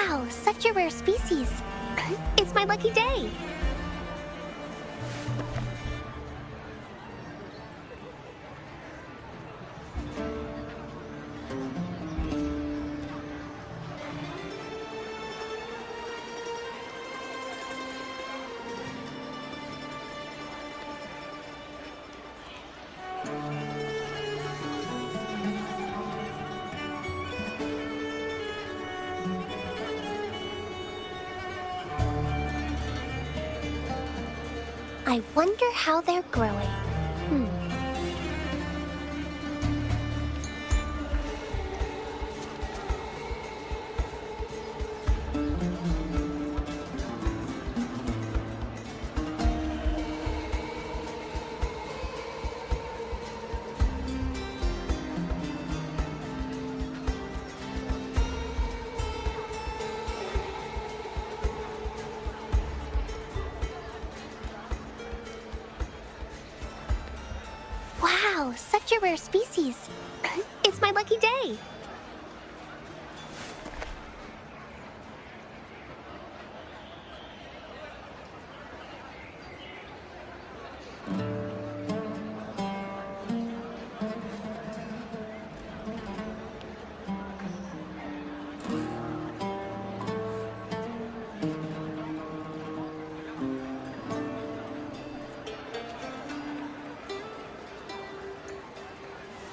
Wow, such a rare species. It's my lucky day. I wonder how they're growing. Wow, such a rare species. It's my lucky day.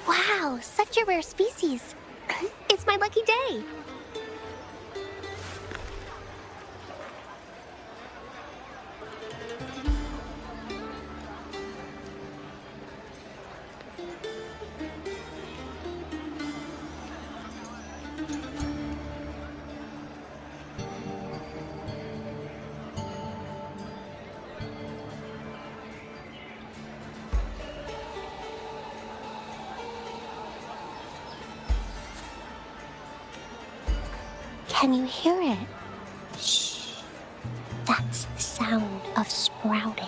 Wow, such a rare species. It's my lucky day. Can you hear it? Shh. That's the sound of sprouting.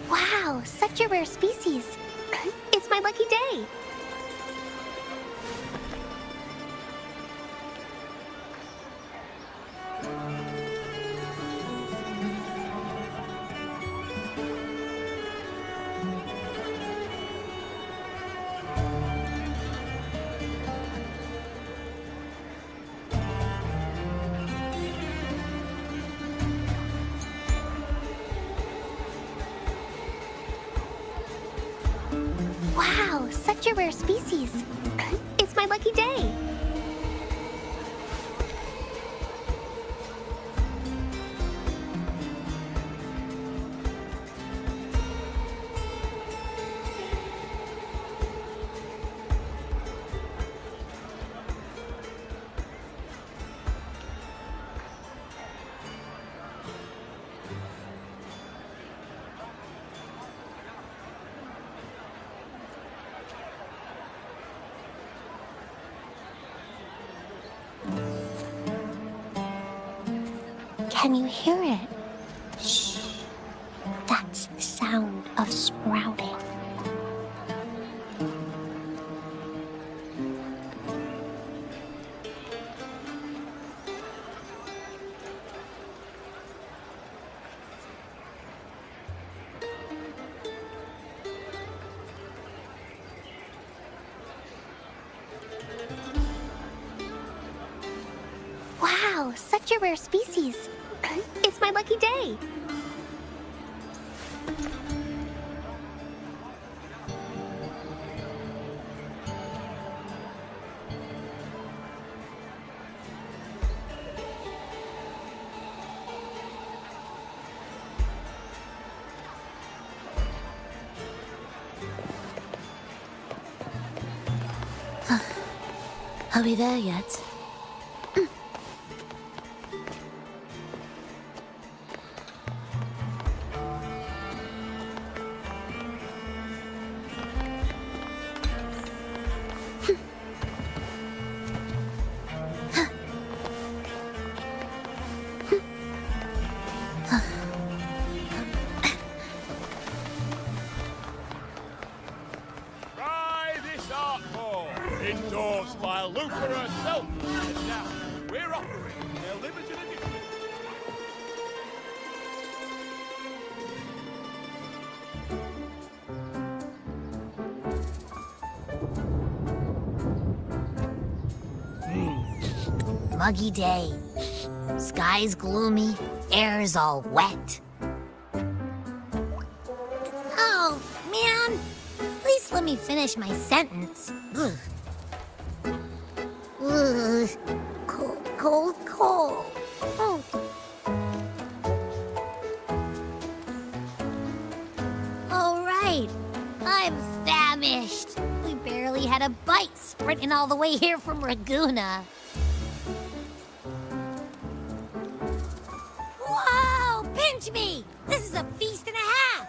Wow, such a rare species. It's my lucky day. Wow, such a rare species. It's my lucky day. Can you hear it? Shh. That's the sound of sprouting. Wow, such a rare species. It's my lucky day. Are we there yet? for herself. And now, we're offering their limited edition. Muggy day. Sky's gloomy, air's all wet. Oh, man. At least let me finish my sentence. Ugh. Ugh. Cold, cold, cold. Oh. All right. I'm famished. We barely had a bite sprinting all the way here from Raguna. Whoa! Pinch me! This is a feast and a half!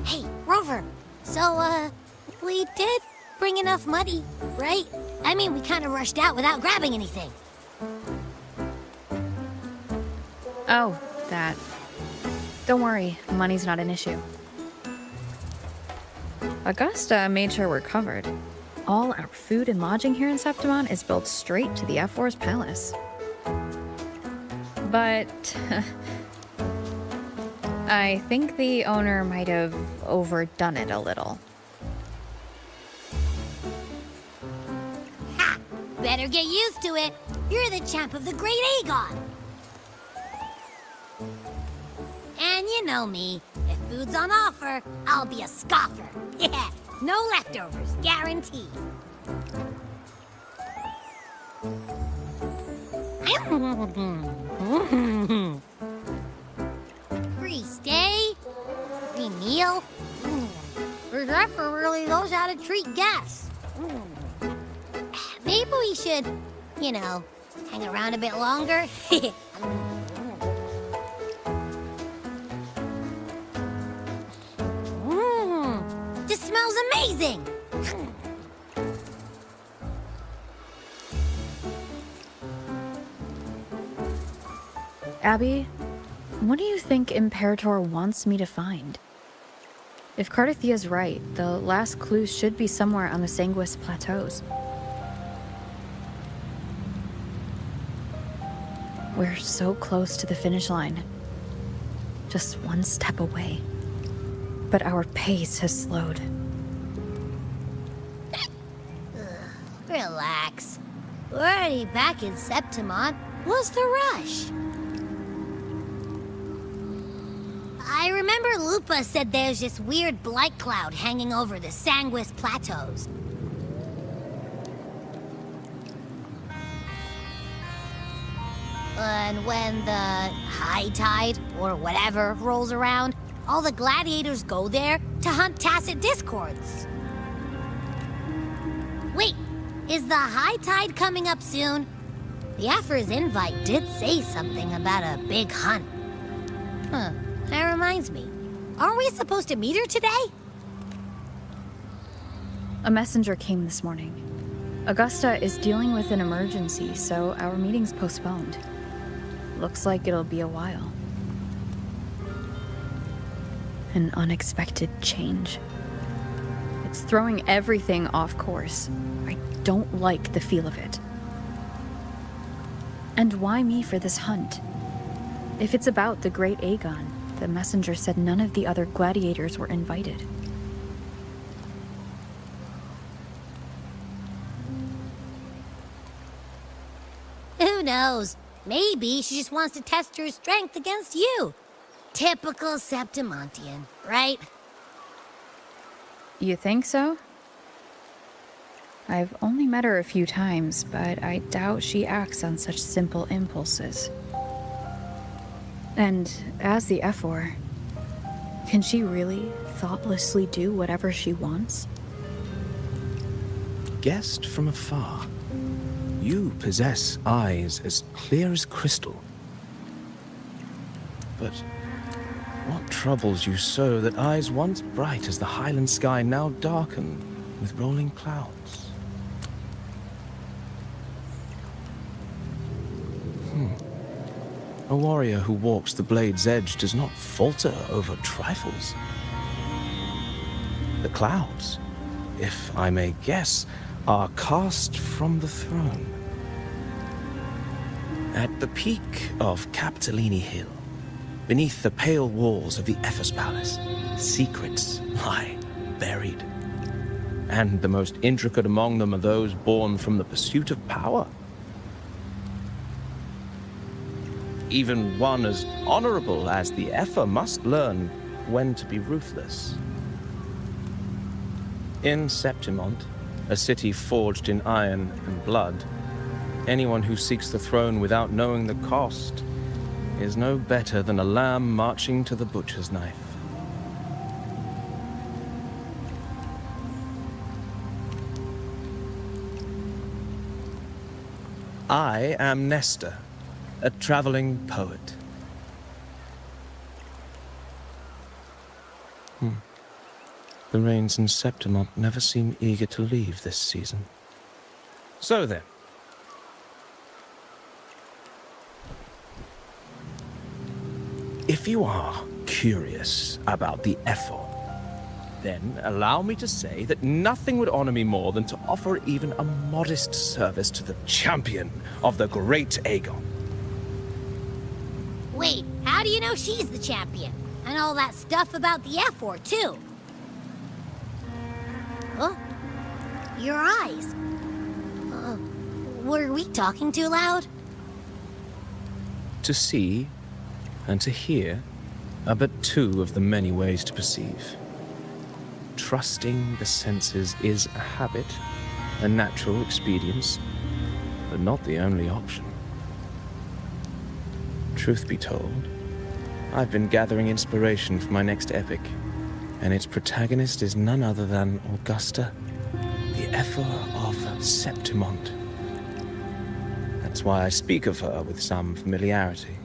Hey, Rover. So, we did bring enough money, right? I mean, we kind of rushed out without grabbing anything. Oh, that. Don't worry, money's not an issue. Augusta made sure we're covered. All our food and lodging here in Septimon is billed straight to the F4's palace. But I think the owner might have overdone it a little. Ha! Better get used to it. You're the champ of the Great Aegon. And you know me. If food's on offer, I'll be a scoffer. Yeah, no leftovers, guaranteed. Free stay? Free meal? The dresser really knows how to treat guests. Maybe we should, hang around a bit longer. This smells amazing! Abby, what do you think Imperator wants me to find? If Cardathia's right, the last clues should be somewhere on the Sanguis Plateaus. We're so close to the finish line. Just one step away. But our pace has slowed. Relax. We're already back in Septimon. What's the rush? I remember Lupa said there's this weird blight cloud hanging over the Sanguis Plateaus. And when the high tide, or whatever, rolls around, all the gladiators go there to hunt tacit discords. Wait, is the high tide coming up soon? The Aphra's invite did say something about a big hunt. Huh, that reminds me. Aren't we supposed to meet her today? A messenger came this morning. Augusta is dealing with an emergency, so our meeting's postponed. Looks like it'll be a while. An unexpected change. It's throwing everything off course. I don't like the feel of it. And why me for this hunt? If it's about the Great Aegon, the messenger said none of the other gladiators were invited. Who knows? Maybe she just wants to test her strength against you. Typical Septimontian, right? You think so? I've only met her a few times, but I doubt she acts on such simple impulses. And as the F4, can she really thoughtlessly do whatever she wants? Guessed from afar, you possess eyes as clear as crystal. But what troubles you so that eyes once bright as the highland sky now darken with rolling clouds? A warrior who walks the blade's edge does not falter over trifles. The clouds, if I may guess, are cast from the throne. At the peak of Capitolini Hill, beneath the pale walls of the Ephes Palace, secrets lie buried. And the most intricate among them are those born from the pursuit of power. Even one as honorable as the Epher must learn when to be ruthless. In Septimont, a city forged in iron and blood, anyone who seeks the throne without knowing the cost is no better than a lamb marching to the butcher's knife. I am Nestor, a traveling poet. The rains in Septimont never seem eager to leave this season. So then, if you are curious about the Epher, then allow me to say that nothing would honor me more than to offer even a modest service to the champion of the great Aegon. Wait, how do you know she's the champion? And all that stuff about the F-4, too? Huh? Your eyes. Were we talking too loud? To see and to hear are but two of the many ways to perceive. Trusting the senses is a habit, a natural expedience, but not the only option. Truth be told, I've been gathering inspiration for my next epic, and its protagonist is none other than Augusta, the Epher of Septimont. That's why I speak of her with some familiarity.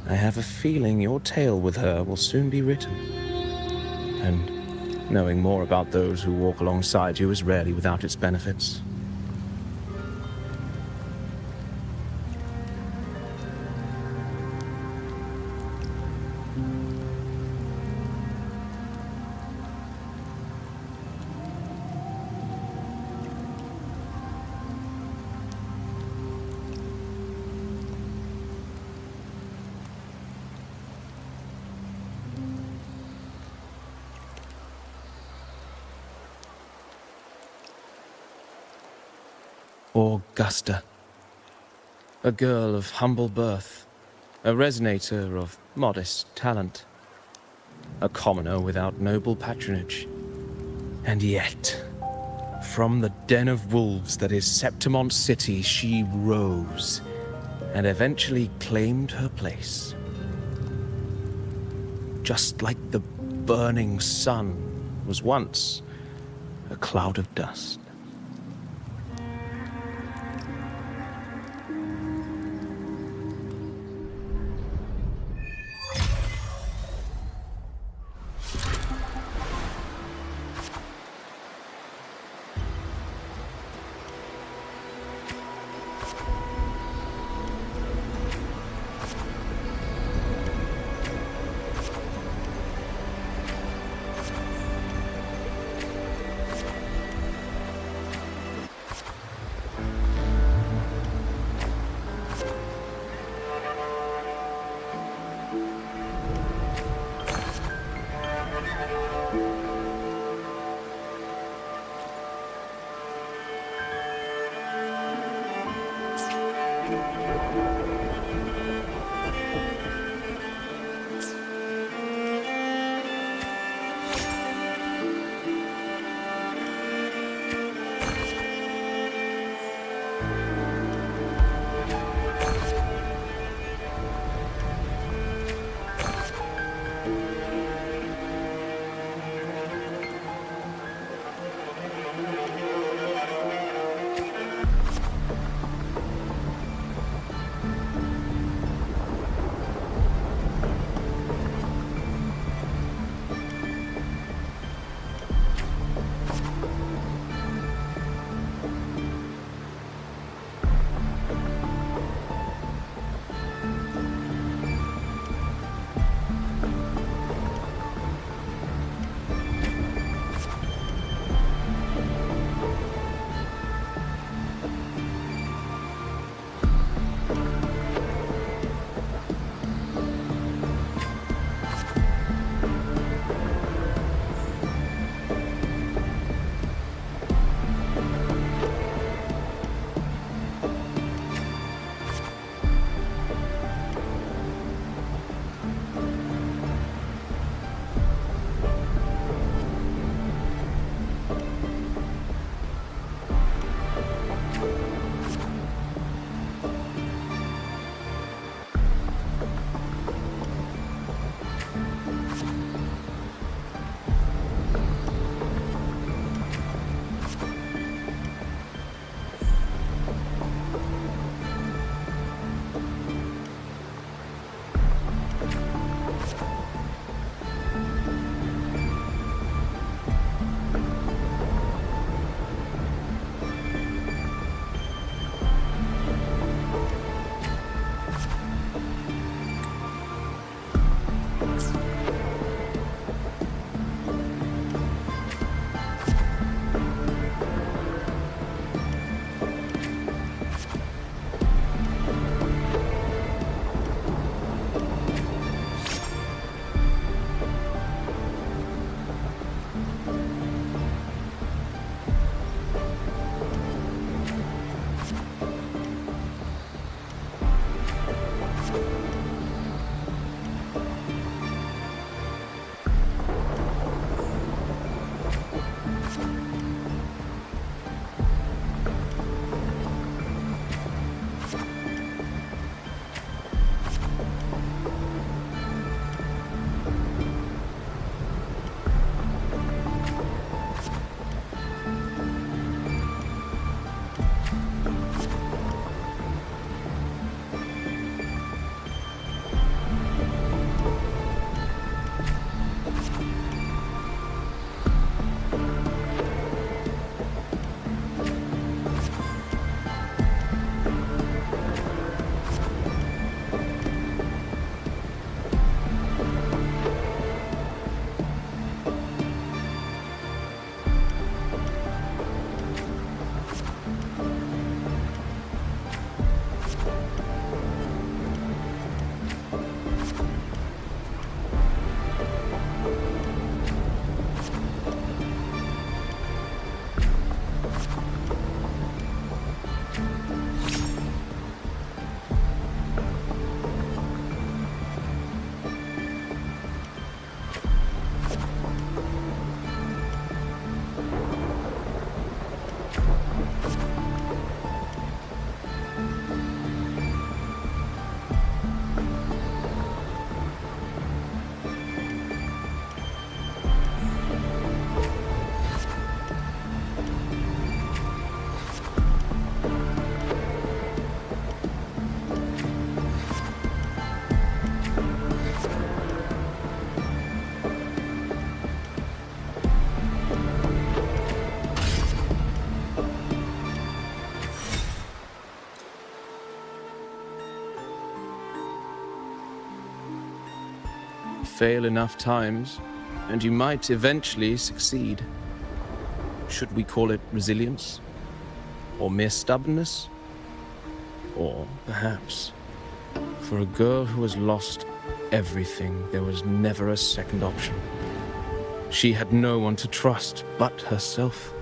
I have a feeling your tale with her will soon be written. And knowing more about those who walk alongside you is rarely without its benefits. Augusta, a girl of humble birth, a resonator of modest talent, a commoner without noble patronage. And yet, from the den of wolves that is Septimont City, she rose and eventually claimed her place. Just like the burning sun was once a cloud of dust. fail enough times, and you might eventually succeed. Should we call it resilience? Or mere stubbornness? Or perhaps, for a girl who has lost everything, there was never a second option. She had no one to trust but herself,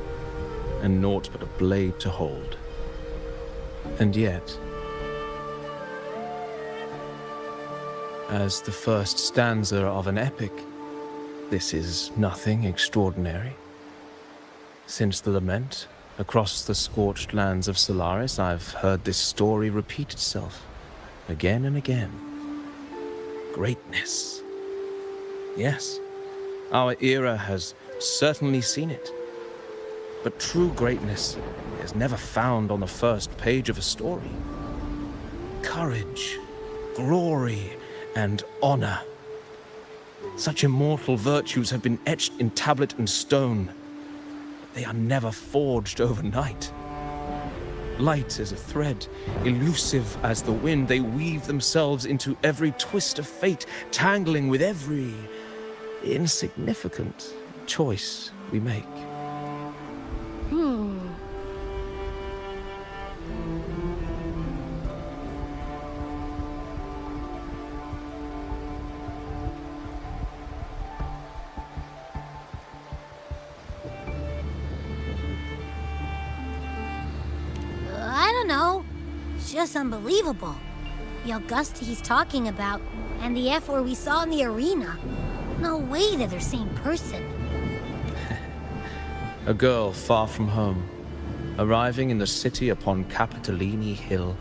and naught but a blade to hold. And yet, as the first stanza of an epic, this is nothing extraordinary. Since the lament, across the scorched lands of Solaris, I've heard this story repeat itself, again and again. Greatness. Yes, our era has certainly seen it. But true greatness is never found on the first page of a story. Courage, glory, and honor. Such immortal virtues have been etched in tablet and stone. They are never forged overnight. Light as a thread, elusive as the wind, they weave themselves into every twist of fate, tangling with every insignificant choice we make. I don't know. It's just unbelievable. The Augusta he's talking about, and the F4 we saw in the arena. No way they're the same person. A girl far from home, arriving in the city upon Capitolini Hill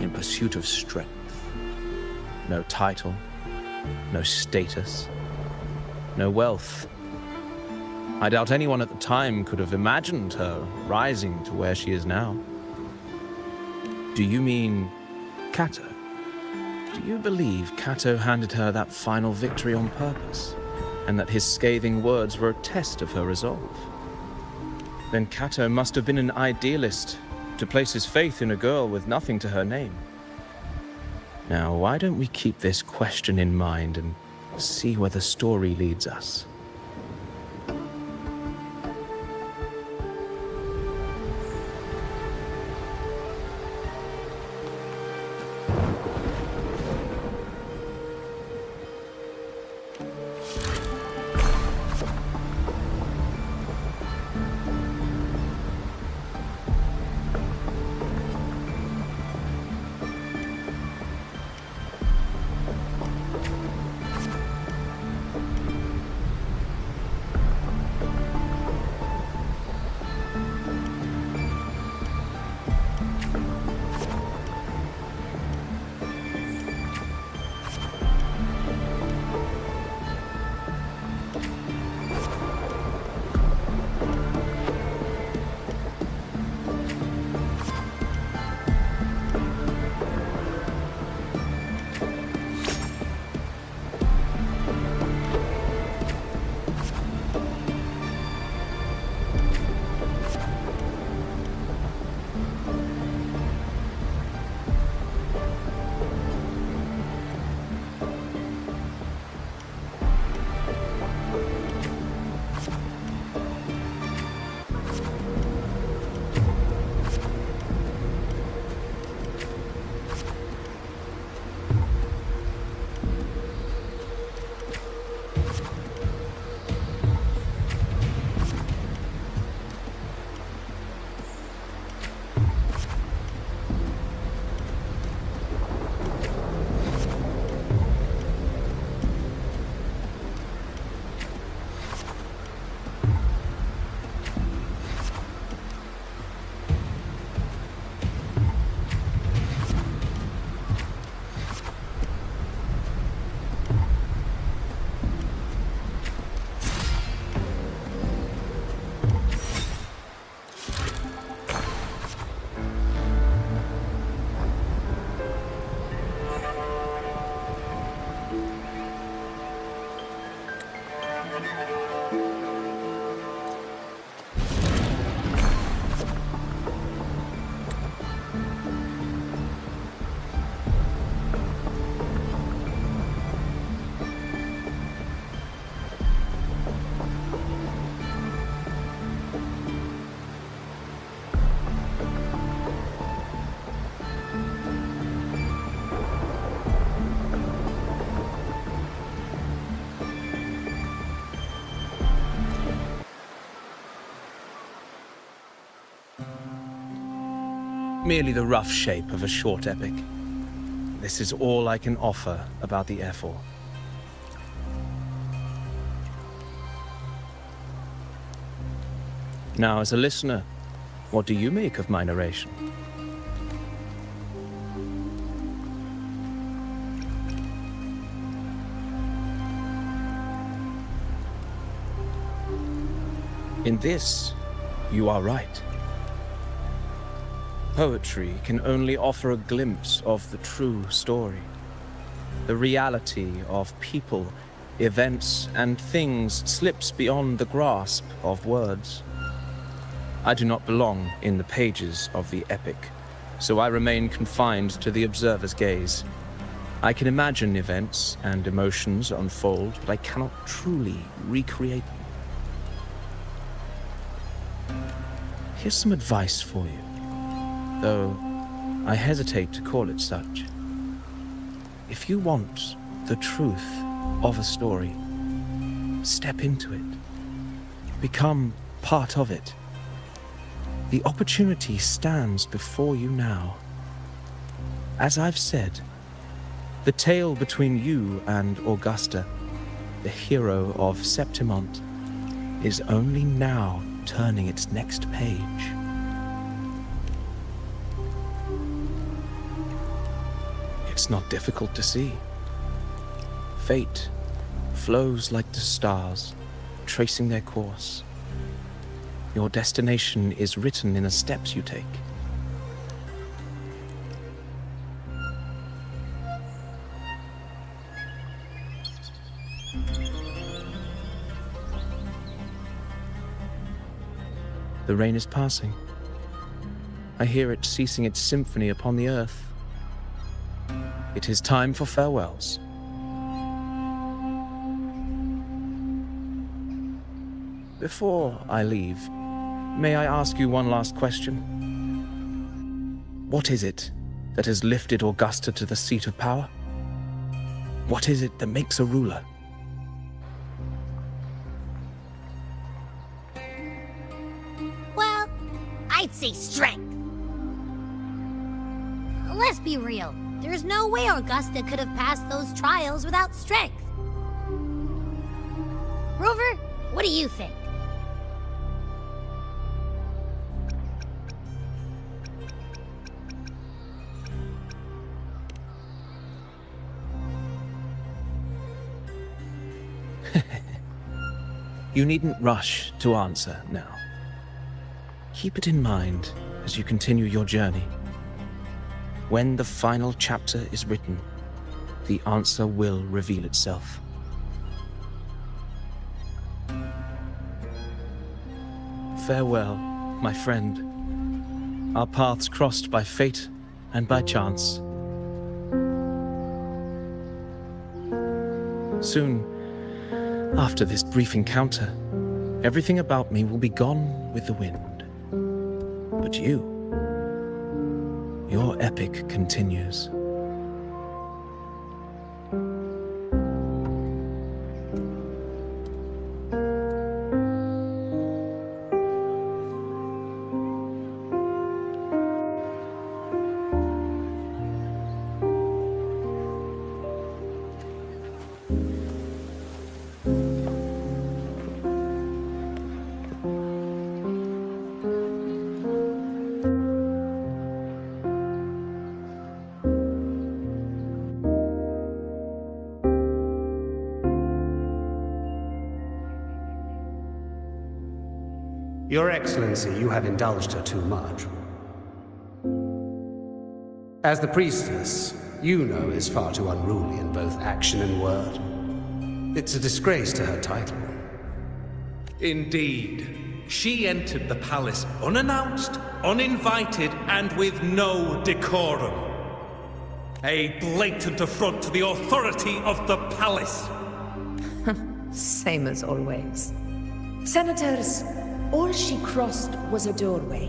in pursuit of strength. No title, no status, no wealth. I doubt anyone at the time could have imagined her rising to where she is now. Do you mean Kato? Do you believe Kato handed her that final victory on purpose, and that his scathing words were a test of her resolve? Then Kato must have been an idealist to place his faith in a girl with nothing to her name. Now, why don't we keep this question in mind and see where the story leads us? merely the rough shape of a short epic. This is all I can offer about the Ephor. Now, as a listener, what do you make of my narration? In this, you are right. Poetry can only offer a glimpse of the true story. The reality of people, events, and things slips beyond the grasp of words. I do not belong in the pages of the epic, so I remain confined to the observer's gaze. I can imagine events and emotions unfold, but I cannot truly recreate them. Here's some advice for you, though I hesitate to call it such. If you want the truth of a story, step into it. Become part of it. The opportunity stands before you now. As I've said, the tale between you and Augusta, the hero of Septimont, is only now turning its next page. It's not difficult to see. Fate flows like the stars, tracing their course. Your destination is written in the steps you take. The rain is passing. I hear it ceasing its symphony upon the earth. It is time for farewells. Before I leave, may I ask you one last question? What is it that has lifted Augusta to the seat of power? What is it that makes a ruler? Well, I'd say strength. Let's be real. There's no way Augusta could have passed those trials without strength. Rover, what do you think? You needn't rush to answer now. Keep it in mind as you continue your journey. When the final chapter is written, the answer will reveal itself. Farewell, my friend. Our paths crossed by fate and by chance. Soon, after this brief encounter, everything about me will be gone with the wind. But you, your epic continues. Your Excellency, you have indulged her too much. As the priestess, you know is far too unruly in both action and word. It's a disgrace to her title. Indeed. She entered the palace unannounced, uninvited, and with no decorum. A blatant affront to the authority of the palace. Same as always. Senators, all she crossed was a doorway.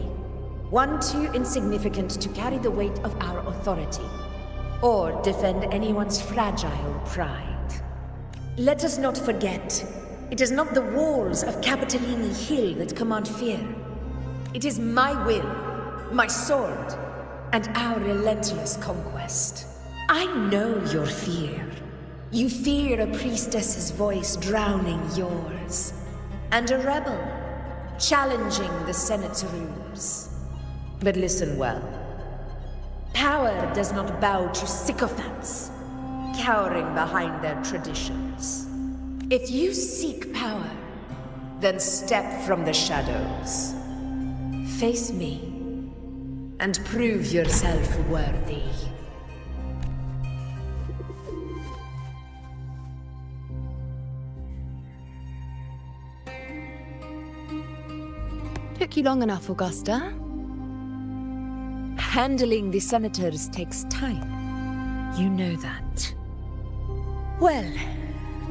One too insignificant to carry the weight of our authority, or defend anyone's fragile pride. Let us not forget, it is not the walls of Capitolini Hill that command fear. It is my will, my sword, and our relentless conquest. I know your fear. You fear a priestess's voice drowning yours, and a rebel challenging the Senate's rules. But listen well. Power does not bow to sycophants, cowering behind their traditions. If you seek power, then step from the shadows. Face me, and prove yourself worthy. Took you long enough, Augusta. Handling the senators takes time. You know that. Well,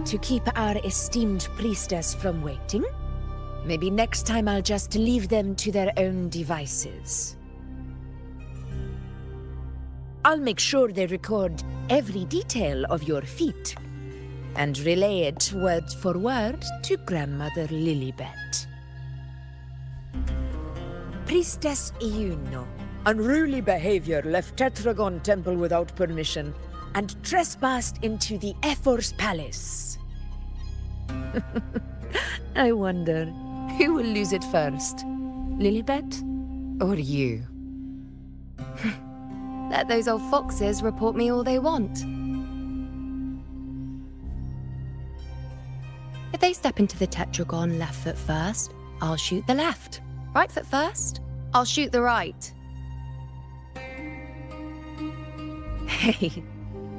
to keep our esteemed priestess from waiting, maybe next time I'll just leave them to their own devices. I'll make sure they record every detail of your feat and relay it word for word to Grandmother Lilibet. Priestess Iuno. Unruly behavior left Tetragon Temple without permission and trespassed into the Ephor's palace. I wonder, who will lose it first? Lilibet or you? Let those old foxes report me all they want. If they step into the tetragon left foot first, I'll shoot the left. Right foot first, I'll shoot the right. Hey,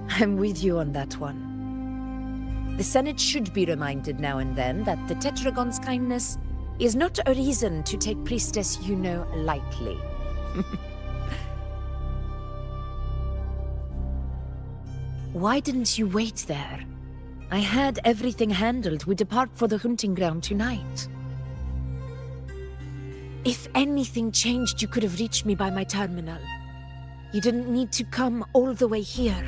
I'm with you on that one. The Senate should be reminded now and then that the Tetragon's kindness is not a reason to take Priestess Yuno lightly. Why didn't you wait there? I had everything handled. We depart for the hunting ground tonight. If anything changed, you could have reached me by my terminal. You didn't need to come all the way here.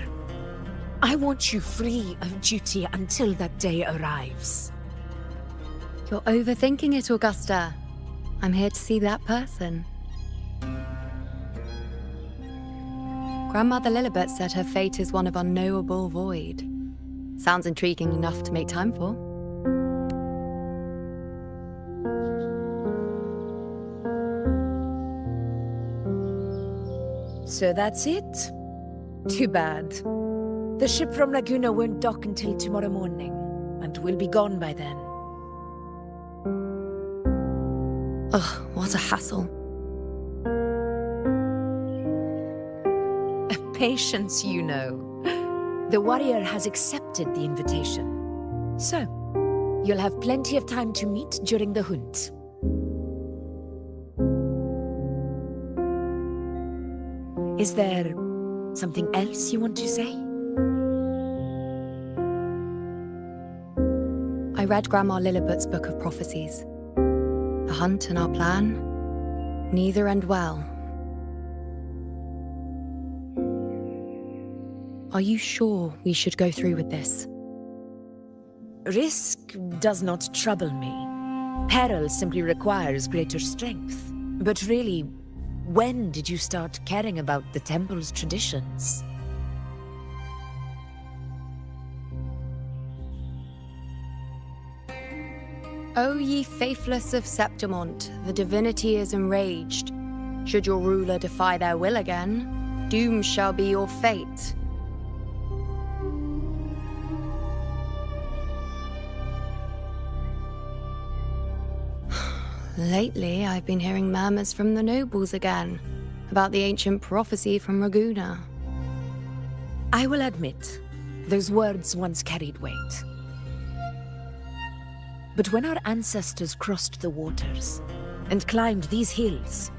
I want you free of duty until that day arrives. You're overthinking it, Augusta. I'm here to see that person. Grandmother Lilibet said her fate is one of unknowable void. Sounds intriguing enough to make time for. So that's it? Too bad. The ship from Laguna won't dock until tomorrow morning, and we'll be gone by then. Ugh, what a hassle. Patience, you know. The warrior has accepted the invitation. So, you'll have plenty of time to meet during the hunt. Is there something else you want to say? I read Grandma Lilibet's book of prophecies. The hunt and our plan, neither end well. Are you sure we should go through with this? Risk does not trouble me. Peril simply requires greater strength. But really, when did you start caring about the temple's traditions? O ye faithless of Septimont, the divinity is enraged. Should your ruler defy their will again, doom shall be your fate. Lately, I've been hearing murmurs from the nobles again, about the ancient prophecy from Raguna. I will admit, those words once carried weight. But when our ancestors crossed the waters and climbed these hills,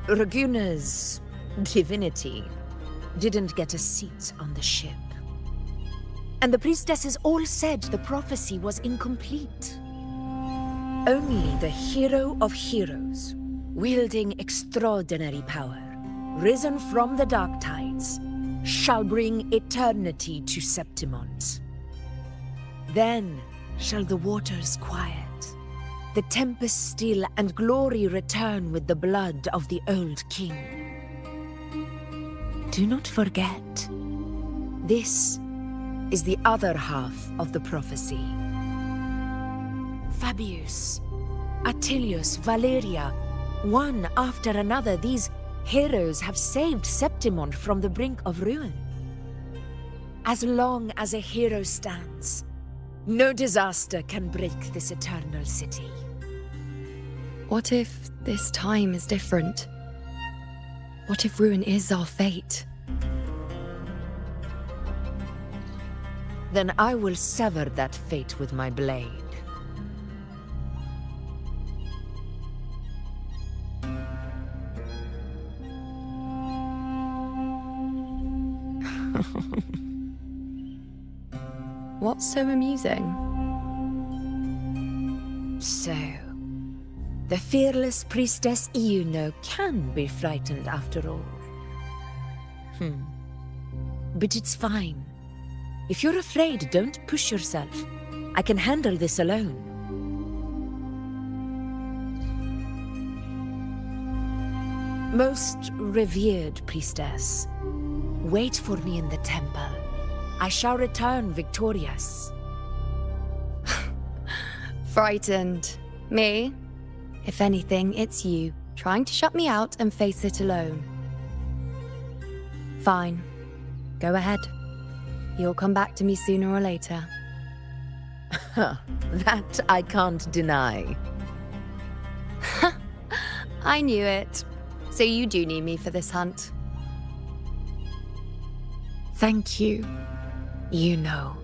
Raguna's divinity didn't get a seat on the ship. And the priestesses all said the prophecy was incomplete. Only the hero of heroes, wielding extraordinary power, risen from the dark tides, shall bring eternity to Septimont. Then shall the waters quiet, the tempest still, and glory return with the blood of the old king. do not forget. This is the other half of the prophecy. Fabius, Attilius, Valeria, one after another, these heroes have saved Septimon from the brink of ruin. As long as a hero stands, no disaster can break this eternal city. What if this time is different? What if ruin is our fate? Then I will sever that fate with my blade. What's so amusing? So, the fearless priestess Iuno can be frightened after all. But it's fine. If you're afraid, don't push yourself. I can handle this alone. Most revered priestess, wait for me in the temple. I shall return victorious. Frightened. Me? If anything, it's you, trying to shut me out and face it alone. Fine. Go ahead. You'll come back to me sooner or later. That I can't deny. I knew it. So you do need me for this hunt. Thank you. You know.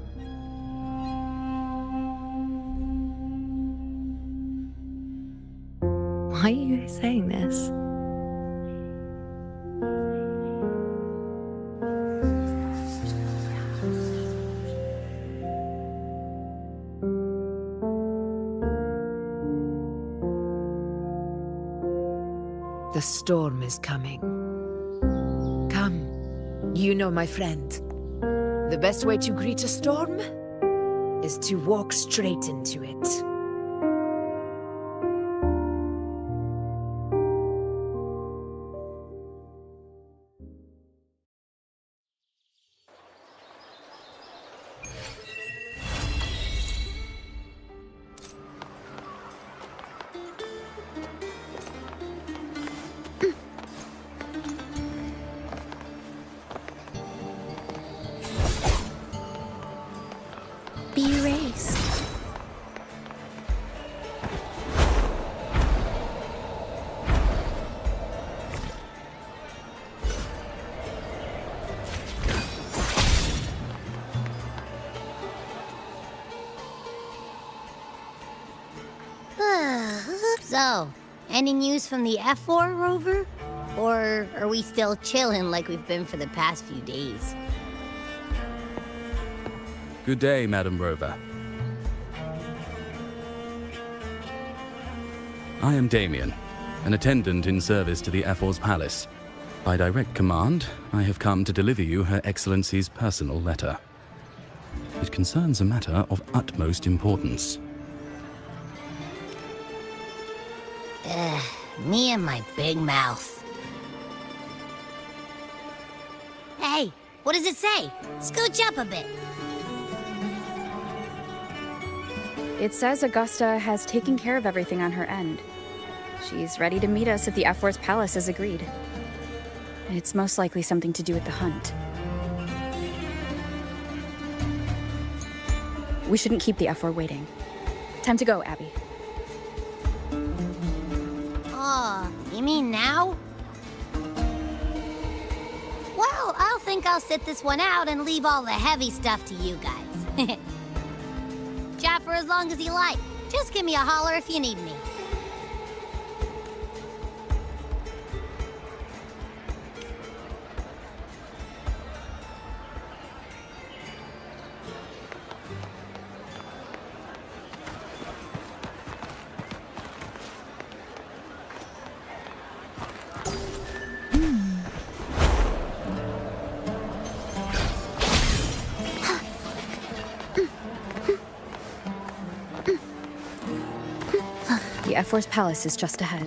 Why are you saying this? The storm is coming. Come, you know my friend. The best way to greet a storm is to walk straight into it. Be erased. So, any news from the F4 rover? Or are we still chilling like we've been for the past few days? Good day, Madam Rover. I am Damien, an attendant in service to the F4's palace. By direct command, I have come to deliver you Her Excellency's personal letter. It concerns a matter of utmost importance. Me and my big mouth. Hey, what does it say? Scooch up a bit. It says Augusta has taken care of everything on her end. She's ready to meet us at the F4's palace as agreed. It's most likely something to do with the hunt. We shouldn't keep the F4 waiting. Time to go, Abby. Oh, you mean now? Well, I'll think I'll sit this one out and leave all the heavy stuff to you guys. Chat for as long as you like. Just give me a holler if you need me. The F4's palace is just ahead.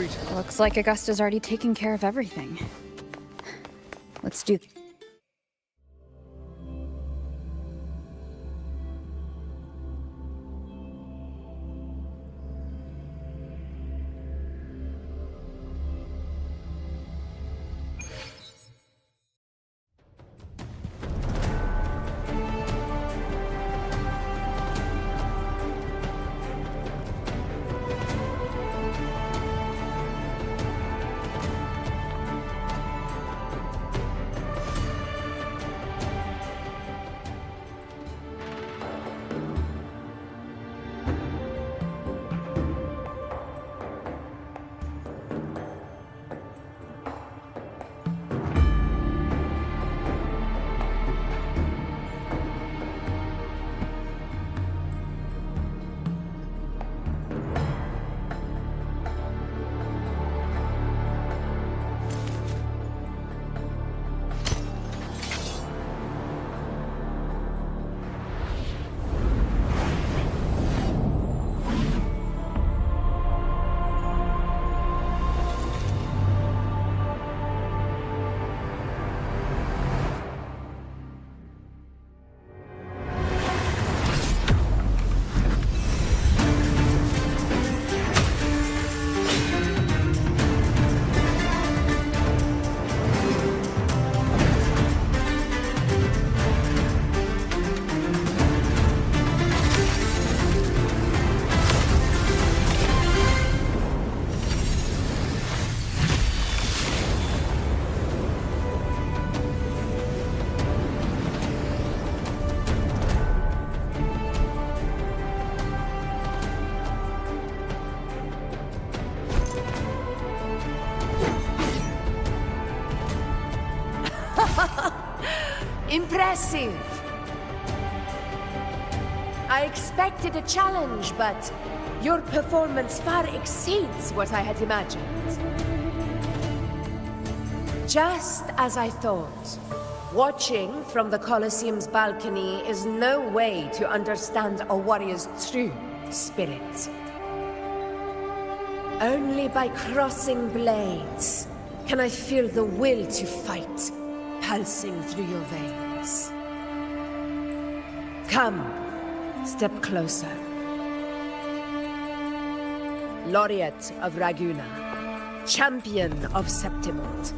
retreat. Looks like Augusta's already taken care of everything. Let's do... Impressive! I expected a challenge, but your performance far exceeds what I had imagined. Just as I thought, watching from the Colosseum's balcony is no way to understand a warrior's true spirit. Only by crossing blades can I feel the will to fight pulsing through your veins. Come, step closer. Laureate of Raguna, champion of Septimont,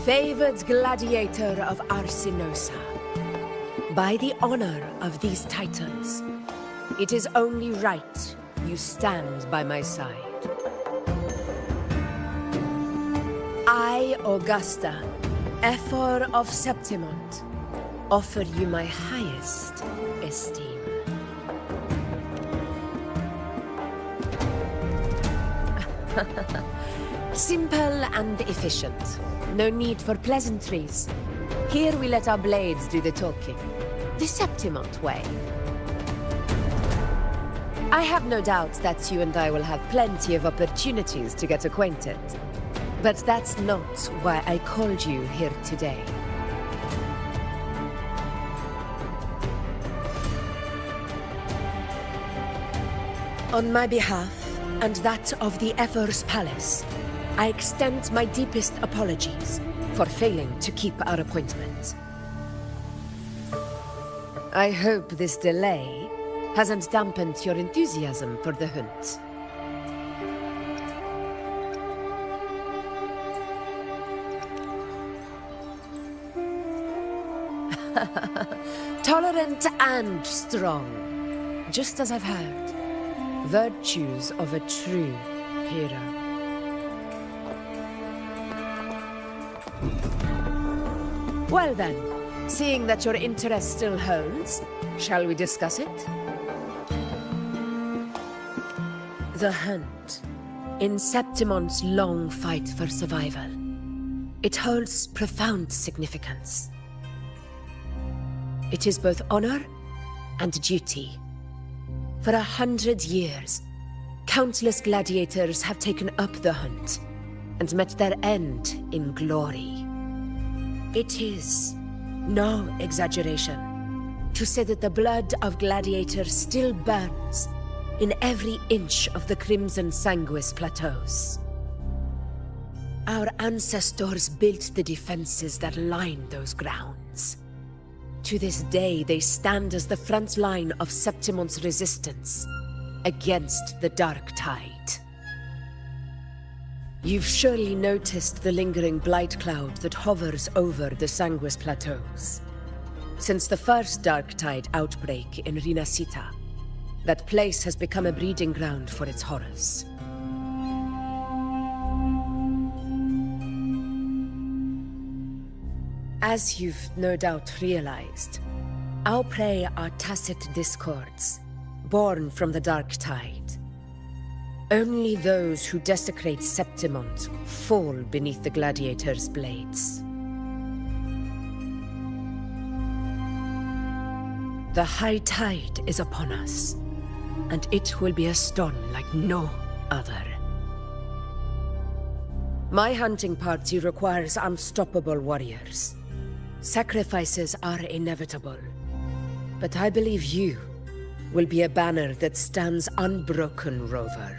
favored gladiator of Arsinosa. By the honor of these titles, it is only right you stand by my side. I, Augusta, Ephor of Septimont, offer you my highest esteem. Simple and efficient. No need for pleasantries. Here we let our blades do the talking. The Septimont way. I have no doubt that you and I will have plenty of opportunities to get acquainted. But that's not why I called you here today. On my behalf, and that of the Ephor's Palace, I extend my deepest apologies for failing to keep our appointment. I hope this delay hasn't dampened your enthusiasm for the hunt. Tolerant and strong, just as I've heard. Virtues of a true hero. Well then, seeing that your interest still holds, shall we discuss it? The hunt. In Septimont's long fight for survival. It holds profound significance. It is both honor and duty. For 100 years, countless gladiators have taken up the hunt and met their end in glory. It is no exaggeration to say that the blood of gladiators still burns in every inch of the Crimson Sanguis plateaus. Our ancestors built the defenses that line those grounds. To this day, they stand as the front line of Septimon's resistance against the Dark Tide. You've surely noticed the lingering blight cloud that hovers over the Sanguis Plateaus. Since the first Dark Tide outbreak in Rinasita, that place has become a breeding ground for its horrors. As you've no doubt realized, our prey are tacit discords, born from the Dark Tide. Only those who desecrate Septimont fall beneath the gladiator's blades. The high tide is upon us, and it will be a storm like no other. My hunting party requires unstoppable warriors. Sacrifices are inevitable, but I believe you will be a banner that stands unbroken, Rover.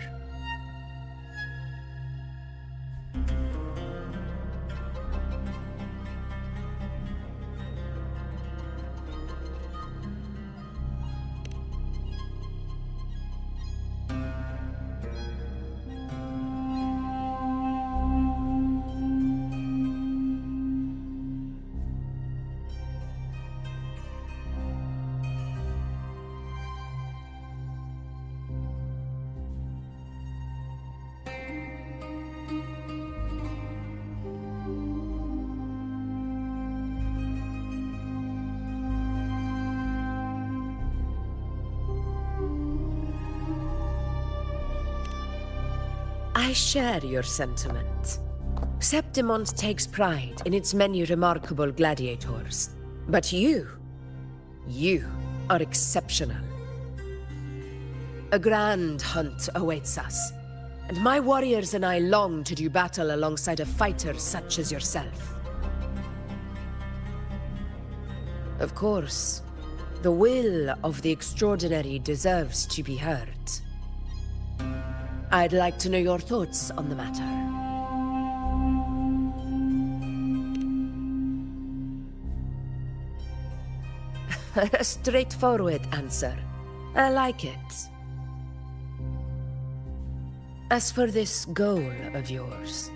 I share your sentiment. Septimont takes pride in its many remarkable gladiators. But you are exceptional. A grand hunt awaits us, and my warriors and I long to do battle alongside a fighter such as yourself. Of course, the will of the extraordinary deserves to be heard. I'd like to know your thoughts on the matter. A straightforward answer. I like it. As for this goal of yours...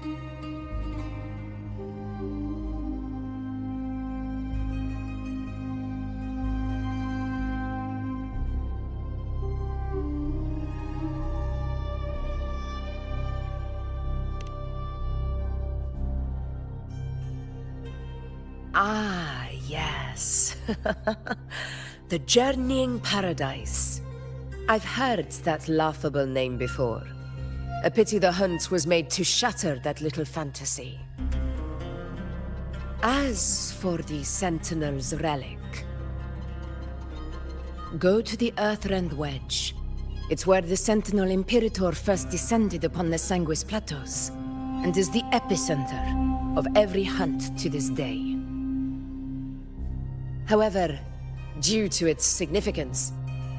Ah, yes. The Journeying Paradise. I've heard that laughable name before. A pity the hunt was made to shatter that little fantasy. As for the Sentinel's relic, go to the Earthrend Wedge. It's where the Sentinel Imperator first descended upon the Sanguis Plateaus, and is the epicenter of every hunt to this day. However, due to its significance,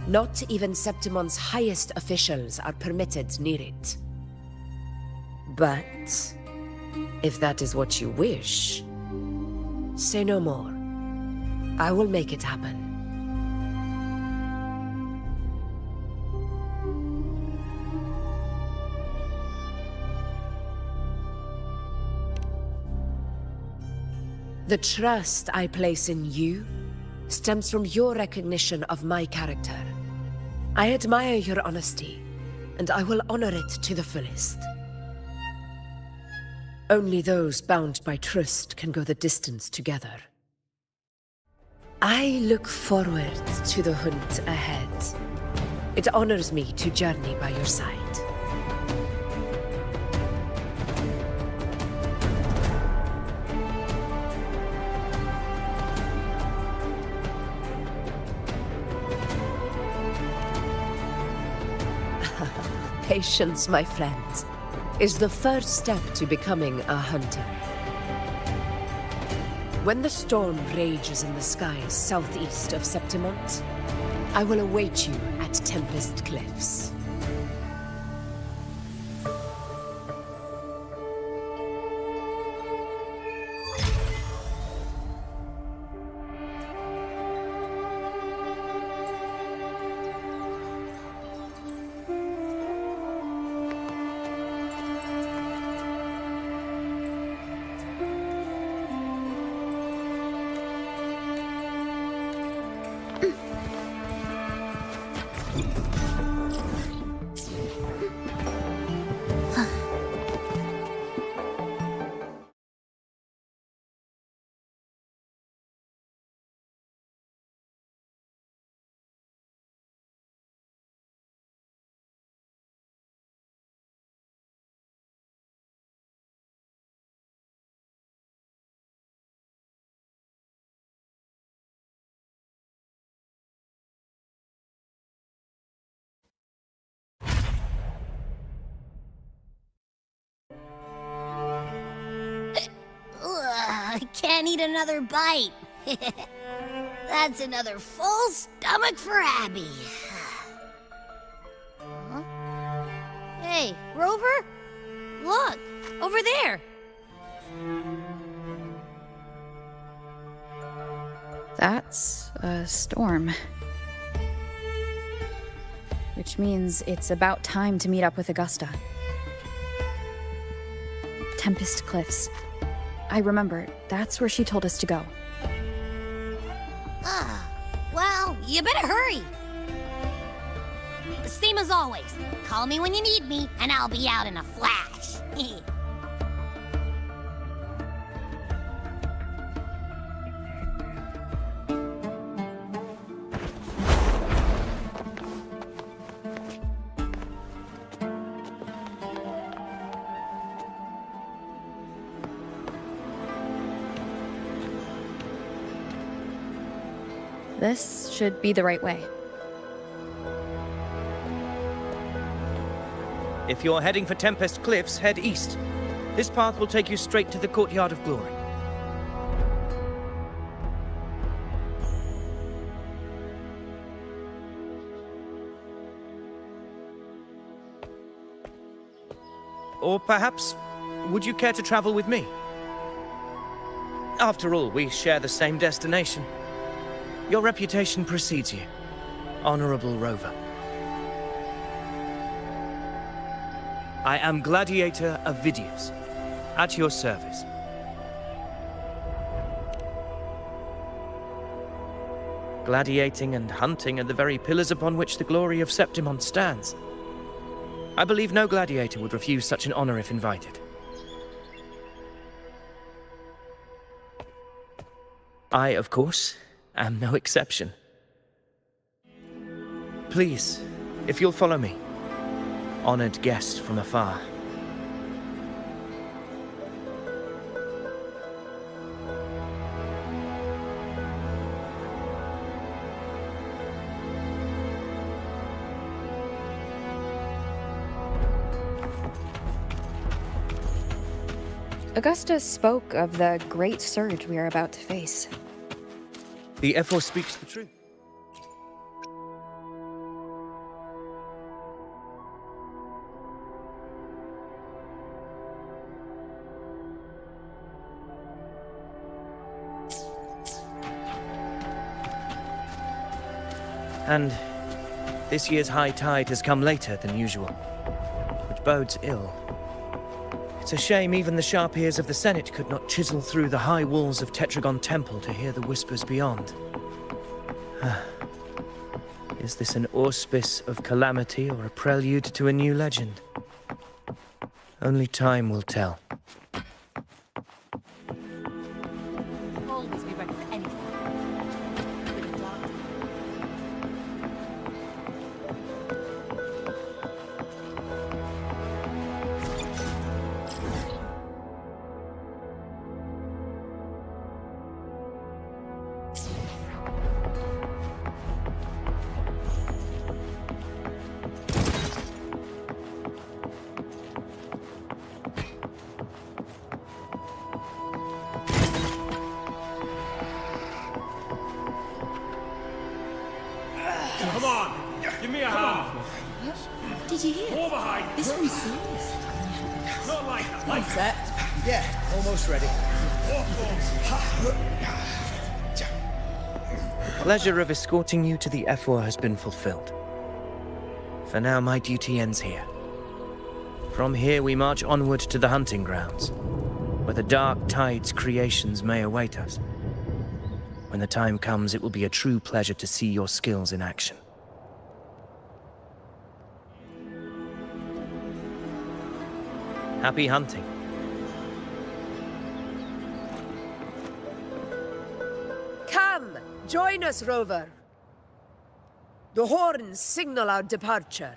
not even Septimon's highest officials are permitted near it. But, if that is what you wish, say no more. I will make it happen. The trust I place in you stems from your recognition of my character. I admire your honesty, and I will honor it to the fullest. Only those bound by trust can go the distance together. I look forward to the hunt ahead. It honors me to journey by your side. Patience, my friend, is the first step to becoming a hunter. When the storm rages in the skies southeast of Septimont, I will await you at Tempest Cliffs. Can't eat another bite. That's another full stomach for Abby. Huh? Hey, Rover? Look, over there. That's a storm. Which means it's about time to meet up with Augusta. Tempest Cliffs. I remember, that's where she told us to go. Well, you better hurry. Same as always. Call me when you need me, and I'll be out in a flash. This should be the right way. If you're heading for Tempest Cliffs, head east. This path will take you straight to the Courtyard of Glory. Or perhaps, would you care to travel with me? After all, we share the same destination. Your reputation precedes you, Honorable Rover. I am Gladiator Avidius, at your service. Gladiating and hunting are the very pillars upon which the glory of Septimon stands. I believe no gladiator would refuse such an honor if invited. I, of course, am no exception. Please, if you'll follow me, honored guest from afar. Augusta spoke of the great surge we are about to face. The F4 speaks the truth. And this year's high tide has come later than usual, which bodes ill. It's a shame even the sharp ears of the Senate could not chisel through the high walls of Tetragon Temple to hear the whispers beyond. Is this an auspice of calamity or a prelude to a new legend? Only time will tell. Always be ready for anything. Come on, give me a hand. Did you hear? More behind. This one's serious. Not like that. One set. Yeah, almost ready. The pleasure of escorting you to the F4 has been fulfilled. For now, my duty ends here. From here, we march onward to the hunting grounds, where the dark tide's creations may await us. When the time comes, it will be a true pleasure to see your skills in action. Happy hunting. Come, join us, Rover. The horns signal our departure.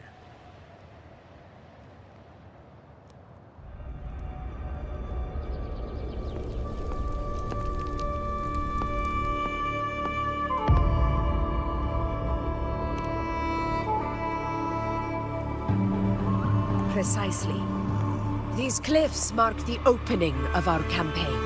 Precisely. These cliffs mark the opening of our campaign.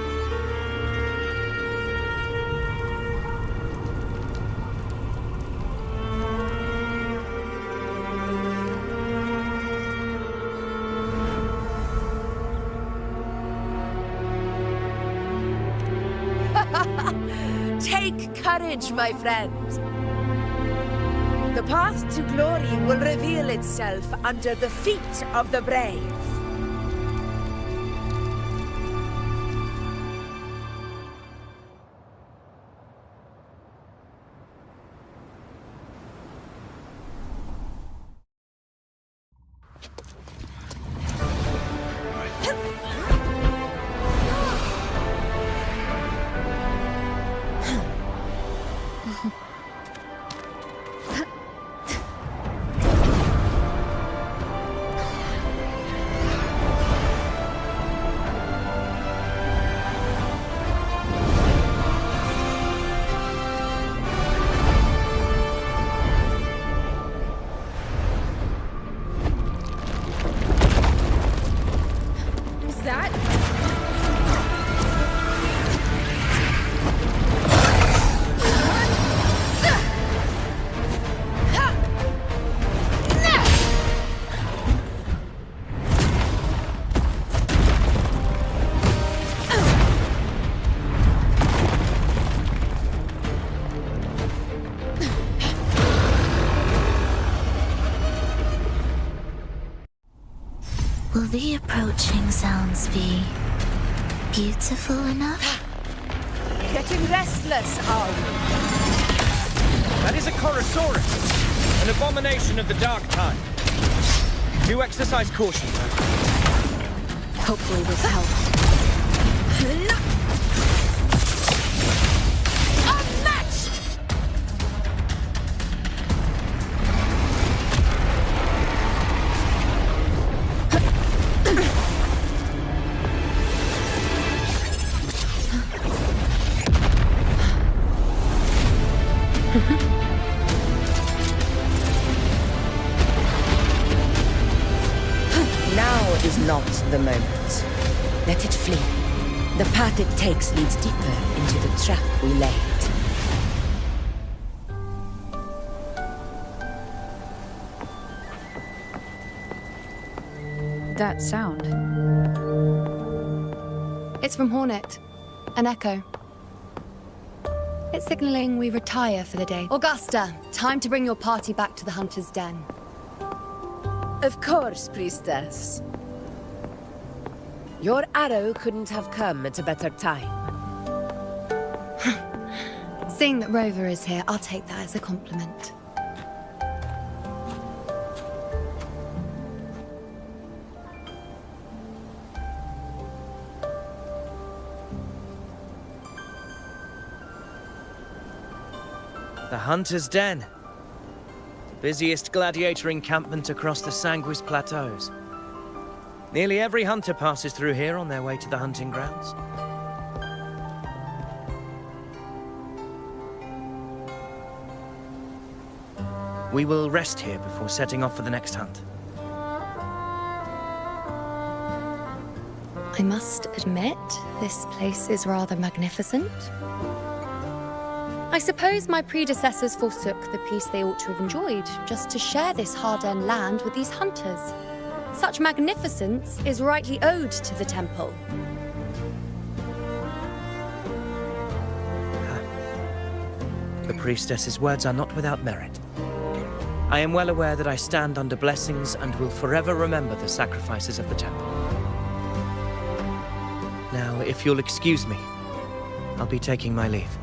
Take courage, my friend. The path to glory will reveal itself under the feet of the brave. Will the approaching sounds be beautiful enough? Getting restless, are we? That is a Chorosaurus, an abomination of the dark time. Do exercise caution, though. Hopefully this helps. Now is not the moment. Let it flee. The path it takes leads deeper into the trap we laid. That sound. It's from Hornet. An echo. It's signaling we retire for the day. Augusta, time to bring your party back to the Hunter's Den. Of course, Priestess. Your arrow couldn't have come at a better time. Seeing that Rover is here, I'll take that as a compliment. The Hunter's Den. The busiest gladiator encampment across the Sanguis Plateaus. Nearly every hunter passes through here on their way to the hunting grounds. We will rest here before setting off for the next hunt. I must admit, this place is rather magnificent. I suppose my predecessors forsook the peace they ought to have enjoyed, just to share this hard-earned land with these hunters. Such magnificence is rightly owed to the temple. The priestess's words are not without merit. I am well aware that I stand under blessings and will forever remember the sacrifices of the temple. Now, if you'll excuse me, I'll be taking my leave.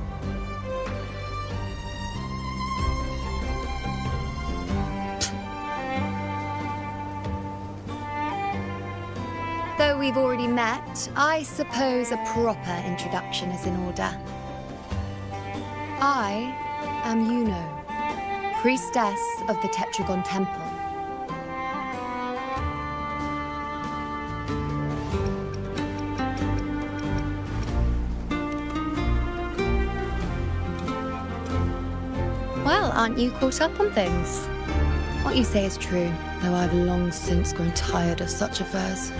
Though we've already met, I suppose a proper introduction is in order. I am Yuno, priestess of the Tetragon Temple. Well, aren't you caught up on things? What you say is true, though I've long since grown tired of such affairs.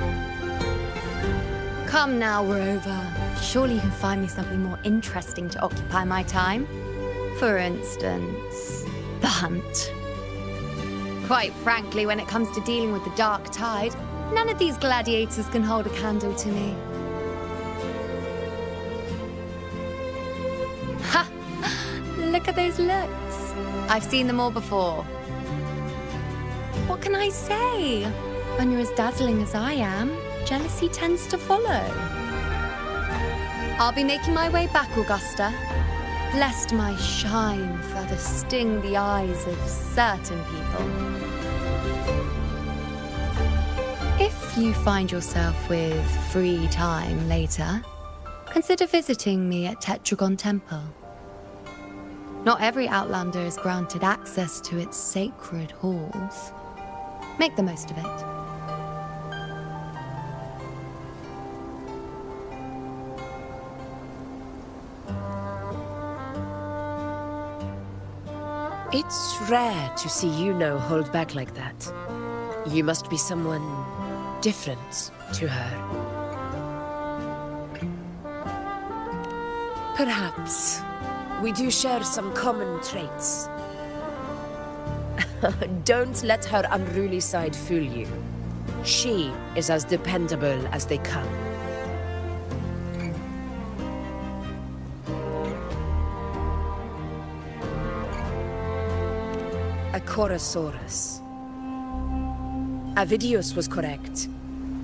Come now, Rover. Surely you can find me something more interesting to occupy my time. For instance, the hunt. Quite frankly, when it comes to dealing with the dark tide, none of these gladiators can hold a candle to me. look at those looks. I've seen them all before. What can I say? When you're as dazzling as I am, jealousy tends to follow. I'll be making my way back, Augusta, lest my shine further sting the eyes of certain people. If you find yourself with free time later, consider visiting me at Tetragon Temple. Not every Outlander is granted access to its sacred halls. Make the most of it. It's rare to see Yuno hold back like that. You must be someone different to her. Perhaps we do share some common traits. Don't let her unruly side fool you. She is as dependable as they come. A Chorosaurus. Avidius was correct.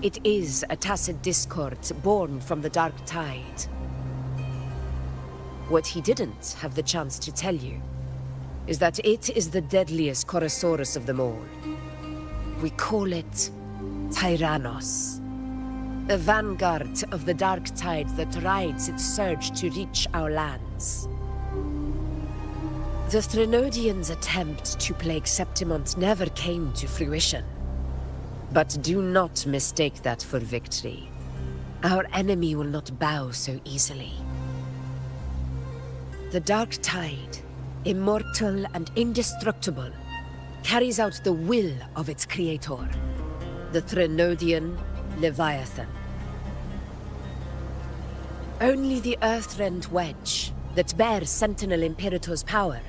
It is a tacit discord born from the Dark Tide. What he didn't have the chance to tell you is that it is the deadliest Chorosaurus of them all. We call it Tyrannos. The vanguard of the Dark Tide that rides its surge to reach our lands. The Threnodians' attempt to plague Septimont never came to fruition. But do not mistake that for victory. Our enemy will not bow so easily. The Dark Tide, immortal and indestructible, carries out the will of its creator, the Threnodian Leviathan. Only the Earthrend Wedge, that bears Sentinel Imperator's power,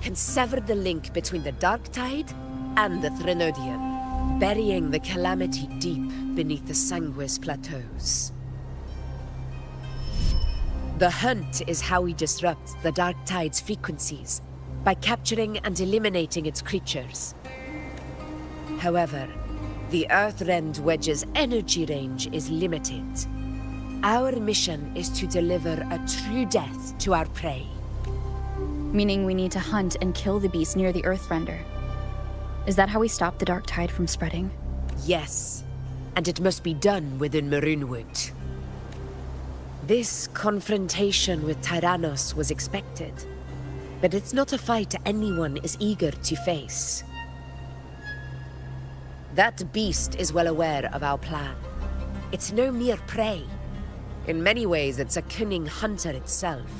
can sever the link between the Dark Tide and the Threnodian, burying the calamity deep beneath the Sanguis plateaus. The hunt is how we disrupt the Dark Tide's frequencies, by capturing and eliminating its creatures. However, the Earthrend Wedge's energy range is limited. Our mission is to deliver a true death to our prey. Meaning we need to hunt and kill the beast near the Earthrender. Is that how we stop the Dark Tide from spreading? Yes, and it must be done within Maroonwood. This confrontation with Tyrannos was expected, but it's not a fight anyone is eager to face. That beast is well aware of our plan. It's no mere prey. In many ways, it's a cunning hunter itself.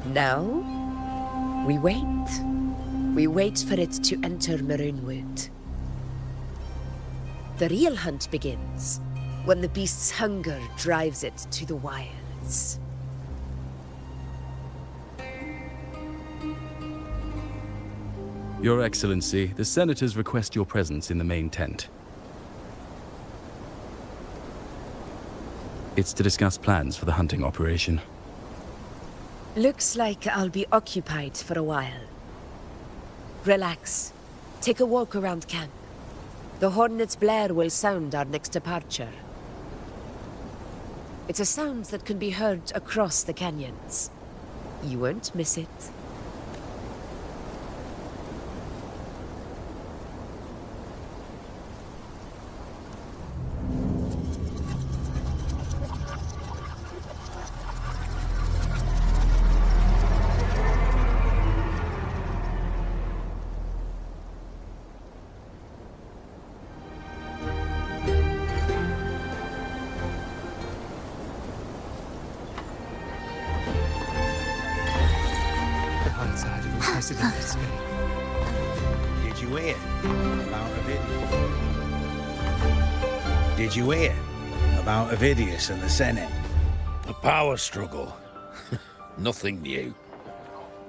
Now, we wait. We wait for it to enter Maroonwood. The real hunt begins when the beast's hunger drives it to the wilds. Your Excellency, the Senators request your presence in the main tent. It's to discuss plans for the hunting operation. Looks like I'll be occupied for a while. Relax. Take a walk around camp. The hornet's blare will sound our next departure. It's a sound that can be heard across the canyons. You won't miss it. Did you hear about Avidius? Did you hear about Avidius and the Senate? A power struggle. Nothing new.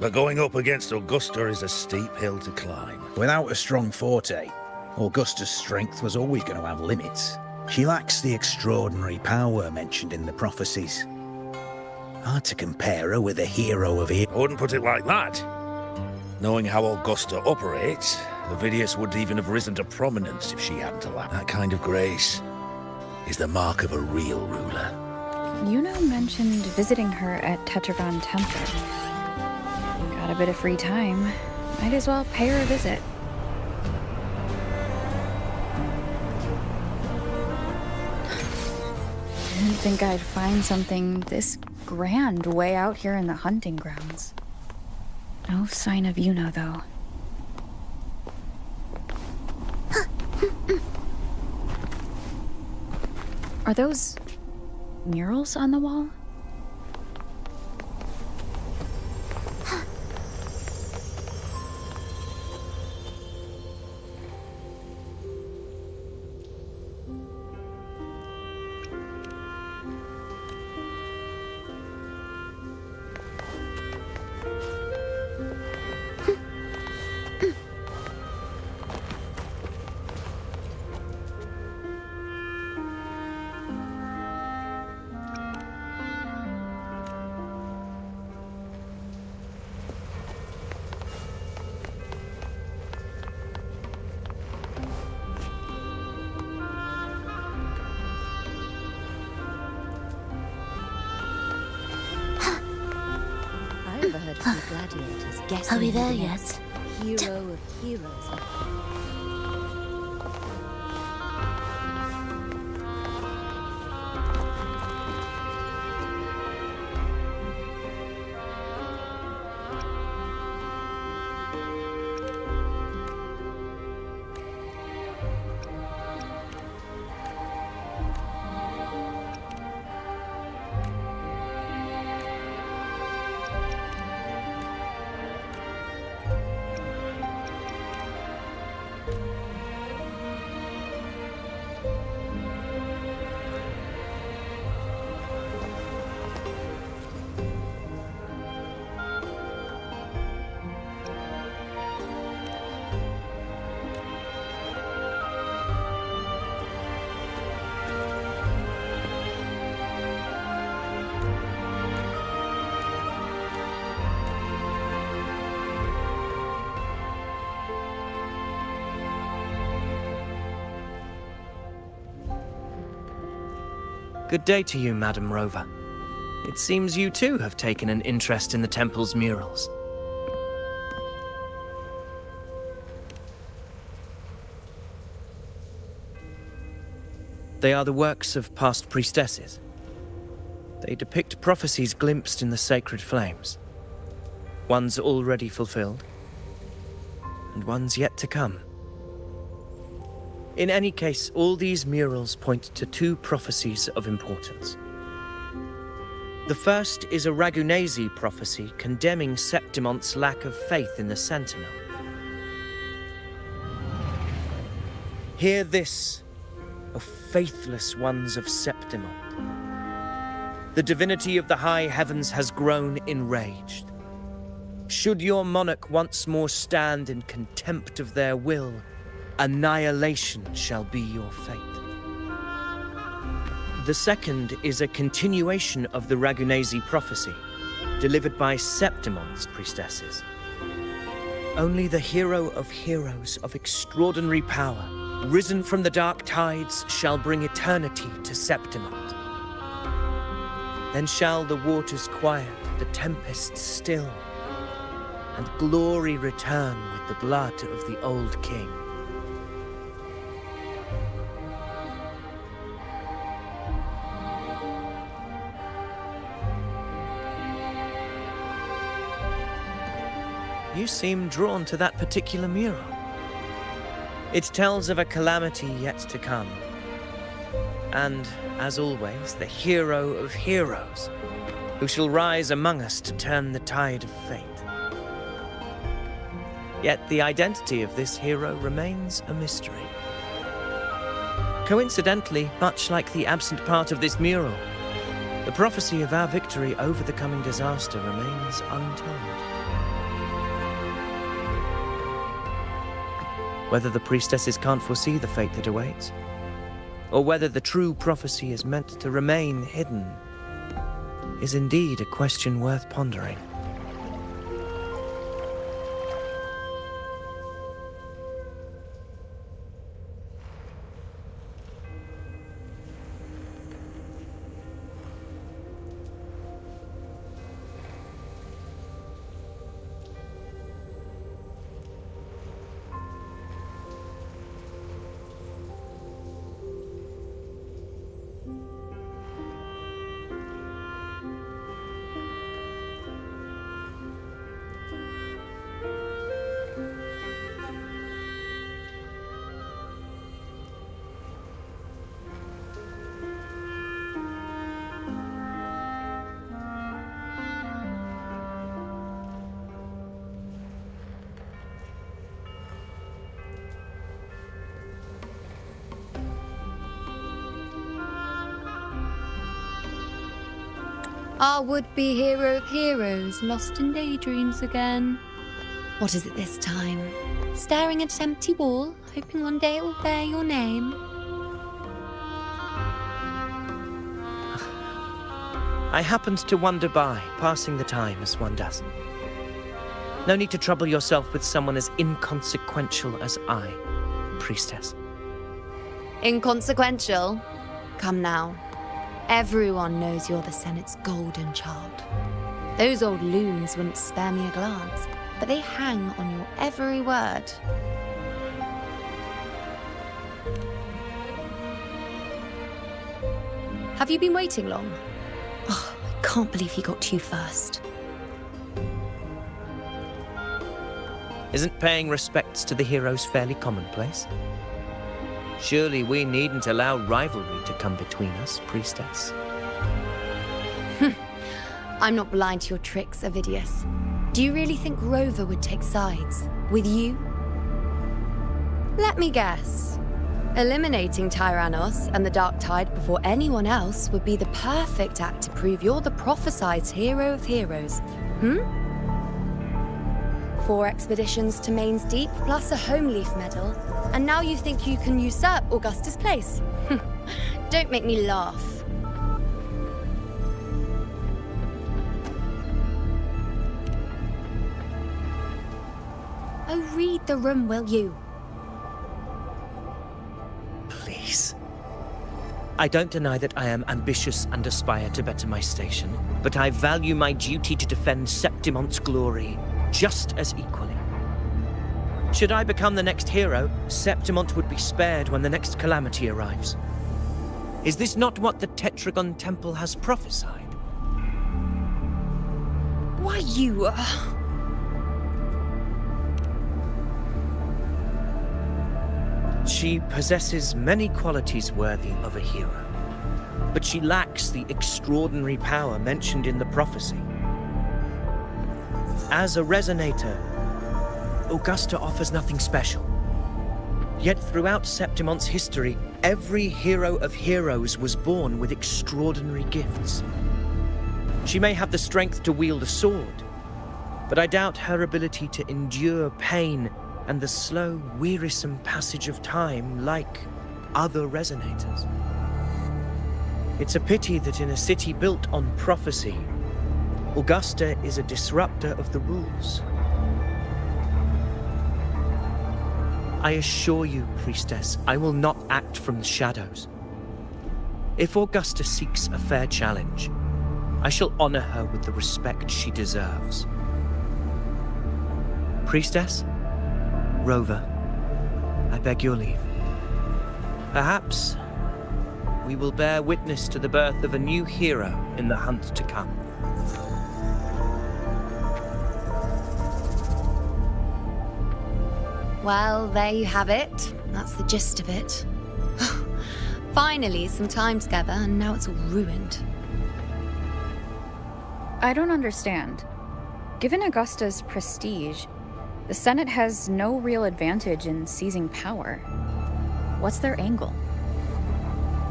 But going up against Augusta is a steep hill to climb. Without a strong forte, Augusta's strength was always going to have limits. She lacks the extraordinary power mentioned in the prophecies. Hard to compare her with a hero of heroes. I wouldn't put it like that. Knowing how Augusta operates, Avidius would even have risen to prominence if she hadn't allowed. That kind of grace is the mark of a real ruler. Yuno mentioned visiting her at Tetragon Temple. Got a bit of free time. Might as well pay her a visit. Didn't think I'd find something this grand way out here in the hunting grounds. No sign of Yuno, though. Are those murals on the wall? I overheard a few gladiators guessing Are we who there the yet? next hero of heroes are. Good day to you, Madam Rover. It seems you too have taken an interest in the temple's murals. They are the works of past priestesses. They depict prophecies glimpsed in the sacred flames. Ones already fulfilled, and ones yet to come. In any case, all these murals point to two prophecies of importance. The first is a Ragunasi prophecy condemning Septimonte's lack of faith in the Sentinel. Hear this, O faithless ones of Septimont. The divinity of the high heavens has grown enraged. Should your monarch once more stand in contempt of their will, annihilation shall be your fate. The second is a continuation of the Ragunasi prophecy, delivered by Septimonte's priestesses. Only the hero of heroes of extraordinary power, risen from the dark tides, shall bring eternity to Septimont. Then shall the waters quiet, the tempests still, and glory return with the blood of the old king. You seem drawn to that particular mural. It tells of a calamity yet to come. And, as always, the hero of heroes, who shall rise among us to turn the tide of fate. Yet the identity of this hero remains a mystery. Coincidentally, much like the absent part of this mural, the prophecy of our victory over the coming disaster remains untold. Whether the priestesses can't foresee the fate that awaits, or whether the true prophecy is meant to remain hidden, is indeed a question worth pondering. Our would-be hero of heroes, lost in daydreams again. What is it this time? Staring at an empty wall, hoping one day it will bear your name? I happened to wander by, passing the time as one does. No need to trouble yourself with someone as inconsequential as I, priestess. Inconsequential? Come now. Everyone knows you're the Senate's golden child. Those old loons wouldn't spare me a glance, but they hang on your every word. Have you been waiting long? Oh, I can't believe he got to you first. Isn't paying respects to the heroes fairly commonplace? Surely we needn't allow rivalry to come between us, priestess. I'm not blind to your tricks, Avidius. Do you really think Rover would take sides? With you? Let me guess. Eliminating Tyrannos and the Dark Tide before anyone else would be the perfect act to prove you're the prophesied hero of heroes. 4 expeditions to Main's Deep, plus a Home Leaf medal, and now you think you can usurp Augustus' place? Don't make me laugh. Oh, read the room, will you? Please. I don't deny that I am ambitious and aspire to better my station, but I value my duty to defend Septimont's glory just as equally. Should I become the next hero, Septimont would be spared when the next calamity arrives. Is this not what the Tetragon Temple has prophesied? Why, you... She possesses many qualities worthy of a hero, but she lacks the extraordinary power mentioned in the prophecy. As a resonator, Augusta offers nothing special. Yet throughout Septimont's history, every hero of heroes was born with extraordinary gifts. She may have the strength to wield a sword, but I doubt her ability to endure pain and the slow, wearisome passage of time like other resonators. It's a pity that in a city built on prophecy, Augusta is a disruptor of the rules. I assure you, priestess, I will not act from the shadows. If Augusta seeks a fair challenge, I shall honor her with the respect she deserves. Priestess? Rover, I beg your leave. Perhaps we will bear witness to the birth of a new hero in the hunt to come. Well, there you have it. That's the gist of it. Finally, some time together, and now it's all ruined. I don't understand. Given Augusta's prestige, the Senate has no real advantage in seizing power. What's their angle?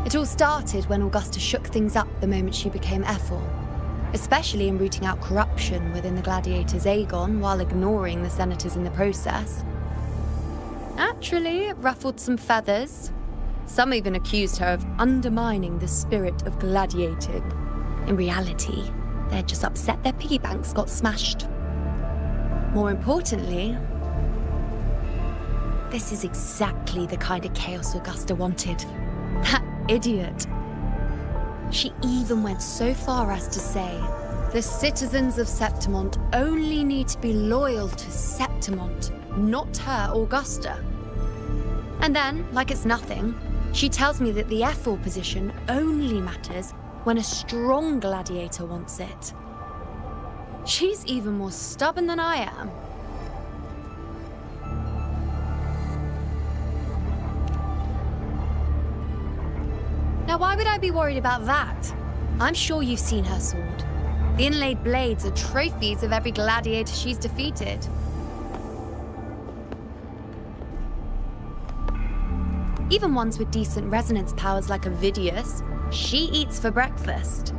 It all started when Augusta shook things up the moment she became Ephor, especially in rooting out corruption within the gladiators' Aegon while ignoring the senators in the process. Naturally, it ruffled some feathers. Some even accused her of undermining the spirit of gladiating. In reality, they're just upset their piggy banks got smashed. More importantly, this is exactly the kind of chaos Augusta wanted. That idiot. She even went so far as to say, the citizens of Septimont only need to be loyal to Septimont, not her, Augusta. And then, like it's nothing, she tells me that the F4 position only matters when a strong gladiator wants it. She's even more stubborn than I am. Now, why would I be worried about that? I'm sure you've seen her sword. The inlaid blades are trophies of every gladiator she's defeated. Even ones with decent resonance powers like Avidius, she eats for breakfast.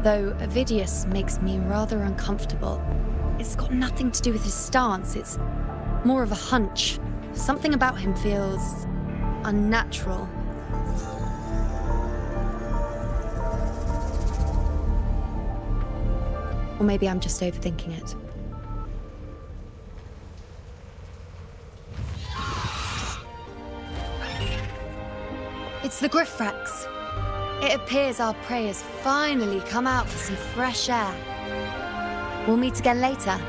Though Avidius makes me rather uncomfortable. It's got nothing to do with his stance, it's more of a hunch. Something about him feels unnatural. Or maybe I'm just overthinking it. It's the Griffrex. It appears our prey has finally come out for some fresh air. We'll meet again later.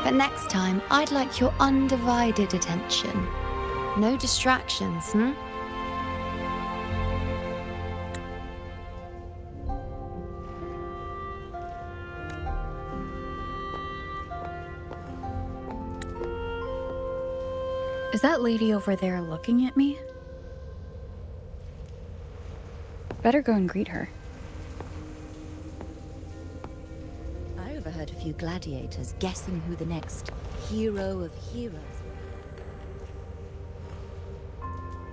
But next time, I'd like your undivided attention. No distractions, Is that lady over there looking at me? Better go and greet her. I overheard a few gladiators guessing who the next hero of heroes.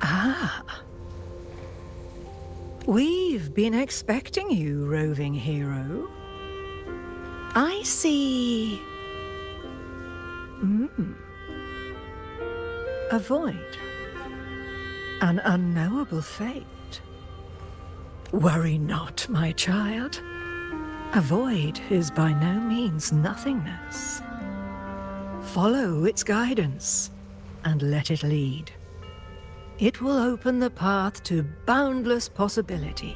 Ah. We've been expecting you, roving hero. I see... A void. An unknowable fate. Worry not, my child. A void is by no means nothingness. Follow its guidance, and let it lead. It will open the path to boundless possibility,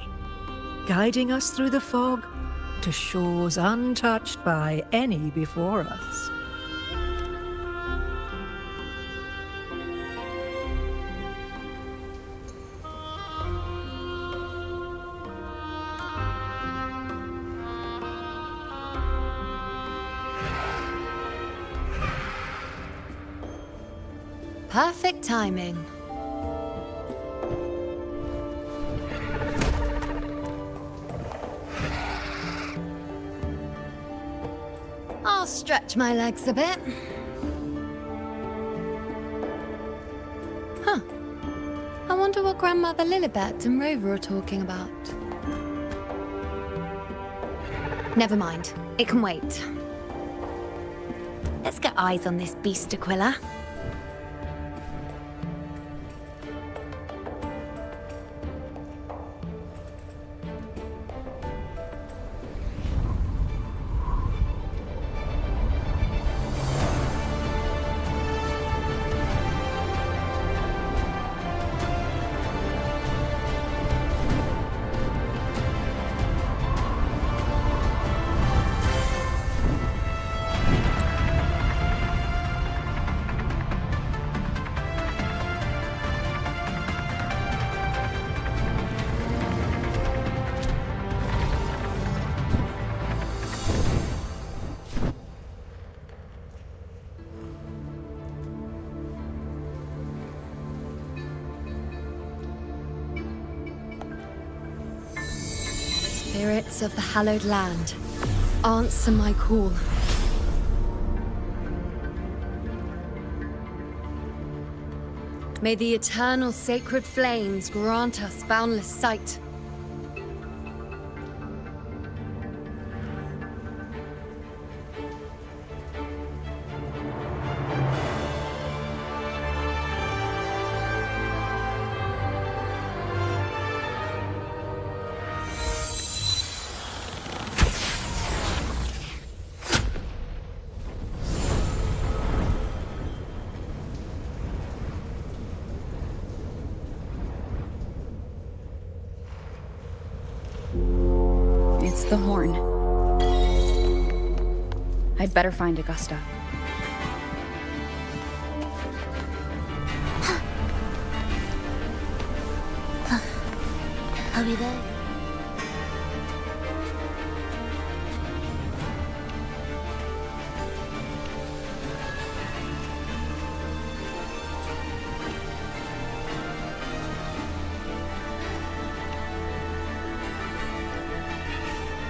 guiding us through the fog to shores untouched by any before us. Perfect timing. I'll stretch my legs a bit. Huh. I wonder what Grandmother Lilibet and Rover are talking about. Never mind. It can wait. Let's get eyes on this beast Aquila. Spirits of the hallowed land, answer my call. May the eternal sacred flames grant us boundless sight. the horn. I'd better find Augusta. Are we there?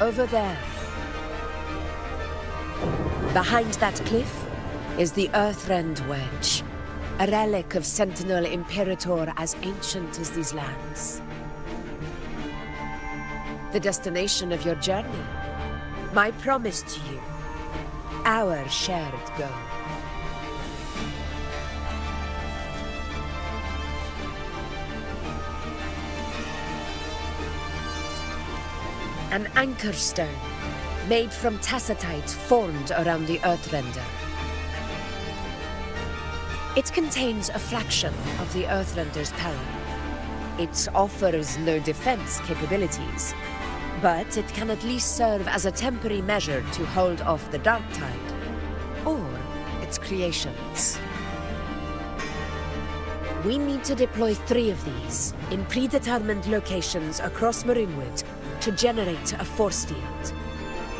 Over there. Behind that cliff is the Earthrend Wedge, a relic of Sentinel Imperator as ancient as these lands. The destination of your journey, my promise to you, our shared goal. An anchor stone, made from tacitite formed around the Earthrender. It contains a fraction of the Earthrender's power. It offers no defense capabilities, but it can at least serve as a temporary measure to hold off the dark tide, or its creations. We need to deploy 3 of these in predetermined locations across Marinwood to generate a force field.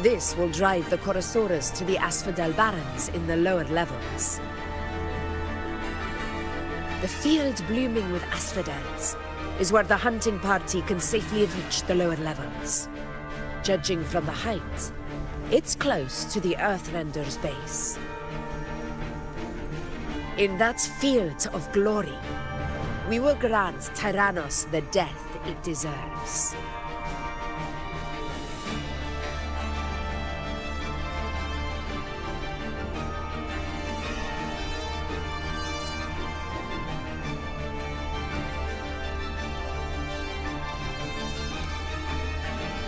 This will drive the Chorosaurus to the Asphodel Barrens in the lower levels. The field blooming with asphodels is where the hunting party can safely reach the lower levels. Judging from the height, it's close to the Earthrender's base. In that field of glory, we will grant Tyrannos the death it deserves.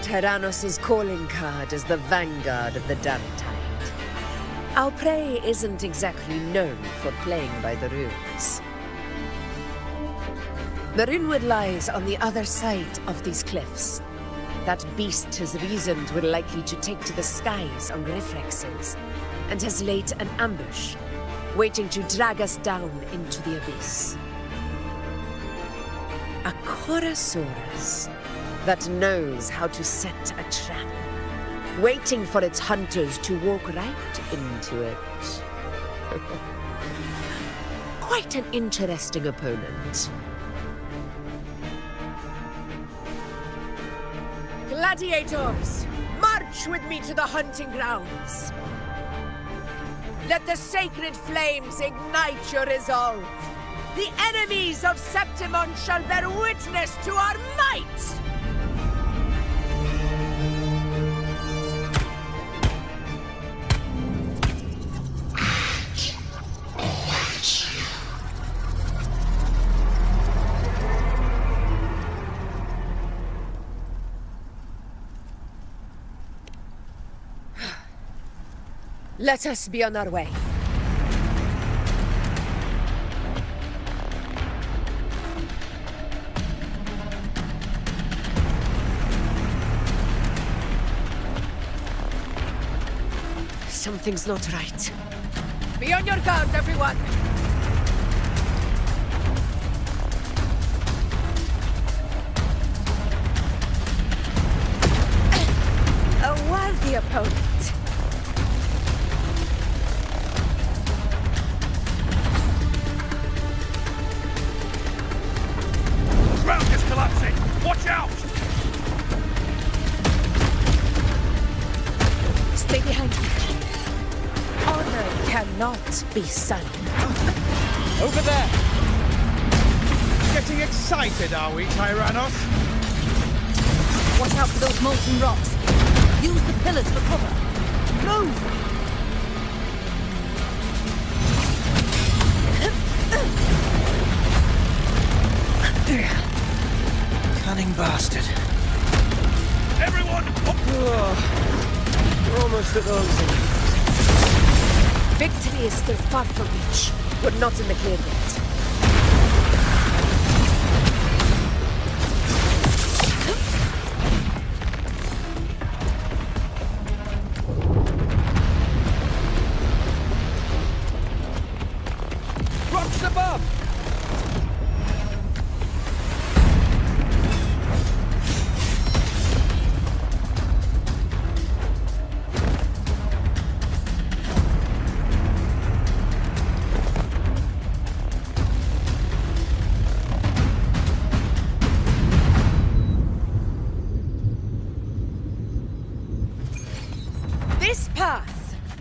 Tyrannos' calling card is the vanguard of the Dark Tide. Our prey isn't exactly known for playing by the rules. Marinwood lies on the other side of these cliffs. That beast has reasoned we're likely to take to the skies on reflexes, and has laid an ambush, waiting to drag us down into the abyss. A Chorosaurus that knows how to set a trap, waiting for its hunters to walk right into it. Quite an interesting opponent. Gladiators, march with me to the hunting grounds. Let the sacred flames ignite your resolve. The enemies of Septimon shall bear witness to our might! Let us be on our way. Something's not right. Be on your guard, everyone! A worthy opponent. Ground is collapsing! Watch out! Stay behind me. Honor cannot be sullied. Over there! Getting excited, are we, Tyrannos? Watch out for those molten rocks. Use the pillars for cover. Move! Cunning bastard. Everyone, up! We're almost at those. Victory is still far from reach. We're not in the clear yet.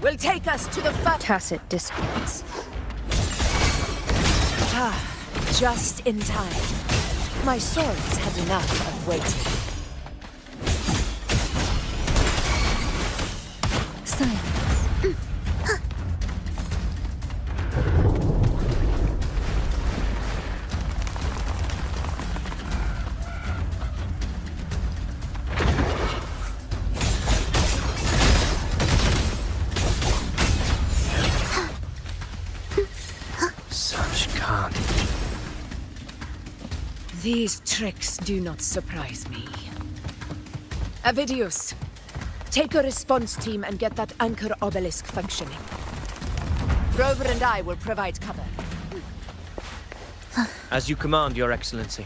will take us to the Tacit discords. Just in time. My swords had enough of waiting. Silence. These tricks do not surprise me. Avidius, take a response team and get that anchor obelisk functioning. Grover and I will provide cover. As you command, Your Excellency.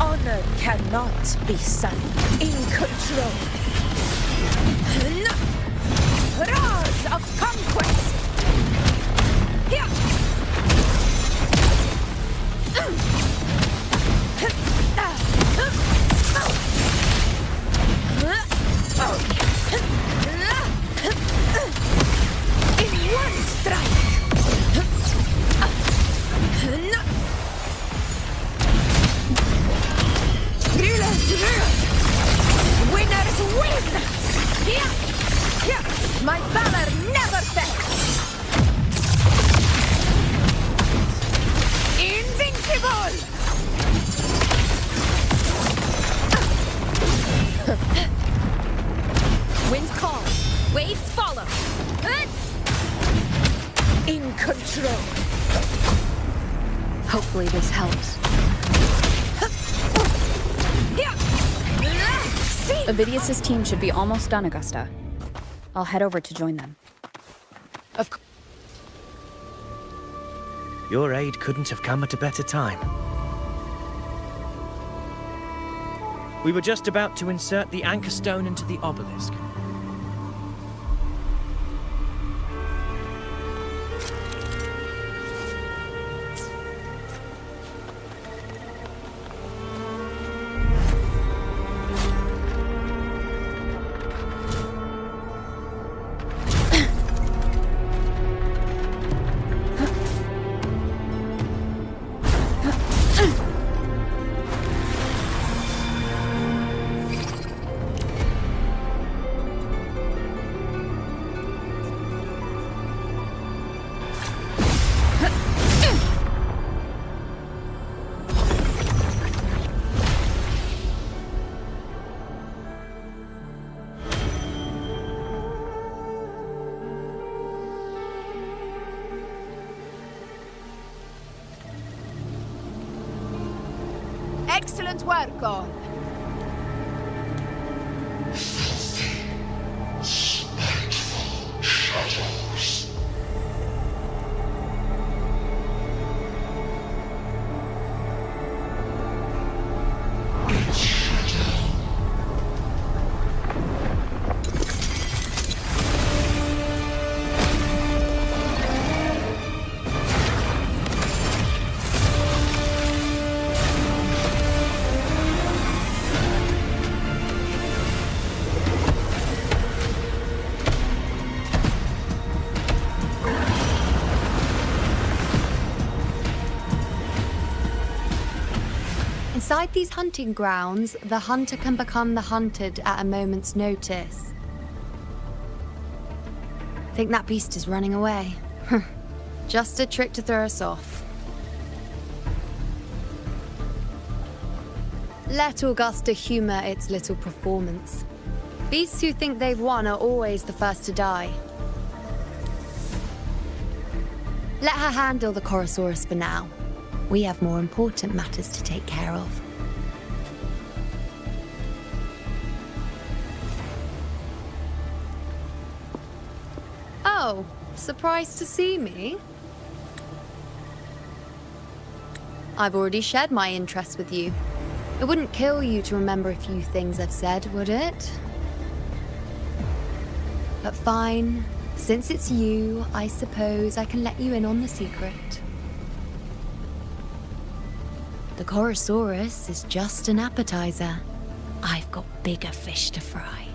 Honor cannot be sunk in control. Roars of conquest! Here! In one strike! Rulers rule! Winners win! Here! Here! My valor never fails! Invincible! Winds calm. Waves follow. In control. Hopefully this helps. Avidius's team should be almost done, Augusta. I'll head over to join them. Your aid couldn't have come at a better time. We were just about to insert the anchor stone into the obelisk. Excellent work, all. Inside these hunting grounds, the hunter can become the hunted at a moment's notice. Think that beast is running away. Just a trick to throw us off. Let Augusta humor its little performance. Beasts who think they've won are always the first to die. Let her handle the Chorosaurus for now. We have more important matters to take care of. Oh, surprised to see me? I've already shared my interest with you. It wouldn't kill you to remember a few things I've said, would it? But fine. Since it's you, I suppose I can let you in on the secret. The Chorosaurus is just an appetizer. I've got bigger fish to fry.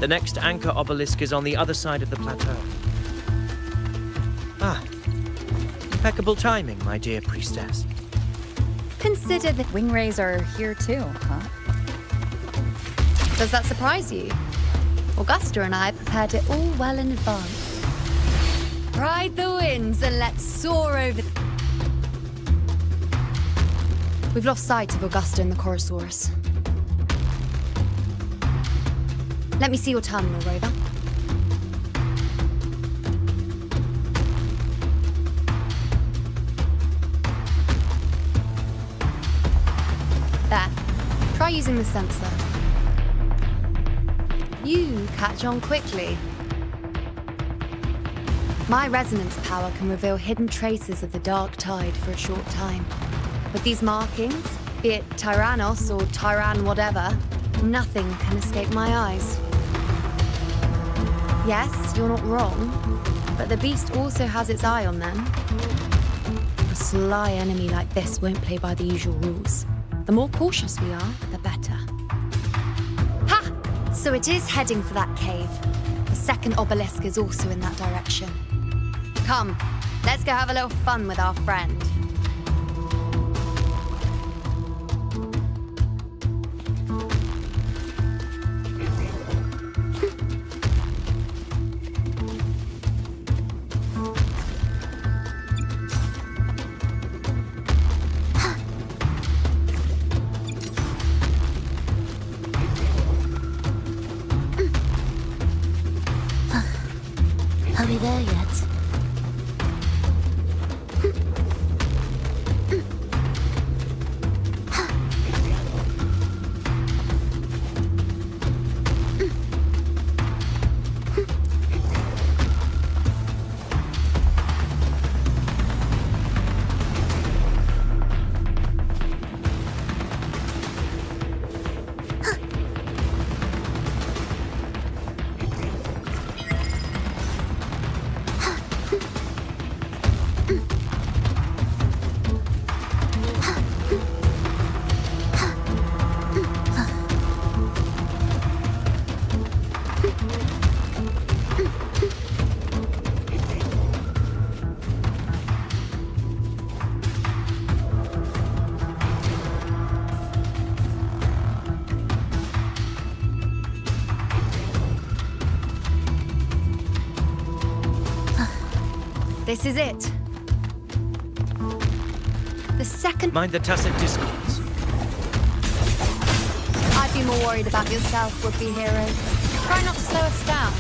The next anchor obelisk is on the other side of the plateau. Ah, impeccable timing, my dear priestess. Consider the Wing rays are here too, huh? Does that surprise you? Augusta and I prepared it all well in advance. Ride the winds and let's soar over the... We've lost sight of Augusta and the Chorosaurus. Let me see your terminal, Rover. There. Try using the sensor. You catch on quickly. My resonance power can reveal hidden traces of the dark tide for a short time. With these markings, be it Tyrannos or Tyran whatever, nothing can escape my eyes. Yes, you're not wrong, but the beast also has its eye on them. A sly enemy like this won't play by the usual rules. The more cautious we are, the better. Ha! So it is heading for that cave. The second obelisk is also in that direction. Come, let's go have a little fun with our friend. Are we there yet? This is it. The second... Mind the tacit discords. I'd be more worried about yourself, would-be hero. Try not to slow us down.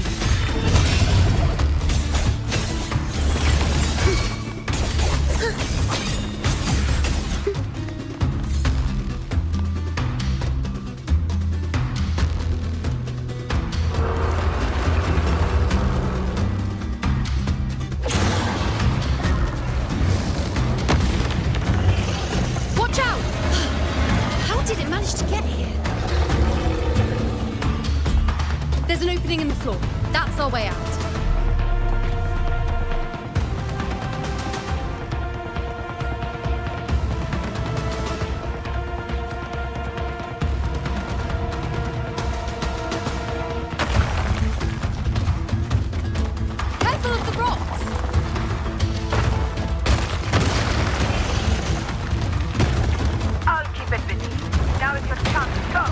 There's an opening in the floor. That's our way out. Careful of the rocks! I'll keep it busy. Now is your chance. Go!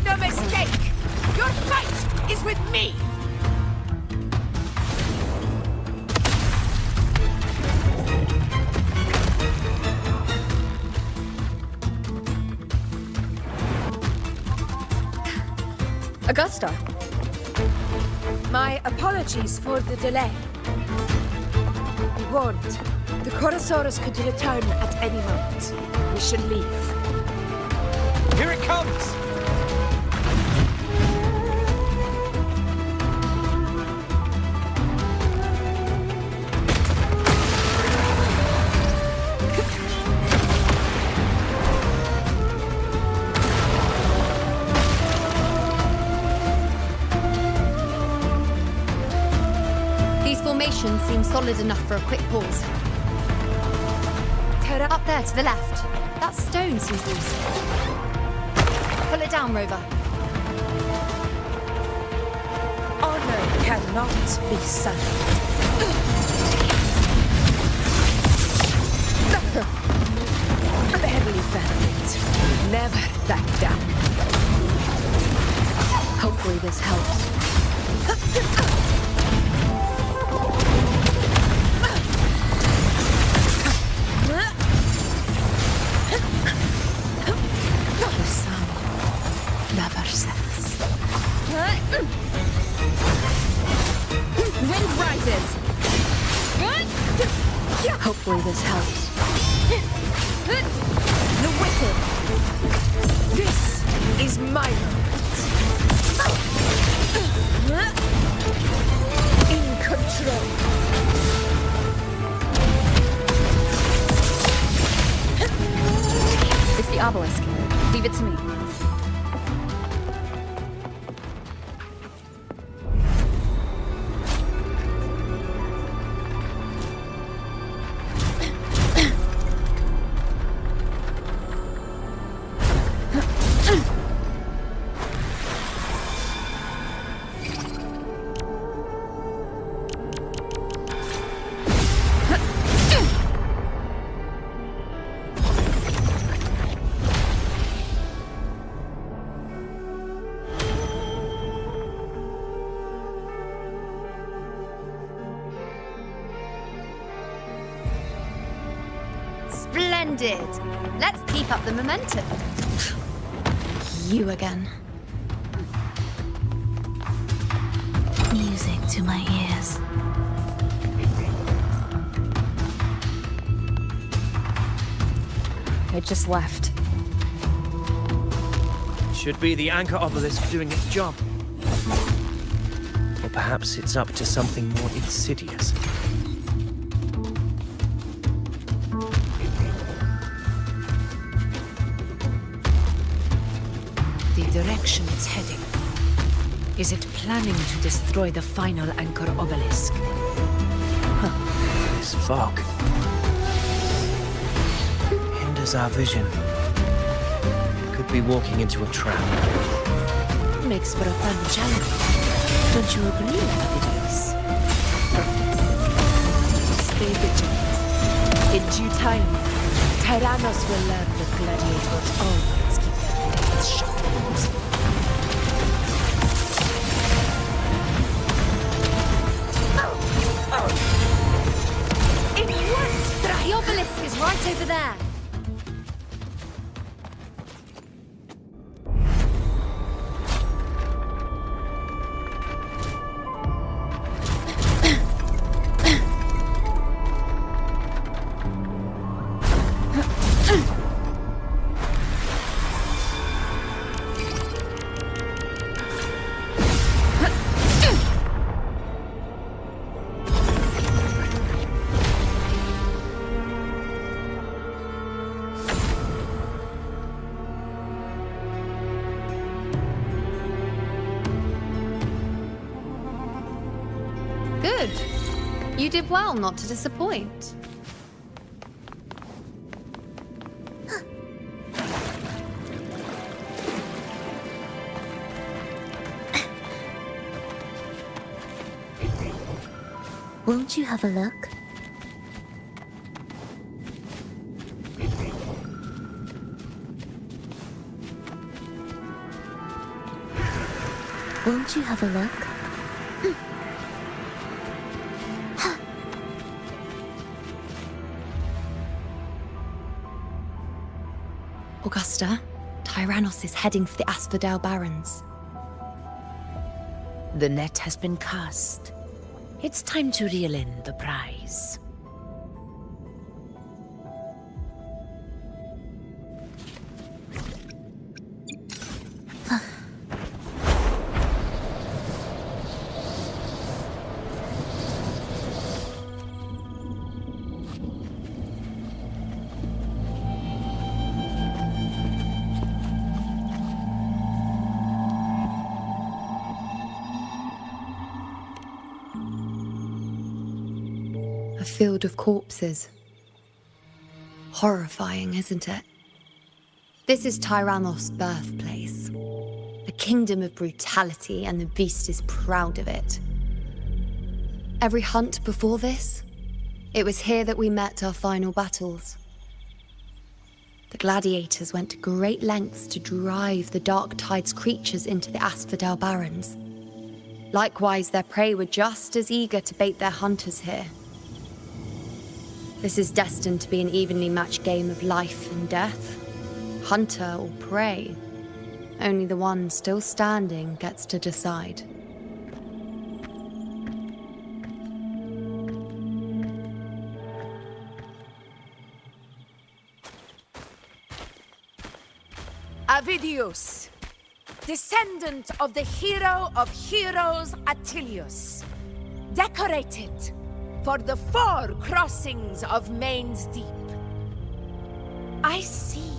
No mistake! Your fight is with me! Augusta! My apologies for the delay. We warned. The Chorosaurus could return at any moment. We should leave. Here it comes! solid enough for a quick pause. Up there to the left. That stone seems loose. Pull it down, Rover. Honor cannot be sundered. Barely found. Never back down. Hopefully this helps. The sun never sets. Wind rises. Hopefully this helps. The wicked. This is my moment. In control. It's the obelisk. Leave it to me. Splendid! Let's keep up the momentum. You again. Music to my ears. It just left. Should be the anchor obelisk doing its job. Or perhaps it's up to something more insidious. The direction it's heading. Is it planning to destroy the final anchor obelisk? This fog hinders our vision. Could be walking into a trap. Makes for a fun challenge. Don't you agree, ladies? Stay vigilant. In due time, Tyrannos will learn that gladiators always keep their blades sharp. It works! The obelisk is right over there. Good. You did well not to disappoint. Won't you have a look? Won't you have a look? Augusta, Tyrannos is heading for the Asphodel Barrens. The net has been cast. It's time to reel in the prize. field of corpses. Horrifying, isn't it? This is Tyrannos' birthplace. A kingdom of brutality, and the beast is proud of it. Every hunt before this, it was here that we met our final battles. The gladiators went to great lengths to drive the Dark Tide's creatures into the Asphodel Barrens. Likewise, their prey were just as eager to bait their hunters here. This is destined to be an evenly matched game of life and death. Hunter or prey. Only the one still standing gets to decide. Avidius, descendant of the hero of heroes Attilius, decorated for the 4 crossings of Main's Deep. I see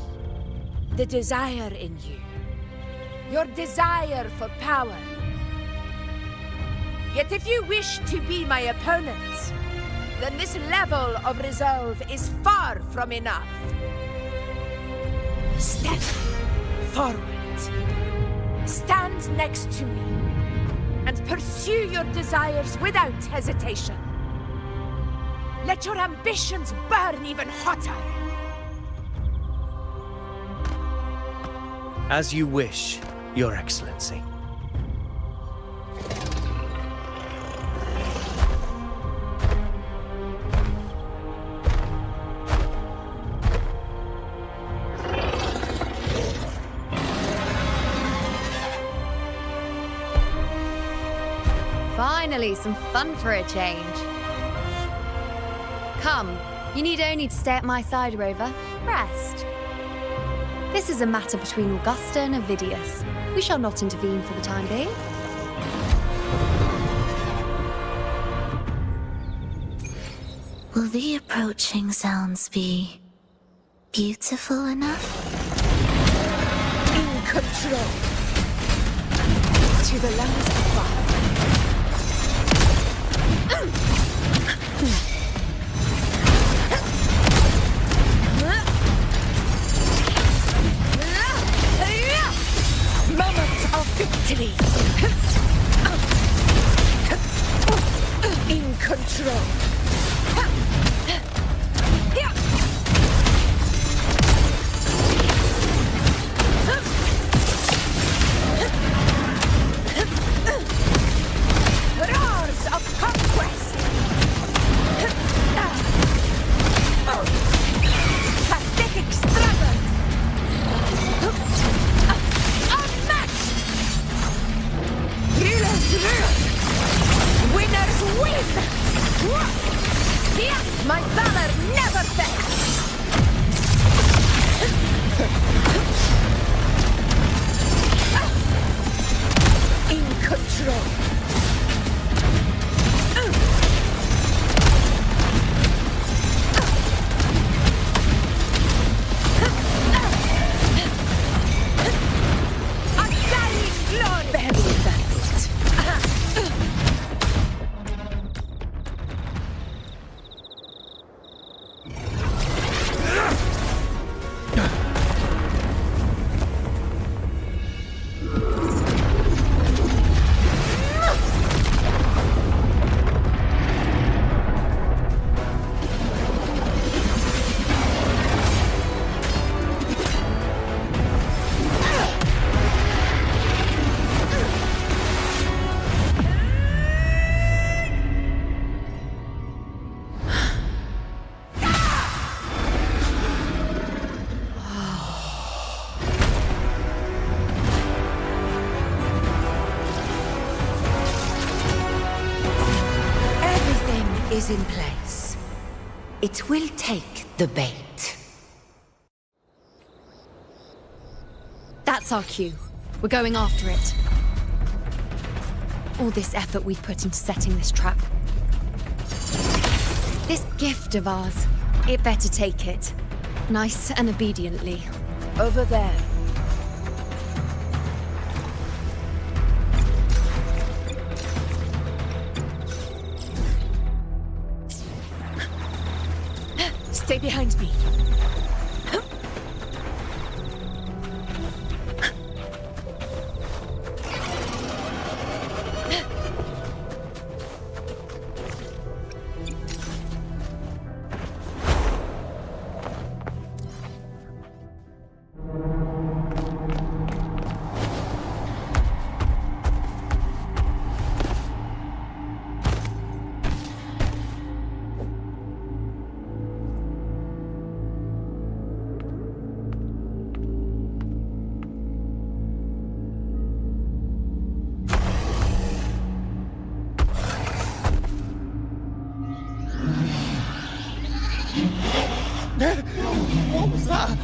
the desire in you, your desire for power. Yet if you wish to be my opponent, then this level of resolve is far from enough. Step forward. Stand next to me and pursue your desires without hesitation. Let your ambitions burn even hotter. As you wish, Your Excellency. Finally, some fun for a change. Come, you need only to stay at my side, Rover. Rest. This is a matter between Augusta and Avidius. We shall not intervene for the time being. Will the approaching sounds be beautiful enough? In control. To the lands of fire. Moment of victory. In control. Roars of conquest. Pathetic struggle. Unmatched. Rulers rule. Winners win. My valor never fails. In control. Akari glory. Very valid. Is in place. It will take the bait. That's our cue. We're going after it. All this effort we've put into setting this trap. This gift of ours, it better take it. Nice and obediently. Over there. Stay behind me. What was that?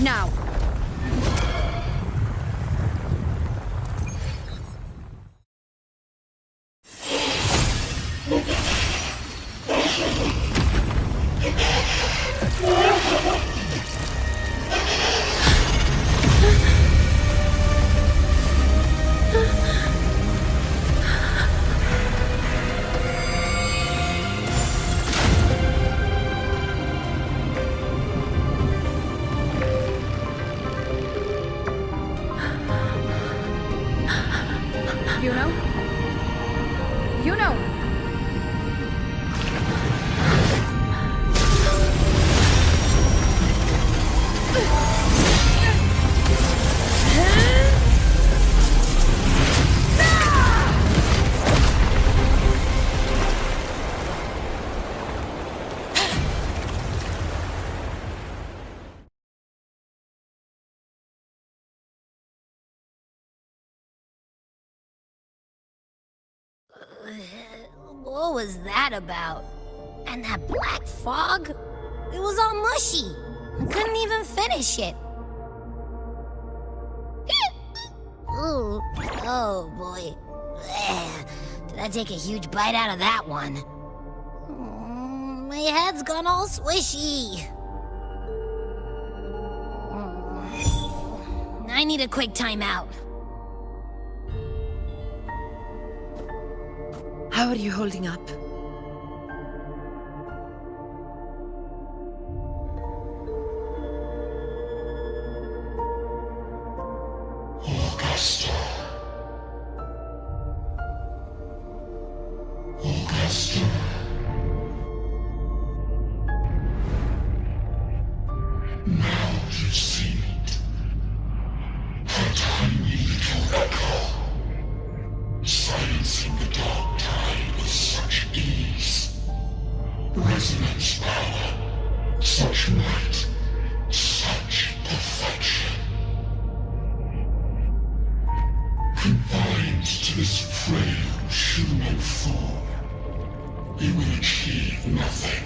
Now! What was that about? And that black fog? It was all mushy. I couldn't even finish it. Ooh, oh boy. Did I take a huge bite out of that one? My head's gone all swishy. I need a quick timeout. How are you holding up? Augusta. Augusta. Now you've seen it. Her tiny little echo. Silencing the dark tide with such ease. Resonance power, such might, such perfection. Confined to this frail human form, you will achieve nothing.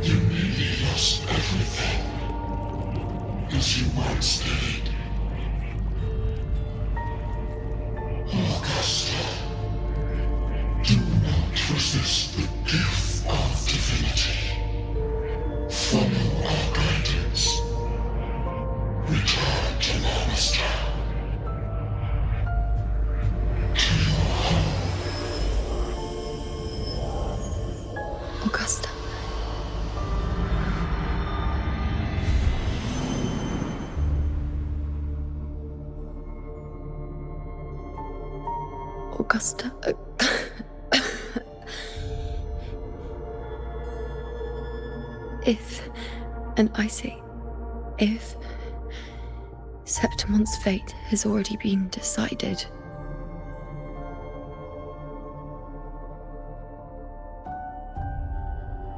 You nearly lost everything, as you once did. Augusta, do not resist the gift of divinity. Follow our guidance. Return to Lannister. To your home. Augusta. Augusta. If, and I say, if Septimon's fate has already been decided,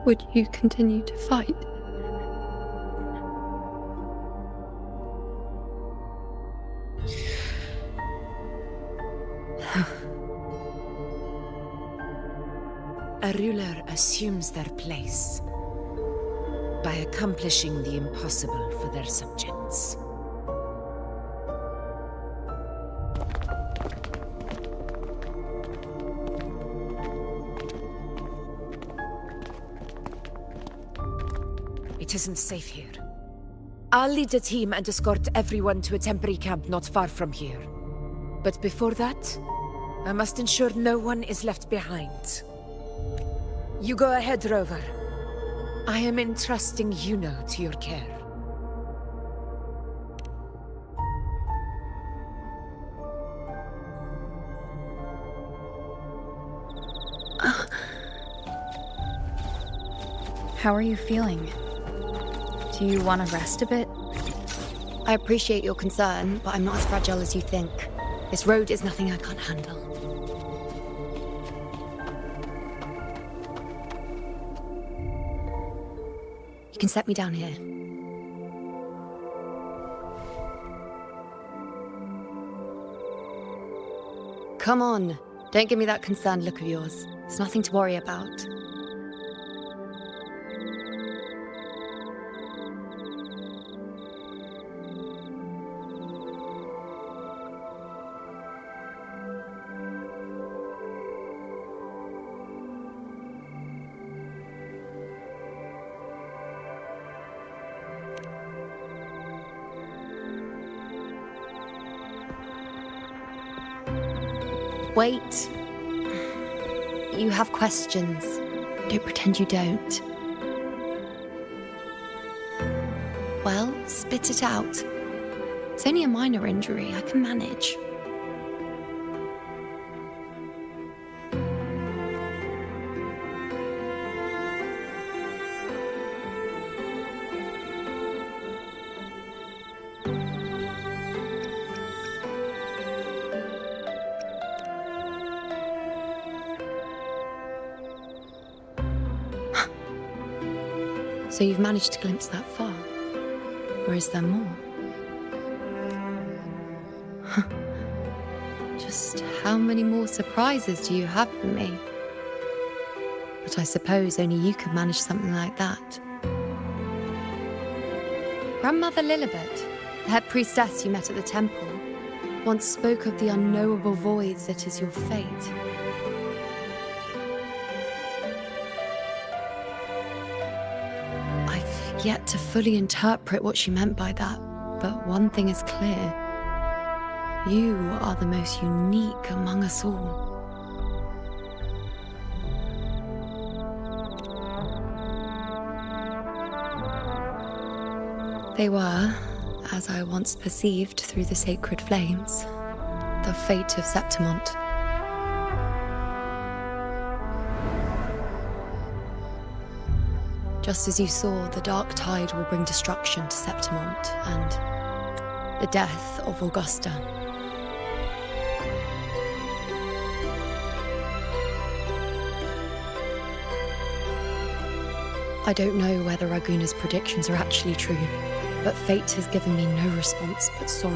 would you continue to fight? A ruler assumes their place by accomplishing the impossible for their subjects. It isn't safe here. I'll lead a team and escort everyone to a temporary camp not far from here. But before that, I must ensure no one is left behind. You go ahead, Rover. I am entrusting Yuno to your care. How are you feeling? Do you want to rest a bit? I appreciate your concern, but I'm not as fragile as you think. This road is nothing I can't handle. You can set me down here. Come on. Don't give me that concerned look of yours. It's nothing to worry about. Wait. You have questions. Don't pretend you don't. Well, spit it out. It's only a minor injury. I can manage. So you've managed to glimpse that far? Or is there more? Just how many more surprises do you have for me? But I suppose only you could manage something like that. Grandmother Lilibet, the head priestess you met at the temple, once spoke of the unknowable voids that is your fate. Yet to fully interpret what she meant by that, but one thing is clear. You are the most unique among us all. They were, as I once perceived through the sacred flames, the fate of Septimont. Just as you saw, the dark tide will bring destruction to Septimont and the death of Augusta. I don't know whether Raguna's predictions are actually true, but fate has given me no response but sorrow.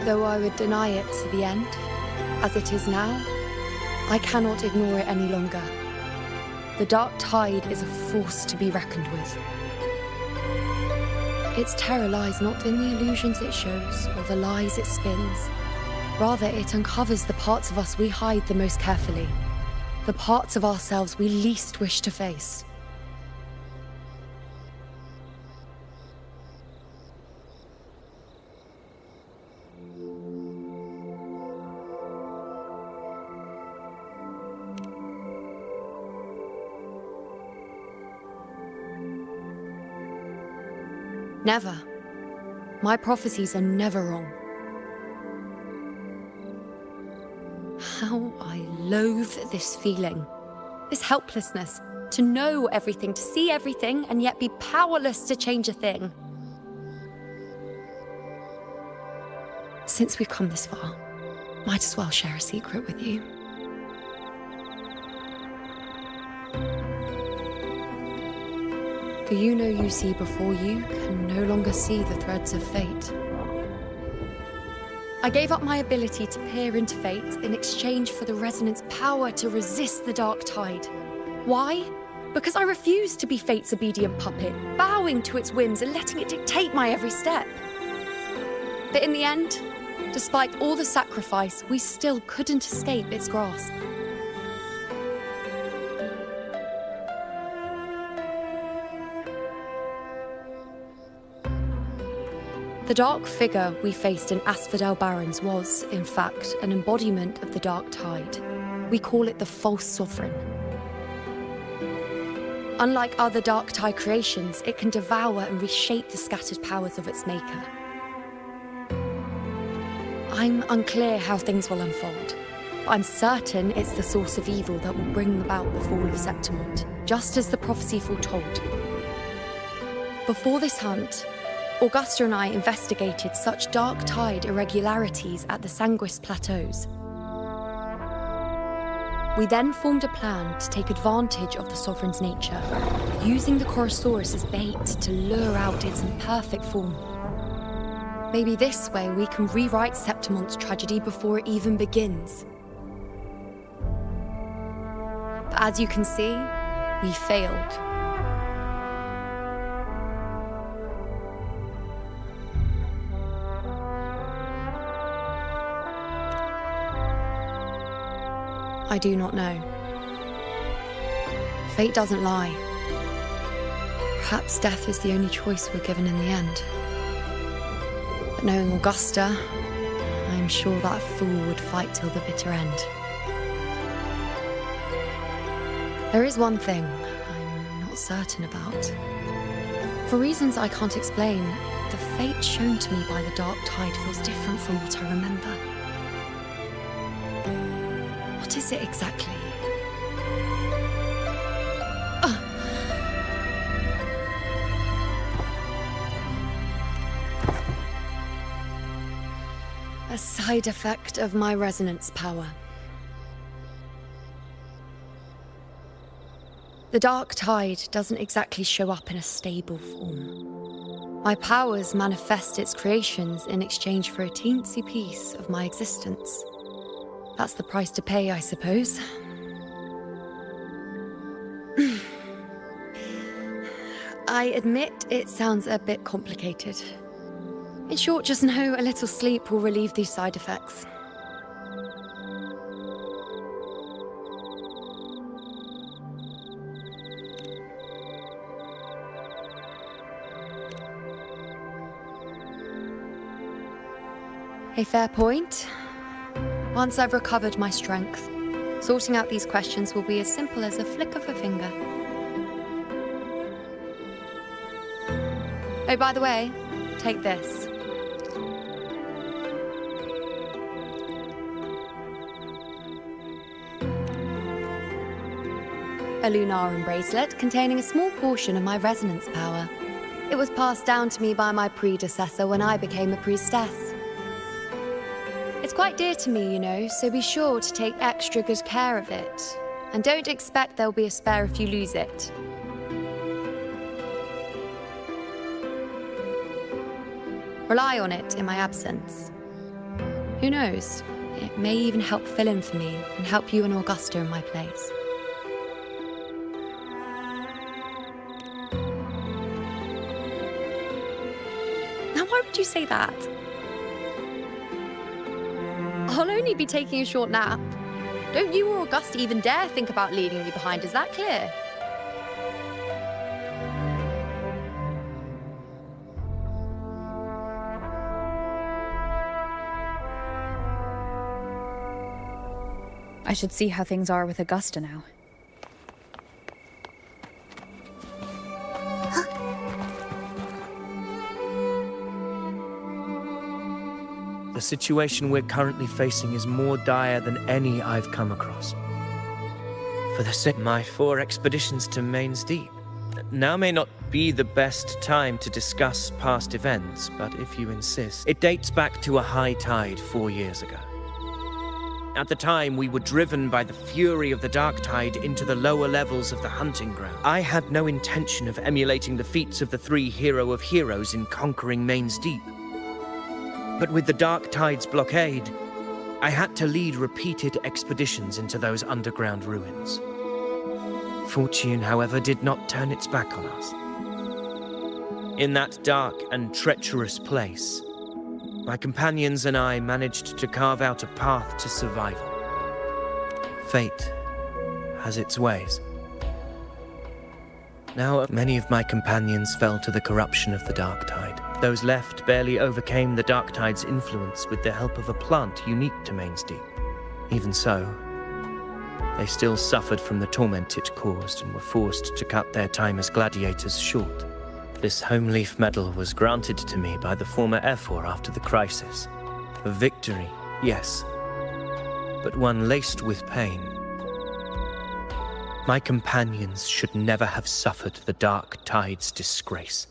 Though I would deny it to the end, as it is now, I cannot ignore it any longer. The dark tide is a force to be reckoned with. Its terror lies not in the illusions it shows or the lies it spins. Rather, it uncovers the parts of us we hide the most carefully, the parts of ourselves we least wish to face. Never. My prophecies are never wrong. How I loathe this feeling. This helplessness. To know everything, to see everything, and yet be powerless to change a thing. Since we've come this far, might as well share a secret with you. The you see before you can no longer see the threads of fate. I gave up my ability to peer into fate in exchange for the resonance power to resist the dark tide. Why? Because I refused to be fate's obedient puppet, bowing to its whims and letting it dictate my every step. But in the end, despite all the sacrifice, we still couldn't escape its grasp. The dark figure we faced in Asphodel Barrens was, in fact, an embodiment of the dark tide. We call it the false sovereign. Unlike other dark tide creations, it can devour and reshape the scattered powers of its maker. I'm unclear how things will unfold, but I'm certain it's the source of evil that will bring about the fall of Septimont, just as the prophecy foretold. Before this hunt, Augusta and I investigated such dark tide irregularities at the Sanguis Plateaus. We then formed a plan to take advantage of the Sovereign's nature, using the Chorosaurus as bait to lure out its imperfect form. Maybe this way we can rewrite Septimont's tragedy before it even begins. But as you can see, we failed. I do not know. Fate doesn't lie. Perhaps death is the only choice we're given in the end. But knowing Augusta, I am sure that fool would fight till the bitter end. There is one thing I'm not certain about. For reasons I can't explain, the fate shown to me by the dark tide feels different from what I remember. What is it exactly? A side effect of my resonance power. The dark tide doesn't exactly show up in a stable form. My powers manifest its creations in exchange for a teensy piece of my existence. That's the price to pay, I suppose. I admit it sounds a bit complicated. In short, just know a little sleep will relieve these side effects. A fair point. Once I've recovered my strength, sorting out these questions will be as simple as a flick of a finger. Oh, by the way, take this. A Lunarum bracelet containing a small portion of my resonance power. It was passed down to me by my predecessor when I became a priestess. It's quite dear to me, you know, so be sure to take extra good care of it. And don't expect there'll be a spare if you lose it. Rely on it in my absence. Who knows? It may even help fill in for me and help you and Augusta in my place. Now, why would you say that? I'll only be taking a short nap. Don't you or Augusta even dare think about leaving me behind, is that clear? I should see how things are with Augusta now. situation we're currently facing is more dire than any I've come across. For the sake of my 4 expeditions to Main's Deep. Now may not be the best time to discuss past events, but if you insist, it dates back to a high tide 4 years ago. At the time, we were driven by the fury of the dark tide into the lower levels of the hunting ground. I had no intention of emulating the feats of the 3 hero of heroes in conquering Main's Deep. But with the dark tide's blockade, I had to lead repeated expeditions into those underground ruins. Fortune, however, did not turn its back on us. In that dark and treacherous place, my companions and I managed to carve out a path to survival. Fate has its ways. Now, many of my companions fell to the corruption of the dark tide. Those left barely overcame the dark tide's influence with the help of a plant unique to Main's Deep. Even so, they still suffered from the torment it caused and were forced to cut their time as gladiators short. This home leaf medal was granted to me by the former Ephor after the crisis. A victory, yes, but one laced with pain. My companions should never have suffered the dark tide's disgrace.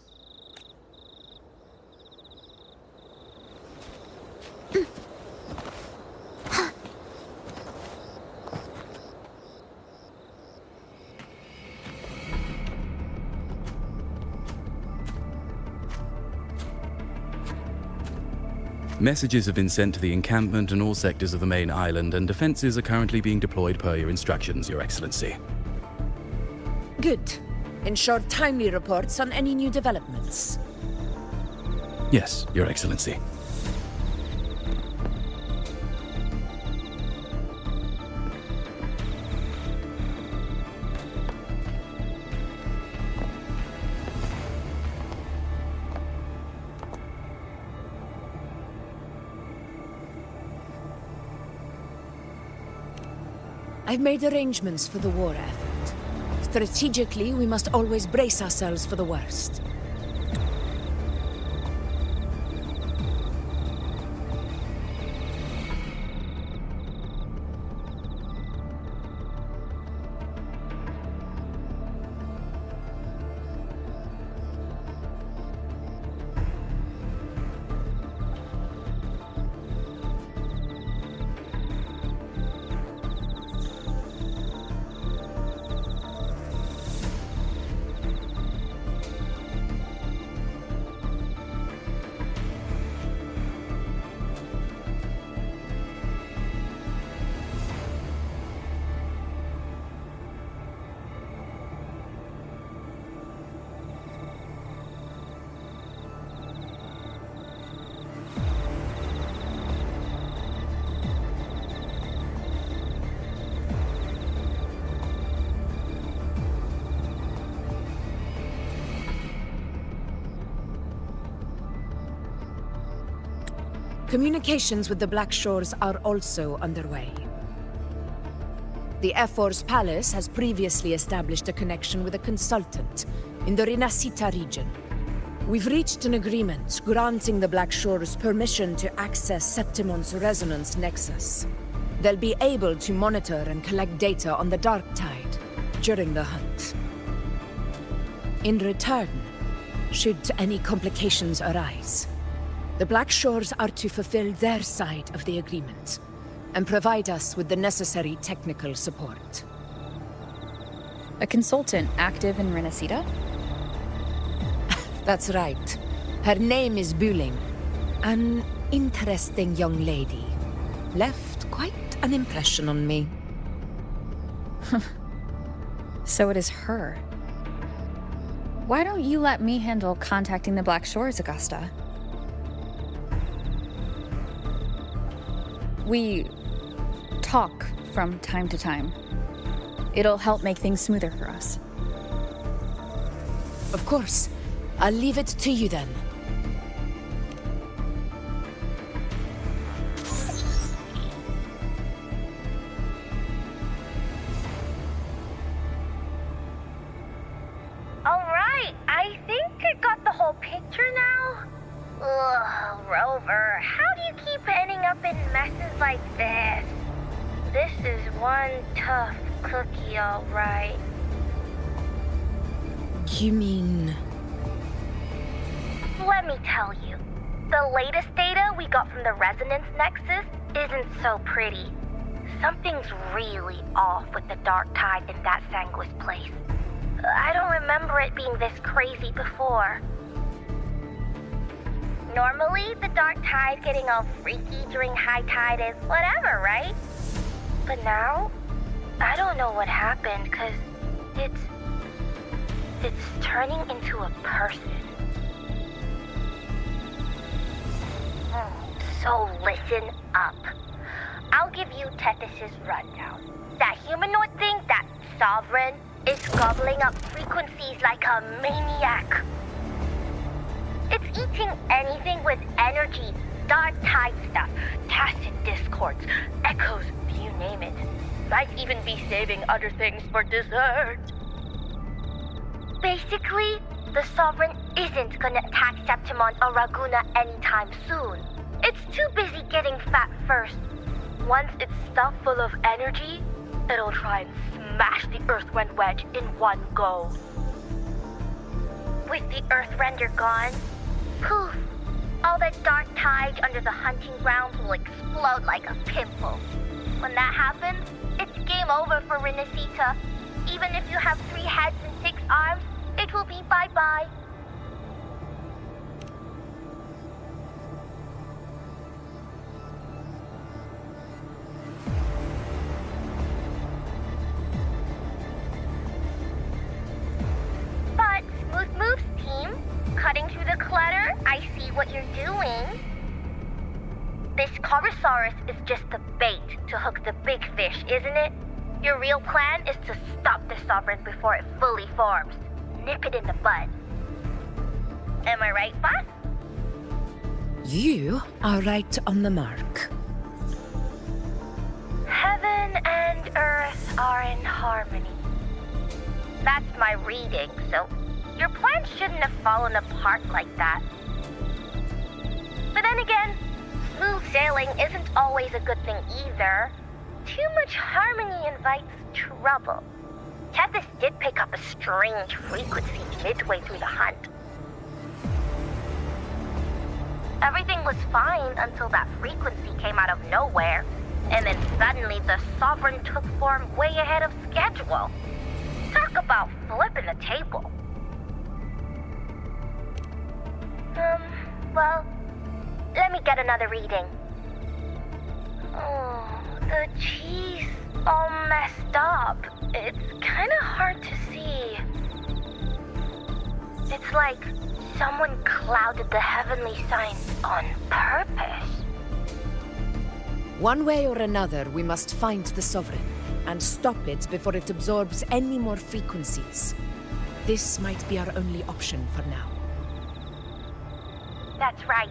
Messages have been sent to the encampment and all sectors of the main island, and defenses are currently being deployed per your instructions, Your Excellency. Good. Ensure timely reports on any new developments. Yes, Your Excellency. I've made arrangements for the war effort. Strategically, we must always brace ourselves for the worst. Communications with the Black Shores are also underway. The Ephor's palace has previously established a connection with a consultant in the Renacita region. We've reached an agreement granting the Black Shores permission to access Septimon's resonance nexus. They'll be able to monitor and collect data on the Dark Tide during the hunt. In return, should any complications arise, the Black Shores are to fulfill their side of the agreement and provide us with the necessary technical support. A consultant active in Renacita? That's right. Her name is Buling. An interesting young lady. Left quite an impression on me. So it is her. Why don't you let me handle contacting the Black Shores, Augusta? We talk from time to time. It'll help make things smoother for us. Of course. I'll leave it to you then. Alright, I think I got the whole picture now. Ugh, Rover, how do you keep any like this. This is one tough cookie, all right. You mean... Let me tell you. The latest data we got from the resonance nexus isn't so pretty. Something's really off with the dark tide in that Sanguis place. I don't remember it being this crazy before. Normally, the dark tide getting all freaky during high tide is whatever, right? But now, I don't know what happened, cause it's turning into a person. So listen up. I'll give you Tethys' rundown. That humanoid thing, that Sovereign, is gobbling up frequencies like a maniac. It's eating anything with energy, dark tide stuff, tacit discords, echoes, you name it. Might even be saving other things for dessert. Basically, the Sovereign isn't gonna attack Septimon or Raguna anytime soon. It's too busy getting fat first. Once it's stuffed full of energy, it'll try and smash the Earthrend wedge in one go. With the Earthrender gone, poof, all that dark tide under the hunting grounds will explode like a pimple. When that happens, it's game over for Renacita. Even if you have 3 heads and 6 arms, it will be bye-bye. But Smooth Moves team, cutting through the clutter, I see what you're doing. This Corosaurus is just the bait to hook the big fish, isn't it? Your real plan is to stop the Sovereign before it fully forms. Nip it in the bud. Am I right, boss? You are right on the mark. Heaven and Earth are in harmony. That's my reading, so your plan shouldn't have fallen apart like that. But then again, smooth sailing isn't always a good thing either. Too much harmony invites trouble. Tethys did pick up a strange frequency midway through the hunt. Everything was fine until that frequency came out of nowhere, and then suddenly the Sovereign took form way ahead of schedule. Talk about flipping the table. Well, let me get another reading. Oh, the cheese all messed up. It's kind of hard to see. It's like someone clouded the heavenly signs on purpose. One way or another, we must find the Sovereign and stop it before it absorbs any more frequencies. This might be our only option for now. That's right.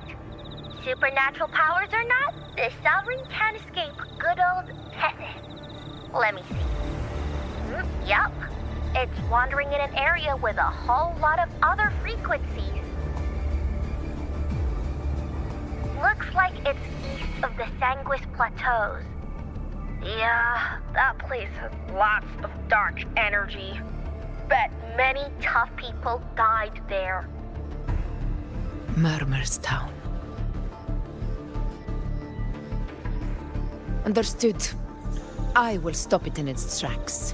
Supernatural powers or not, the Sovereign can't escape good old Tethys. Let me see. Yup. It's wandering in an area with a whole lot of other frequencies. Looks like it's east of the Sanguis Plateaus. Yeah, that place has lots of dark energy. Bet many tough people died there. Murmur's Town. Understood. I will stop it in its tracks.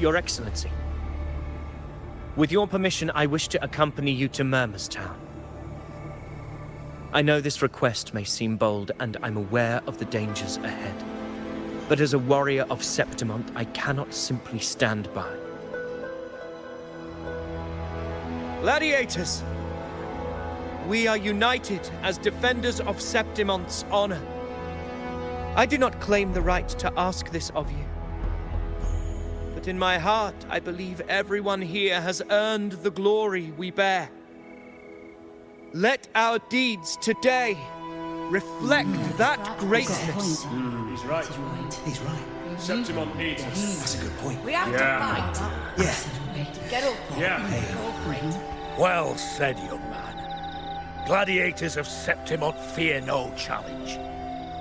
Your Excellency, with your permission, I wish to accompany you to Murmur's Town. I know this request may seem bold, and I'm aware of the dangers ahead. But as a warrior of Septimont, I cannot simply stand by. Gladiators! We are united as defenders of Septimont's honor. I do not claim the right to ask this of you. But in my heart, I believe everyone here has earned the glory we bear. Let our deeds today reflect that greatness. He's right. He's right. Septimon needs us. That's a good point. We have to fight. Yeah. Get up. Yeah. Well said, young man. Gladiators of Septimont fear no challenge.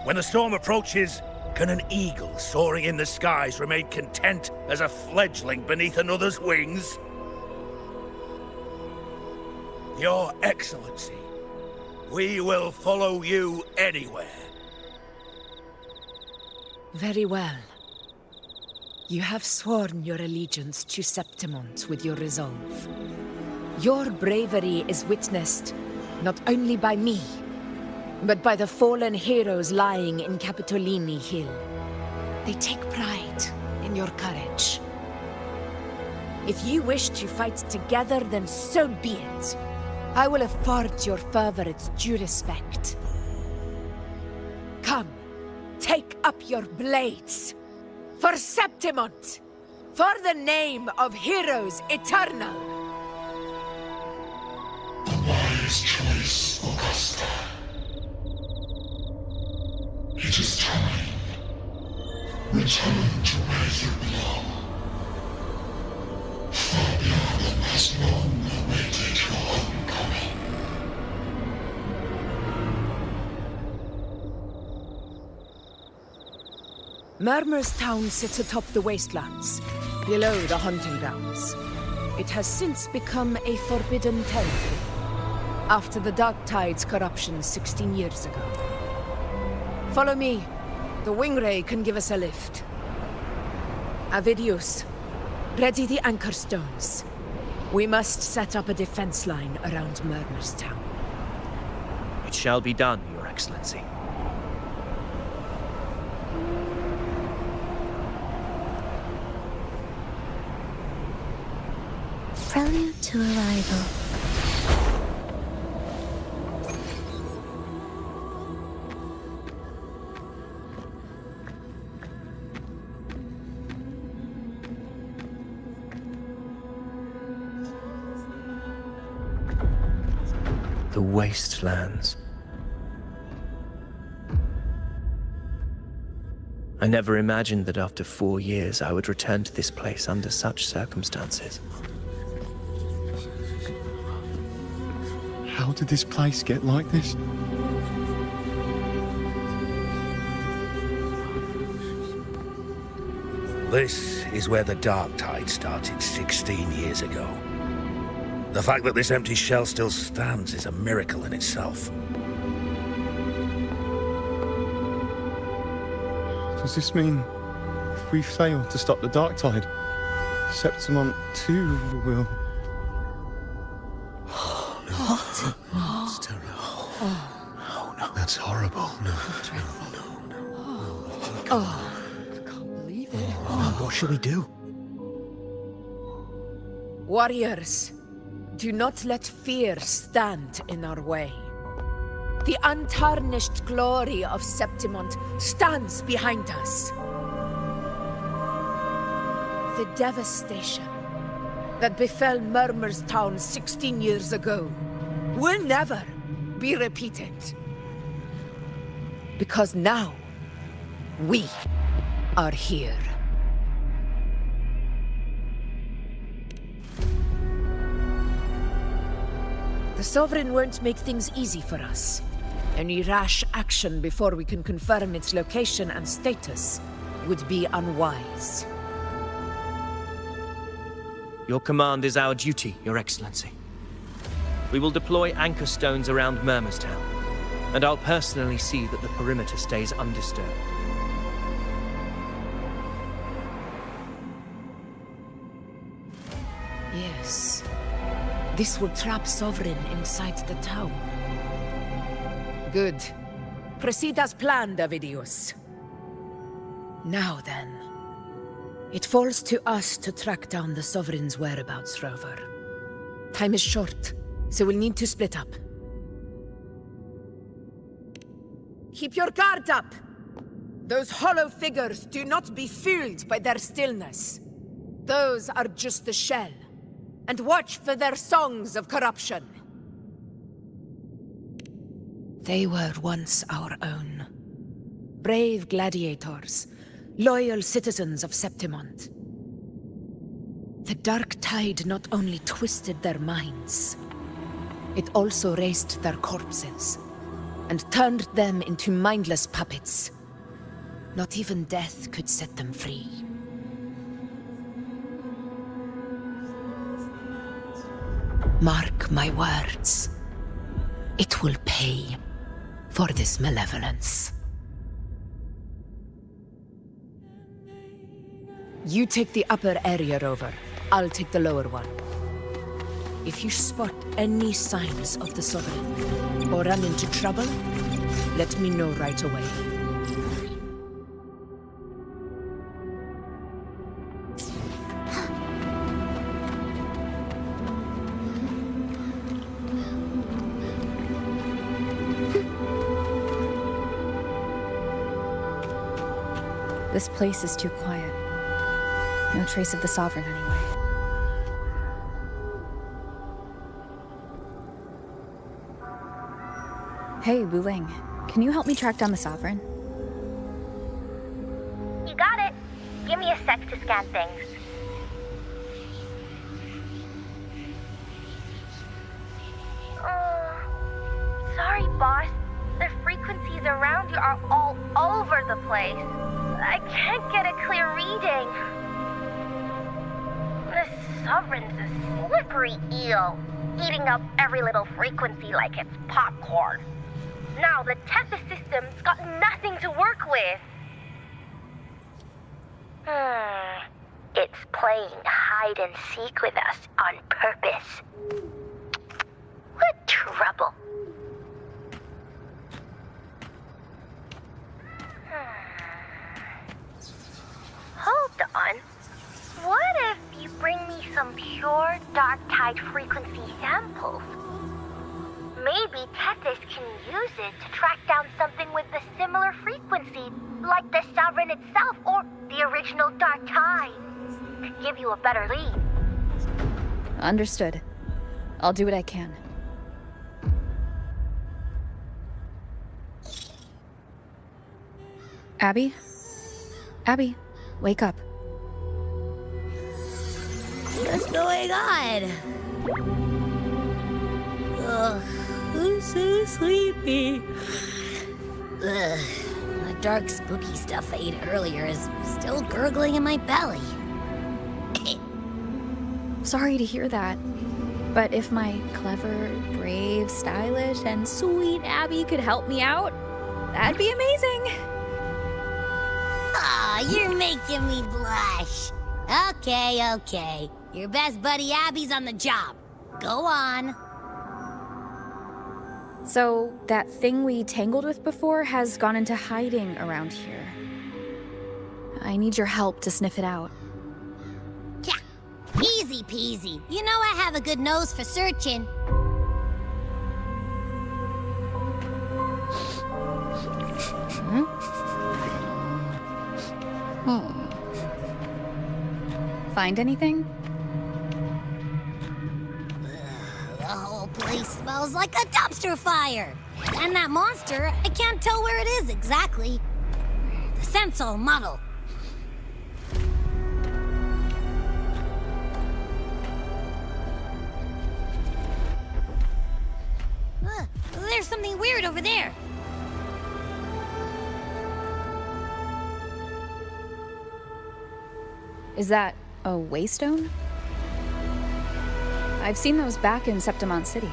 When the storm approaches, can an eagle soaring in the skies remain content as a fledgling beneath another's wings? Your Excellency, we will follow you anywhere. Very well. You have sworn your allegiance to Septimont with your resolve. Your bravery is witnessed not only by me, but by the fallen heroes lying in Capitolini Hill. They take pride in your courage. If you wish to fight together, then so be it. I will afford your fervor its due respect. Come, take up your blades. For Septimont! For the name of heroes eternal! A wise choice, Augusta. It is time. Return to where you belong. Fabian has long awaited your homecoming. Murmur's town sits atop the wastelands, below the hunting grounds. It has since become a forbidden territory, after the Dark Tide's corruption 16 years ago. Follow me. The Wingray can give us a lift. Avidius, ready the anchor stones. We must set up a defense line around Murmur's town. It shall be done, Your Excellency. Prelude to arrival. The wastelands. I never imagined that after 4 years I would return to this place under such circumstances. How did this place get like this? This is where the Dark Tide started 16 years ago. The fact that this empty shell still stands is a miracle in itself. Does this mean if we fail to stop the Dark Tide, Septimont too will... What? No, it's terrible. Oh, no. That's horrible. No. What shall we do? Warriors, do not let fear stand in our way. The untarnished glory of Septimont stands behind us. The devastation that befell Murmur's town 16 years ago will never be repeated. Because now, we are here. The Sovereign won't make things easy for us. Any rash action before we can confirm its location and status would be unwise. Your command is our duty, Your Excellency. We will deploy anchor stones around Murmurstown, and I'll personally see that the perimeter stays undisturbed. Yes. This will trap Sovereign inside the town. Good. Proceed as planned, Avidius. Now then. It falls to us to track down the Sovereign's whereabouts, Rover. Time is short, so we'll need to split up. Keep your guard up! Those hollow figures do not be fooled by their stillness. Those are just the shell. And watch for their songs of corruption. They were once our own. Brave gladiators, loyal citizens of Septimont. The dark tide not only twisted their minds, it also raised their corpses and turned them into mindless puppets. Not even death could set them free. Mark my words. It will pay for this malevolence. You take the upper area, Rover. I'll take the lower one. If you spot any signs of the Sovereign or run into trouble, let me know right away. This place is too quiet. No trace of the Sovereign anyway. Hey, Wuling. Can you help me track down the Sovereign? You got it. Give me a sec to scan things. Sorry, boss. The frequencies around you are all over the place. I can't get a clear reading. The Sovereign's a slippery eel, eating up every little frequency like it's popcorn. Now the Tethys system's got nothing to work with. It's playing hide and seek with us on purpose. What trouble? Hold on. What if you bring me some pure dark tide frequency samples? Maybe Tethys can use it to track down something with a similar frequency, like the Sovereign itself or the original dark tide. Could give you a better lead. Understood. I'll do what I can. Abby? Abby, wake up. What's going on? Ugh, I'm so sleepy. Ugh, the dark, spooky stuff I ate earlier is still gurgling in my belly. Sorry to hear that. But if my clever, brave, stylish, and sweet Abby could help me out, that'd be amazing. Aw, you're making me blush. Okay. Your best buddy Abby's on the job. Go on. So, that thing we tangled with before has gone into hiding around here. I need your help to sniff it out. Yeah, easy peasy. You know I have a good nose for searching. Find anything? The whole place smells like a dumpster fire. And that monster, I can't tell where it is exactly. The scent's all muddled. There's something weird over there. Is that a waystone? I've seen those back in Septimont City.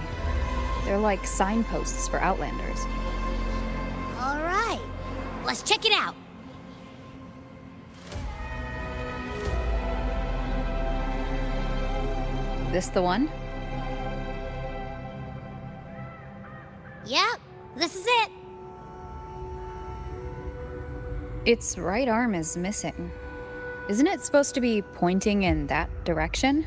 They're like signposts for Outlanders. All right, let's check it out. This the one? Yep, this is it. Its right arm is missing. Isn't it supposed to be pointing in that direction?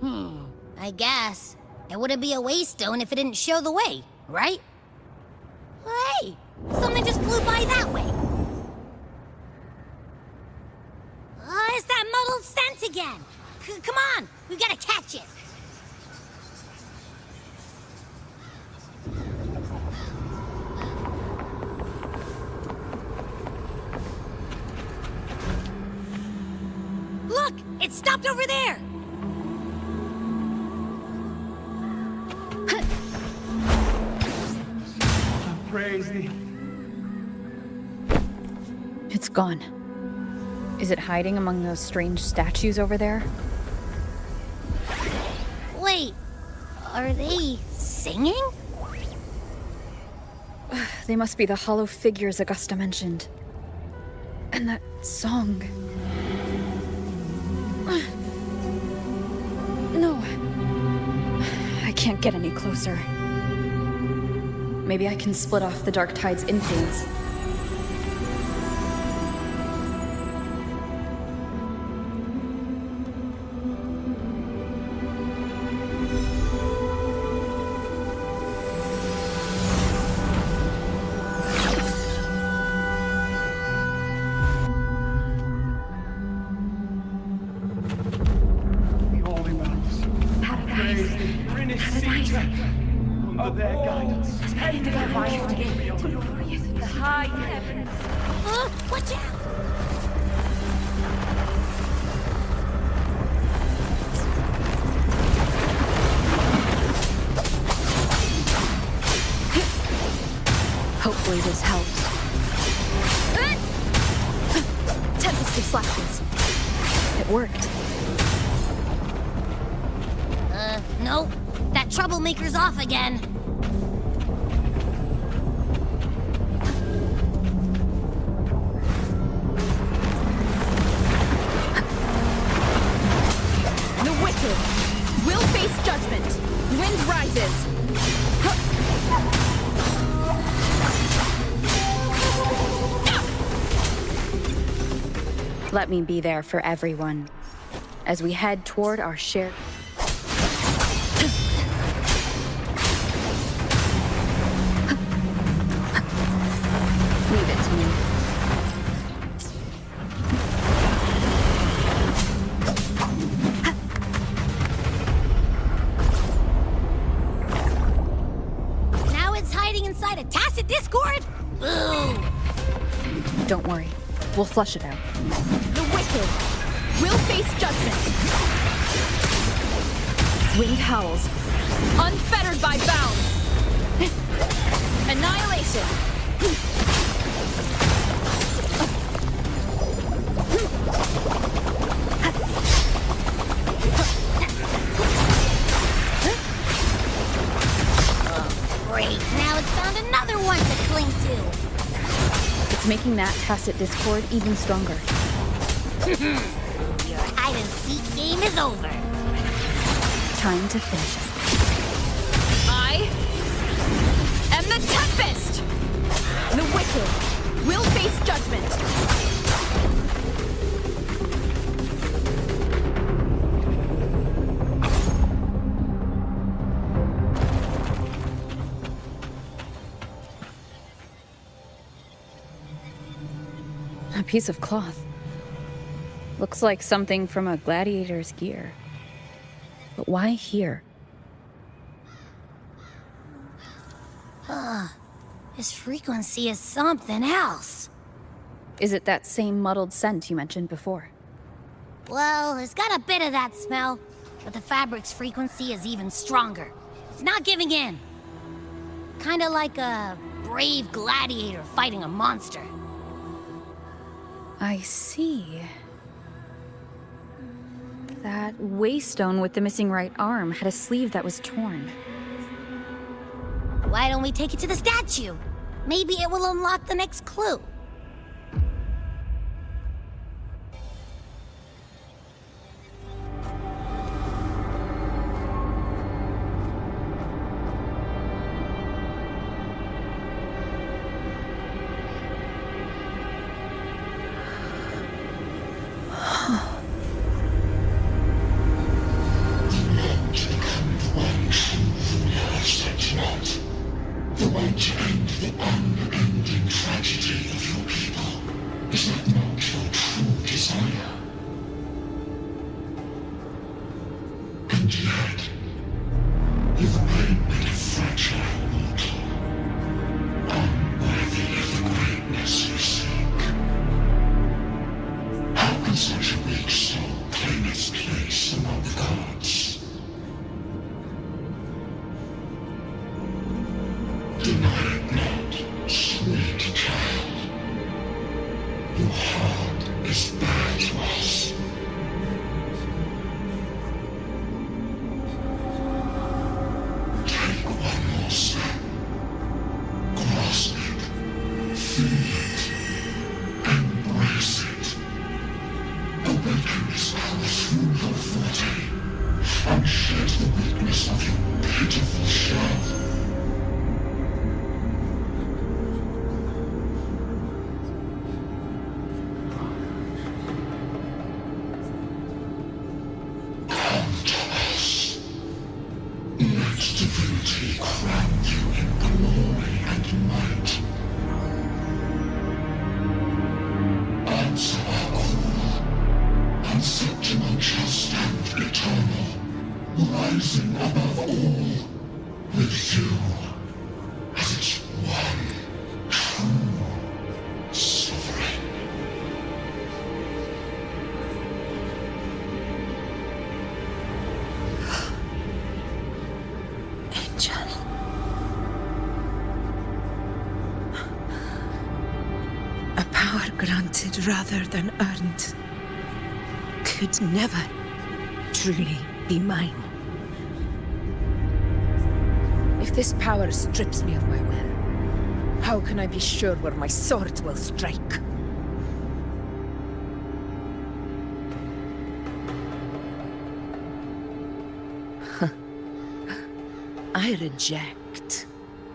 I guess. It wouldn't be a waystone if it didn't show the way, right? Hey, something just flew by that way. It's that muddled scent again. Come on, we gotta catch it. Look! It stopped over there! Praise thee. It's gone. Is it hiding among those strange statues over there? Wait, are they singing? They must be the hollow figures Augusta mentioned. And that song. No. I can't get any closer. Maybe I can split off the Dark Tide's influence. The Holy Ones. Praise thee. Paradise. Under their guidance. And their the high heavens. Watch out! Hopefully this helps. Tempestive slashes. It worked. Nope. That troublemaker's off again. The wicked will face judgment. Wind rises. Let me be there for everyone as we head toward our shared... Leave it to me. Now it's hiding inside a tacit discord? Boo! Don't worry. We'll flush it out. The wicked will face judgment. Wind howls, unfettered by bounds. Annihilation. Great, now it's found another one to cling to. It's making that tacit discord even stronger. Your hide-and-seek game is over. Time to finish it. I am the Tempest! The wicked will face judgment. A piece of cloth. Looks like something from a gladiator's gear. But why here? This frequency is something else. Is it that same muddled scent you mentioned before? Well, it's got a bit of that smell, but the fabric's frequency is even stronger. It's not giving in. Kinda like a brave gladiator fighting a monster. I see. That waystone with the missing right arm had a sleeve that was torn. Why don't we take it to the statue? Maybe it will unlock the next clue. The way to end the unending tragedy of your people. Is that not your true desire? And yet, you've made me a fragile mortal, unworthy of the greatness you seek. How can such a weak soul to us. Take one more step. Grasp it. Feel it. Embrace it. Awaken this power through your forte, and shed the weakness of your pitiful shell. Come to us. Let divinity crown you in glory and might. Answer our call, and Septima shall stand eternal, rising above all, with you as its one true sovereign. Angel. A power granted rather than earned could never truly be mine. If this power strips me of my will, how can I be sure where my sword will strike? I reject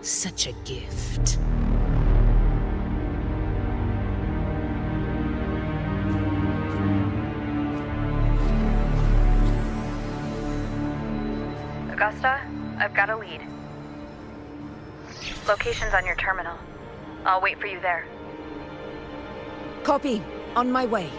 such a gift. Augusta, I've got a lead. Location's on your terminal. I'll wait for you there. Copy. On my way.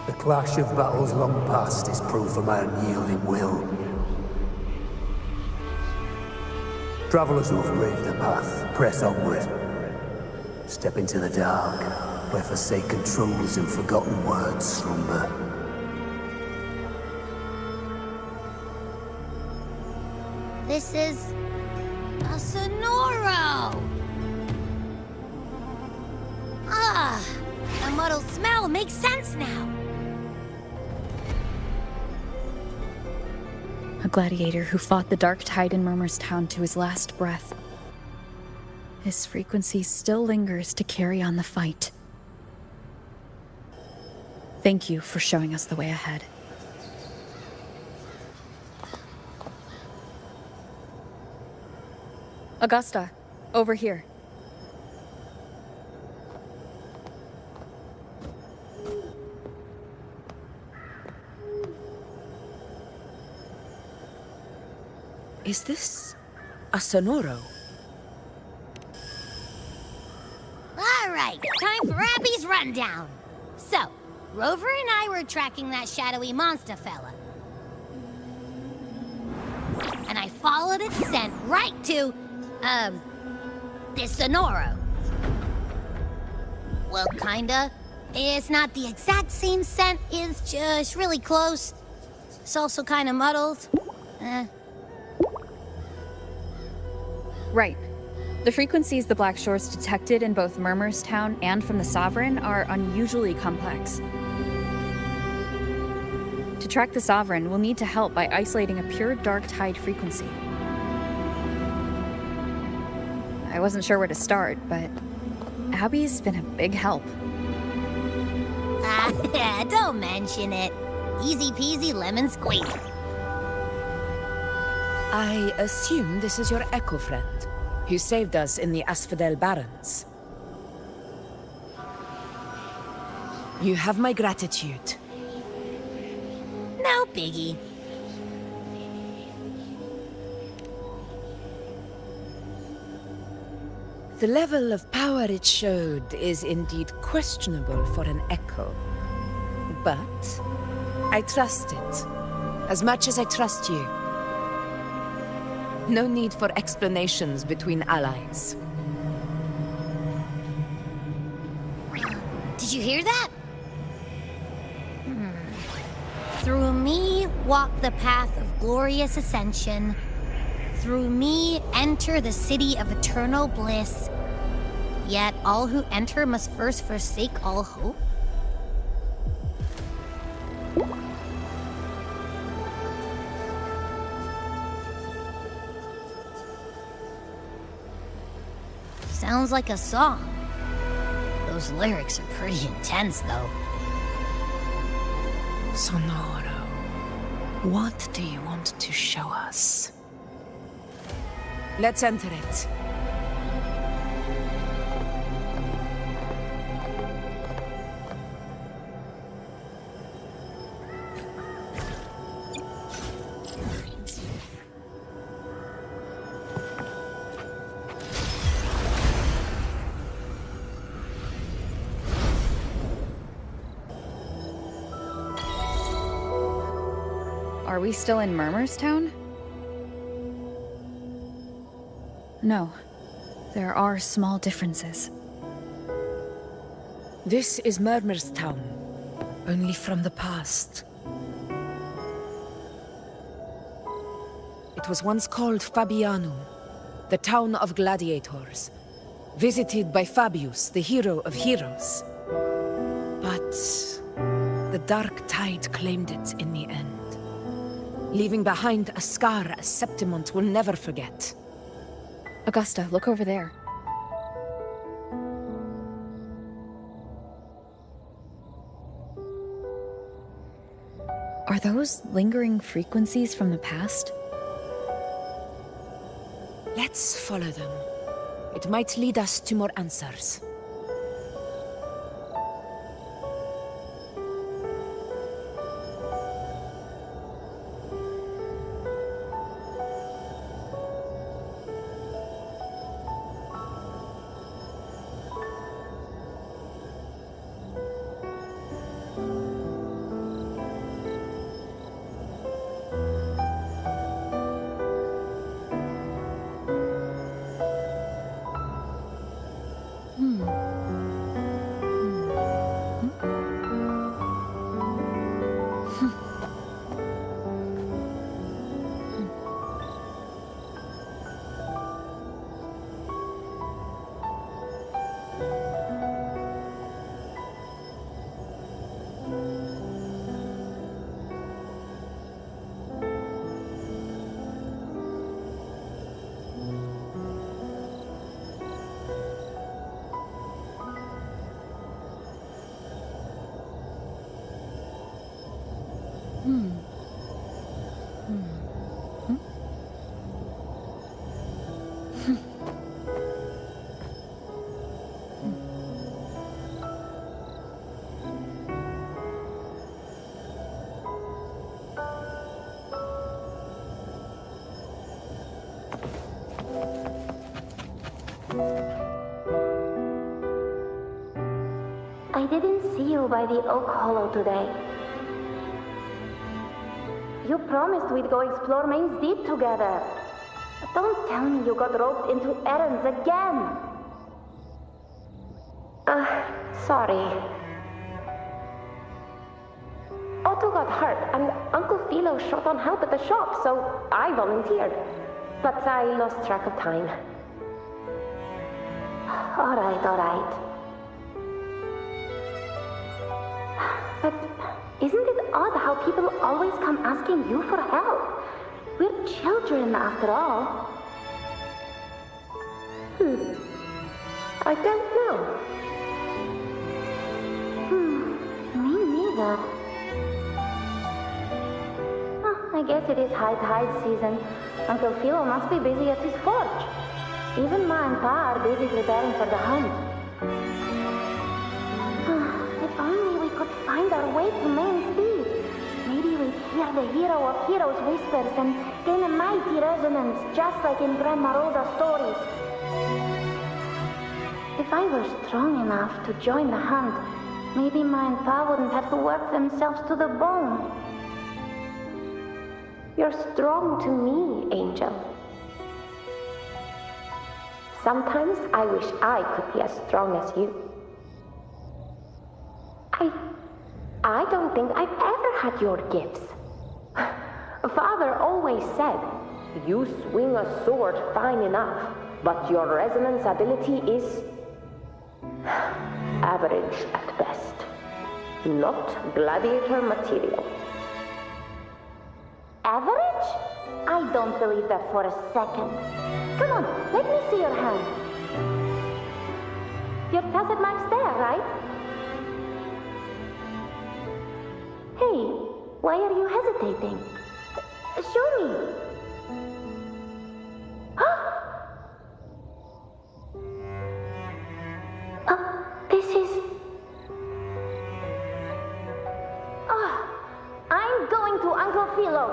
The clash of battles long past is proof of my unyielding will. Travelers who have braved the path, press onward. Step into the dark, where forsaken truths and forgotten words slumber. This is a Sonoro! Ah, the muddled smell makes sense now. A gladiator who fought the dark tide in Murmur's Town to his last breath. His frequency still lingers to carry on the fight. Thank you for showing us the way ahead. Augusta, over here. Is this a Sonoro? All right, time for Abby's rundown. So, Rover and I were tracking that shadowy monster fella. And I followed its scent right to, this Sonoro. Well, kinda. It's not the exact same scent, it's just really close. It's also kinda muddled. Right. The frequencies the Black Shores detected in both Murmur's Town and from the Sovereign are unusually complex. To track the Sovereign, we'll need to help by isolating a pure dark tide frequency. I wasn't sure where to start, but Abby's been a big help. Don't mention it. Easy peasy lemon squeezy. I assume this is your Echo friend, who saved us in the Asphodel Barrens. You have my gratitude. No biggie. The level of power it showed is indeed questionable for an Echo. But I trust it, as much as I trust you. No need for explanations between allies. Did you hear that? Through me walk the path of glorious ascension. Through me enter the city of eternal bliss. Yet all who enter must first forsake all hope. Sounds like a song. Those lyrics are pretty intense, though. Sonoro, what do you want to show us? Let's enter it. Are we still in Murmur's Town? No. There are small differences. This is Murmur's Town, only from the past. It was once called Fabianum, the town of gladiators, visited by Fabius, the hero of heroes. But the dark tide claimed it in the end, leaving behind a scar Septimont will never forget. Augusta, look over there. Are those lingering frequencies from the past? Let's follow them. It might lead us to more answers. I didn't see you by the Oak Hollow today. You promised we'd go explore Main's Deep together. But don't tell me you got roped into errands again. Sorry. Otto got hurt, and Uncle Philo short on help at the shop, so I volunteered. But I lost track of time. All right. But isn't it odd how people always come asking you for help? We're children, after all. I don't know. Me neither. I guess it is high tide season. Uncle Philo must be busy at his forge. Even Ma and Pa are busy preparing for the hunt. If only we could find our way to Main's Deep. Maybe we'd hear the hero of heroes whispers and gain a mighty resonance, just like in Grandma Rosa's stories. If I were strong enough to join the hunt, maybe Ma and Pa wouldn't have to work themselves to the bone. You're strong to me, Angel. Sometimes I wish I could be as strong as you. I don't think I've ever had your gifts. Father always said, you swing a sword fine enough, but your resonance ability is average at best. Not gladiator material. Average? I don't believe that for a second. Come on, let me see your hand. Your tacit mark's there, right? Hey, why are you hesitating? Show me. This is... I'm going to Uncle Philo.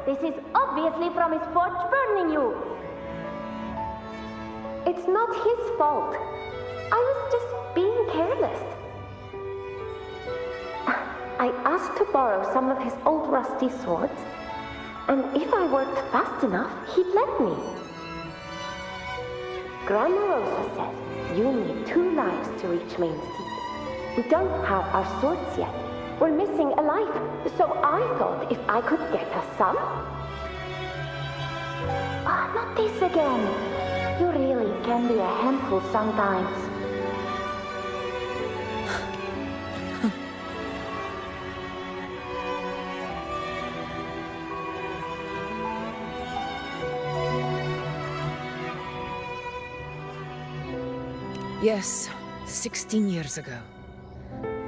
This is obviously from his forge burning you. It's not his fault. I was just being careless. I asked to borrow some of his old rusty swords, and if I worked fast enough, he'd let me. Grandma Rosa said you need 2 lives to reach Main Street. We don't have our swords yet. We're missing a life, so I thought if I could get us some... Not this again. You really can be a handful sometimes. Yes, 16 years ago.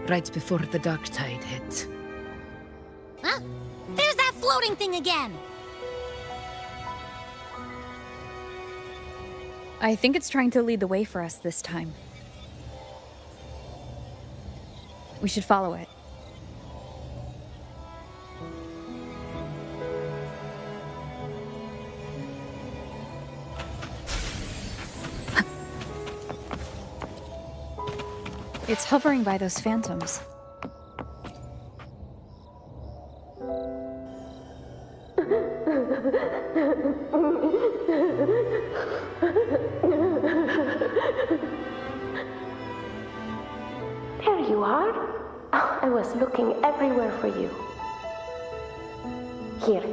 Right before the dark tide hit. Huh? There's that floating thing again! I think it's trying to lead the way for us this time. We should follow it. It's hovering by those phantoms. There you are. Oh, I was looking everywhere for you. Here,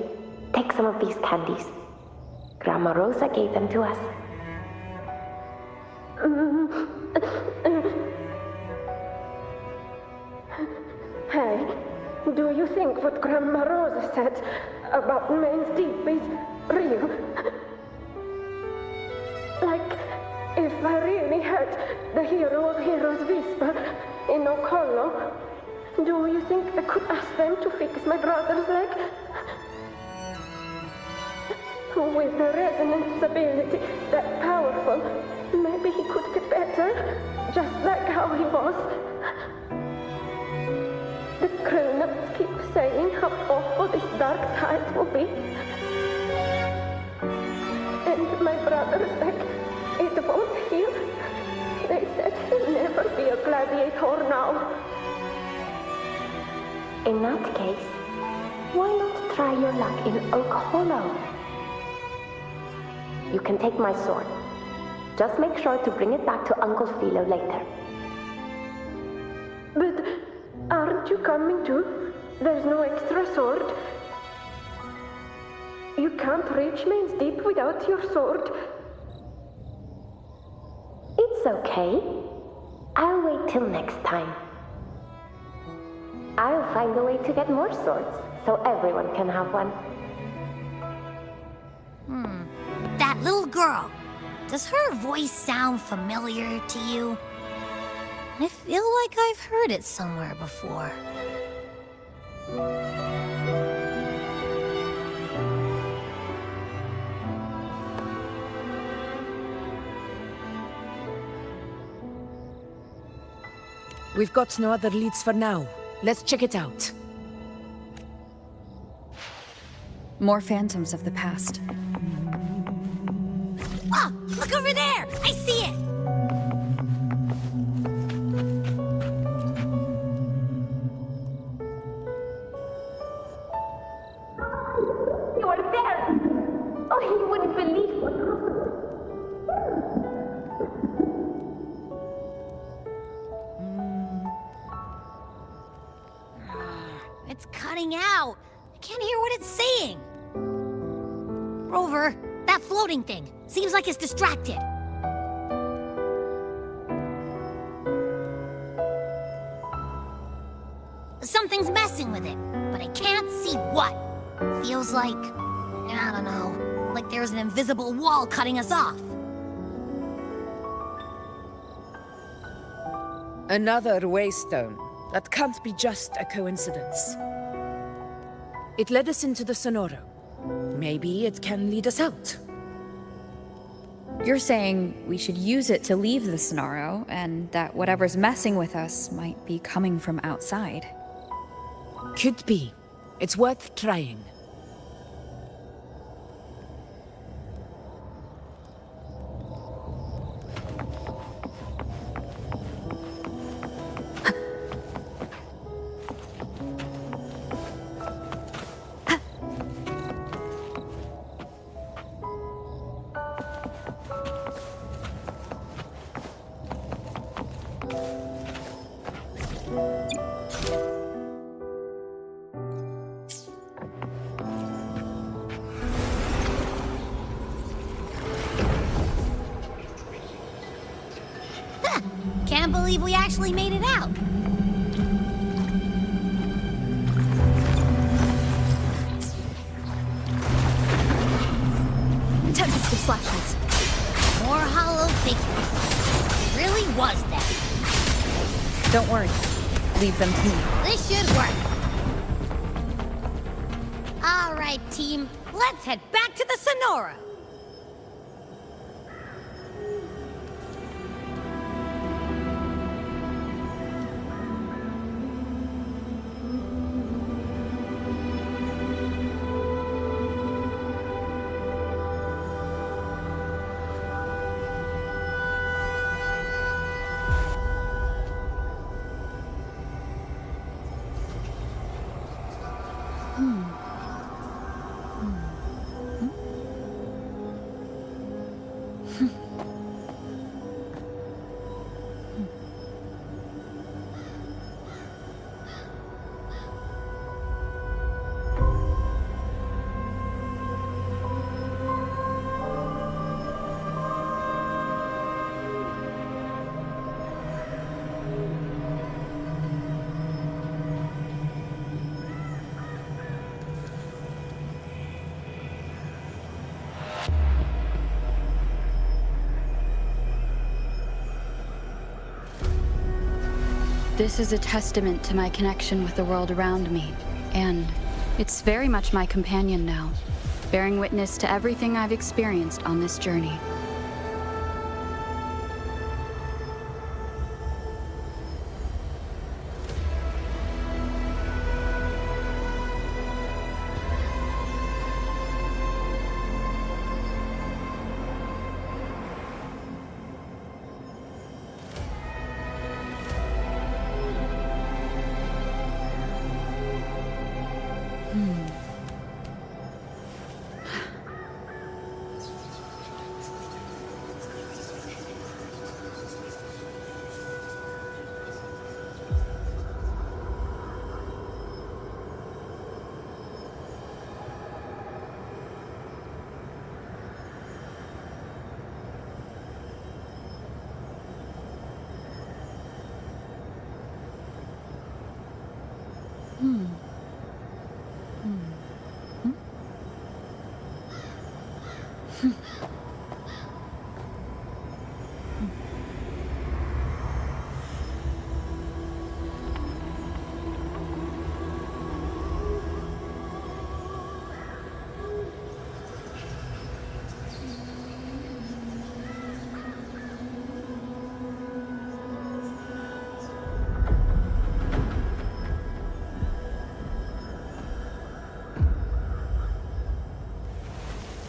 take some of these candies. Grandma Rosa gave them to us. Hey, do you think what Grandma Rosa said about Main's Deep is real? Like, if I really heard the hero of heroes whisper in Okolo, do you think I could ask them to fix my brother's leg? With a resonance ability that powerful, maybe he could get better, just like how he was. The grown-ups keep saying how awful this dark tide will be. And my brother's leg, it won't heal. They said he'll never be a gladiator now. In that case, why not try your luck in Oak Hollow? You can take my sword. Just make sure to bring it back to Uncle Philo later. But aren't you coming too? There's no extra sword. You can't reach Main's Deep without your sword. It's okay. I'll wait till next time. I'll find a way to get more swords, so everyone can have one. That little girl. Does her voice sound familiar to you? I feel like I've heard it somewhere before. We've got no other leads for now. Let's check it out. More phantoms of the past. Ah! Look over there! I see it! You are there! Oh, you wouldn't believe what happened. It's cutting out. I can't hear what it's saying. Rover, that floating thing seems like it's distracted. Something's messing with it, but I can't see what. Feels like, I don't know, like there's an invisible wall cutting us off. Another waystone. That can't be just a coincidence. It led us into the Sonoro. Maybe it can lead us out. You're saying we should use it to leave the Sonoro, and that whatever's messing with us might be coming from outside. Could be. It's worth trying. Can't believe we actually made it out. Tempest of flashes. More hollow figures. Really was that. Don't worry. Leave them to me. This should work. All right, team. Let's head back to the Sonoro. This is a testament to my connection with the world around me, and it's very much my companion now, bearing witness to everything I've experienced on this journey.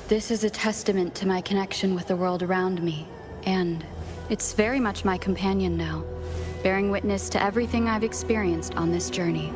This is a testament to my connection with the world around me, and it's very much my companion now, bearing witness to everything I've experienced on this journey.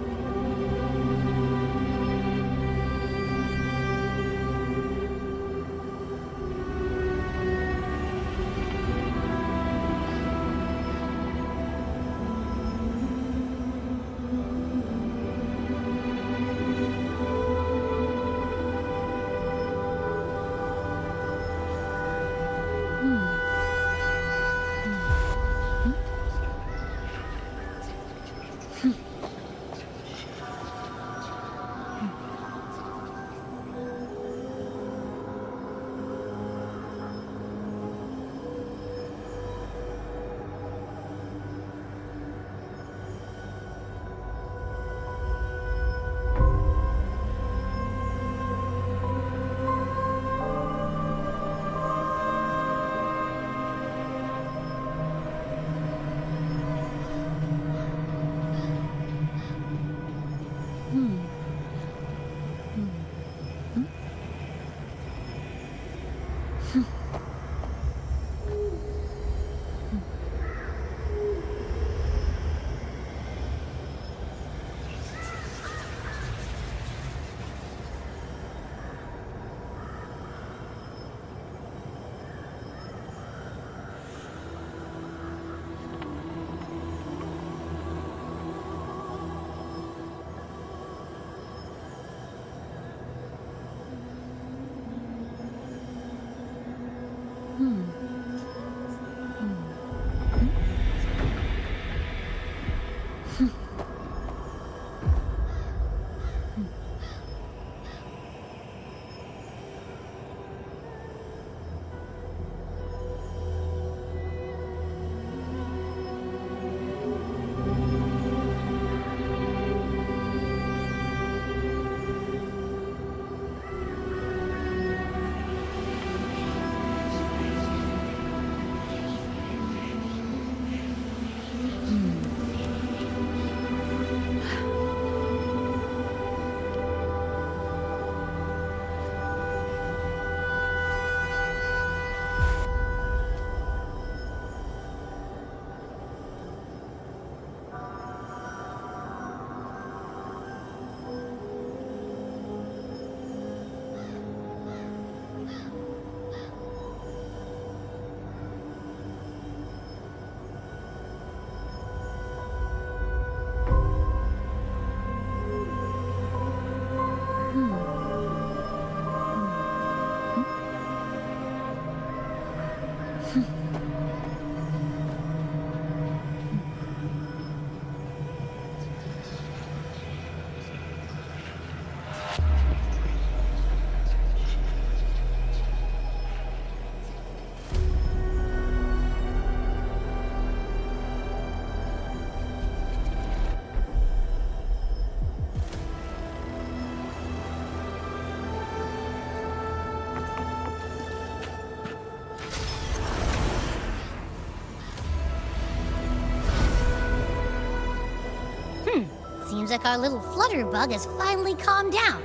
Seems like our little flutterbug has finally calmed down.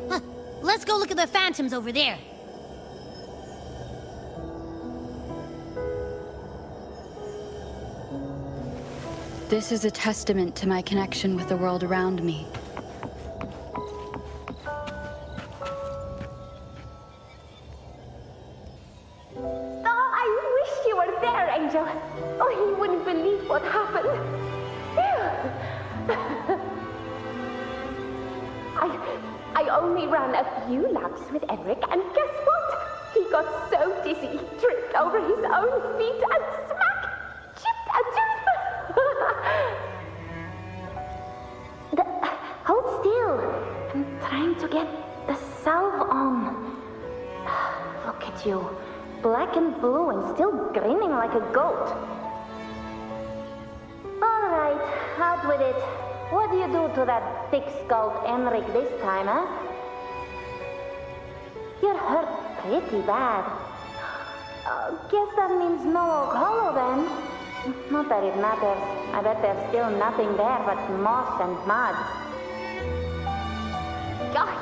Huh. Let's go look at the phantoms over there. This is a testament to my connection with the world around me. Oh, I wish you were there, Angel. Oh, you wouldn't believe what happened. I only ran a few laps with Enric, and guess what? He got so dizzy he tripped over his own feet and smack! Chipped a tooth! Hold still. I'm trying to get the salve on. Look at you. Black and blue and still grinning like a goat. All right, out with it. What do you do to that thick-skulled Enric this time, huh? You're hurt pretty bad. Guess that means no Oak Hollow then. Not that it matters. I bet there's still nothing there but moss and mud.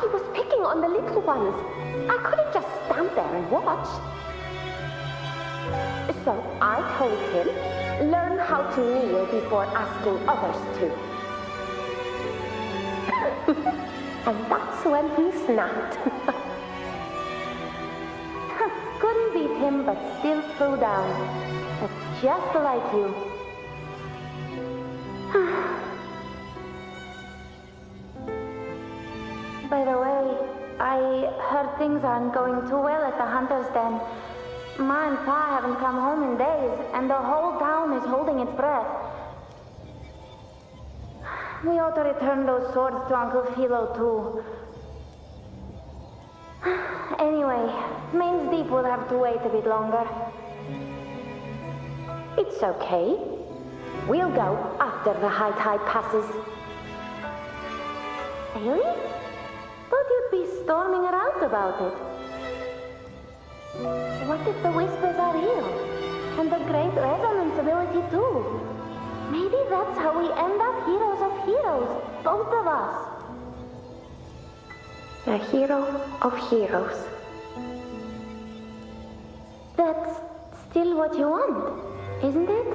He was picking on the little ones. I couldn't just stand there and watch. So I told him, learn how to kneel before asking others to. And that's when he snapped. Couldn't beat him, but still threw down. That's just like you. By the way, I heard things aren't going too well at the Hunter's Den. Ma and Pa haven't come home in days, and the whole town is holding its breath. We ought to return those swords to Uncle Philo, too. Anyway, Main's Deep will have to wait a bit longer. It's okay. We'll go after the high tide passes. Really? Thought you'd be storming around about it. What if the whispers are real? And the great resonance ability, too? Maybe that's how we end up heroes of heroes, both of us. A hero of heroes. That's still what you want, isn't it?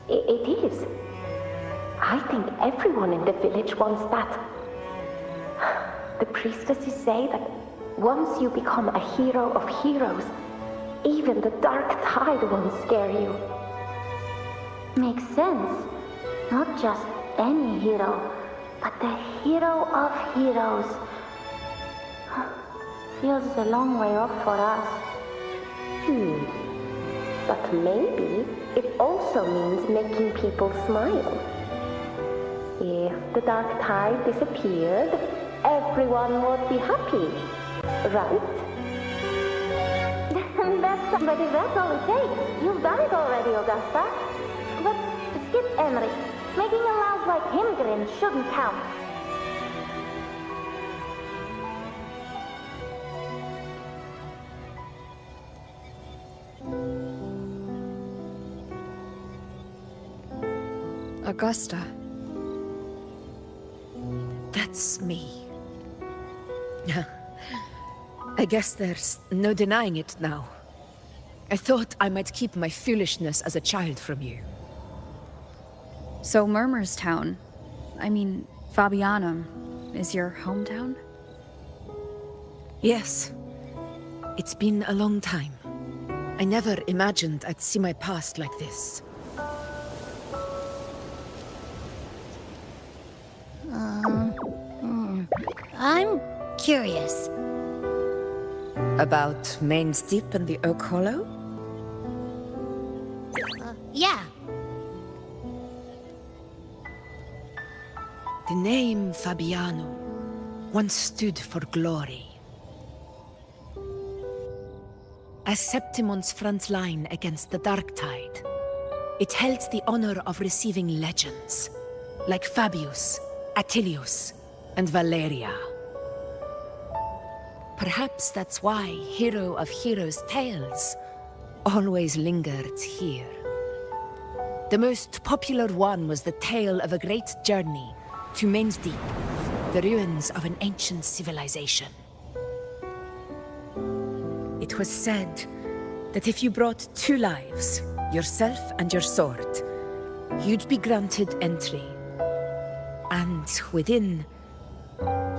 It is. I think everyone in the village wants that. The priestesses say that once you become a hero of heroes, even the dark tide won't scare you. Makes sense. Not just any hero, but the hero of heroes. Feels a long way off for us. But maybe it also means making people smile. If the dark tide disappeared, everyone would be happy, right? But if that's all it takes, you've done it already, Augusta. But skip Enric. Making a louse like him grin shouldn't count. Augusta. That's me. I guess there's no denying it now. I thought I might keep my foolishness as a child from you. So Murmur's town, I mean, Fabianum, is your hometown? Yes. It's been a long time. I never imagined I'd see my past like this. I'm curious. About Main's Deep and the Oak Hollow? Yeah. The name Fabiano once stood for glory. As Septimon's front line against the Dark Tide, it held the honor of receiving legends, like Fabius, Attilius, and Valeria. Perhaps that's why Hero of Heroes' tales always lingered here. The most popular one was the tale of a great journey to Main's Deep, the ruins of an ancient civilization. It was said that if you brought 2 lives, yourself and your sword, you'd be granted entry. And within,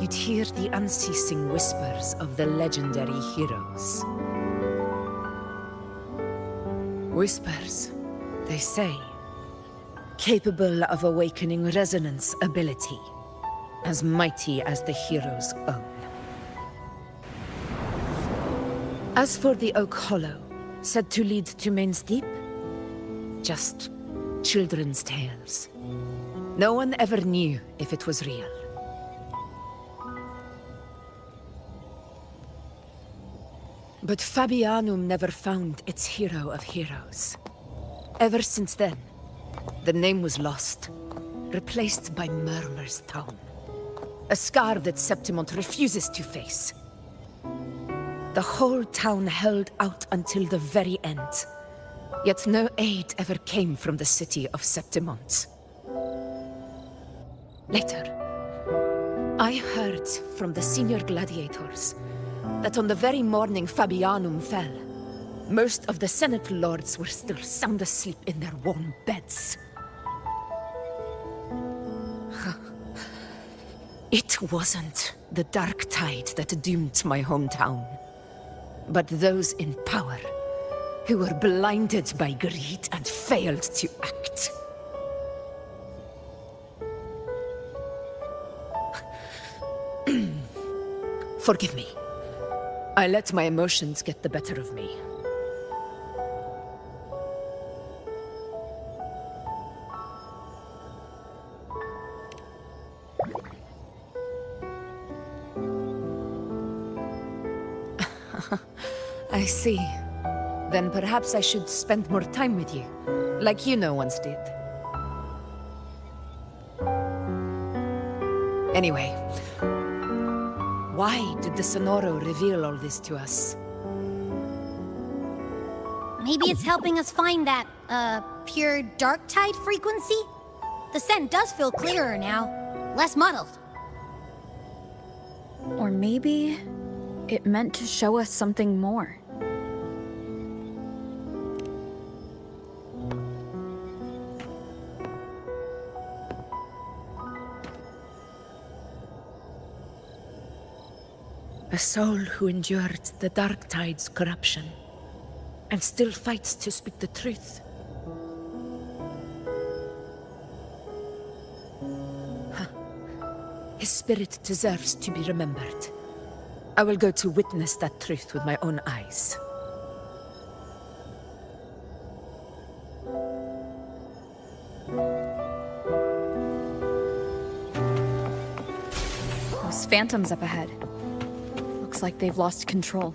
you'd hear the unceasing whispers of the legendary heroes. Whispers, they say, capable of awakening resonance ability, as mighty as the hero's own. As for the Oak Hollow, said to lead to Main's Deep, just children's tales. No one ever knew if it was real. But Fabianum never found its hero of heroes. Ever since then, the name was lost, replaced by Murmur's Town. A scar that Septimont refuses to face. The whole town held out until the very end, yet no aid ever came from the city of Septimont. Later, I heard from the senior gladiators that on the very morning Fabianum fell, most of the Senate lords were still sound asleep in their warm beds. It wasn't the Dark Tide that doomed my hometown, but those in power who were blinded by greed and failed to act. Forgive me. I let my emotions get the better of me. I see. Then perhaps I should spend more time with you, like you once did. Anyway, why did the Sonoro reveal all this to us? Maybe it's helping us find that, pure dark tide frequency? The scent does feel clearer now, less muddled. Or maybe it meant to show us something more. A soul who endured the Dark Tide's corruption, and still fights to speak the truth. Huh. His spirit deserves to be remembered. I will go to witness that truth with my own eyes. Those phantoms up ahead. Looks like they've lost control.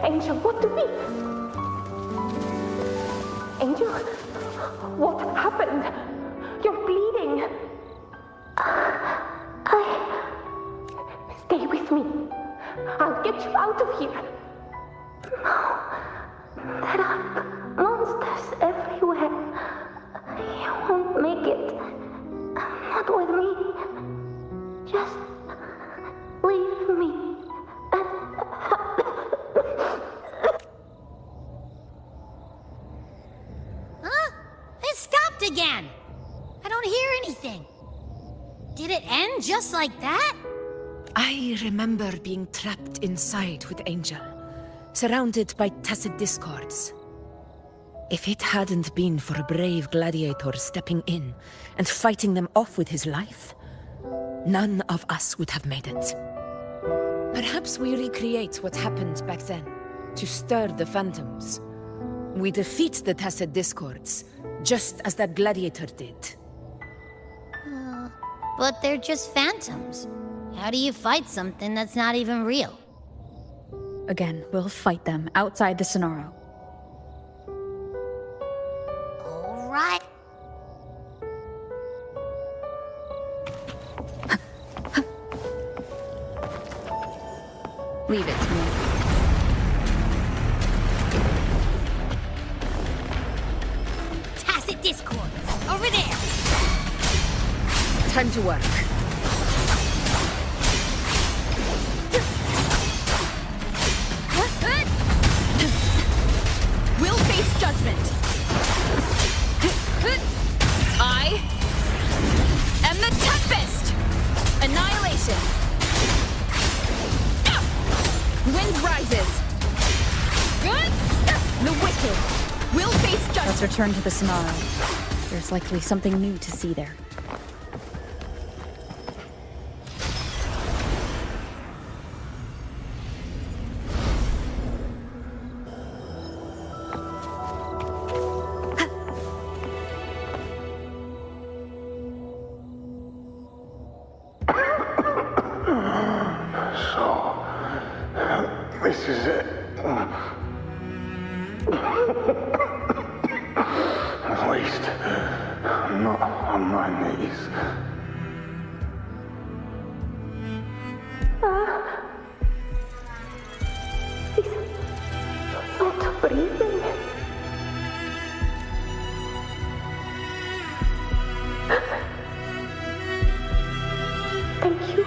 Angel, what do we... Angel, what happened? You're bleeding. I'll get you out of here. No. There are monsters everywhere. You won't make it. Not with me. Just leave me. Huh? It stopped again! I don't hear anything. Did it end just like that? I remember being trapped inside with Angel, surrounded by tacit discords. If it hadn't been for a brave gladiator stepping in and fighting them off with his life, none of us would have made it. Perhaps we recreate what happened back then, to stir the phantoms. We defeat the tacit discords, just as that gladiator did. But they're just phantoms. How do you fight something that's not even real? Again, we'll fight them outside the Sonoro. All right. Leave it to me. Tacit discord. Over there. Time to work. We'll face judgment. I am the Tempest! Annihilation! Wind rises! The wicked! We'll face judgment! Let's return to the Sonaro. There's likely something new to see there. This is it. At least, I'm not on my knees. He's not breathing. Thank you.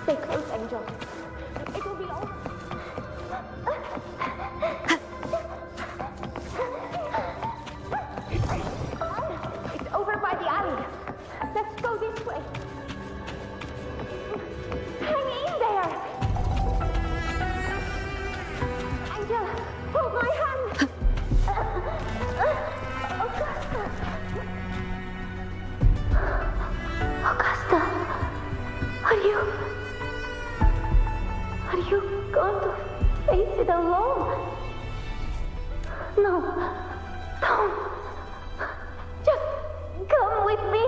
Stay close, Angel. It will be all. It's over by the alley. Let's go this way. Hang in there. Angel, hold my hand. Augusta, are you going to face it alone? No, don't. Just come with me.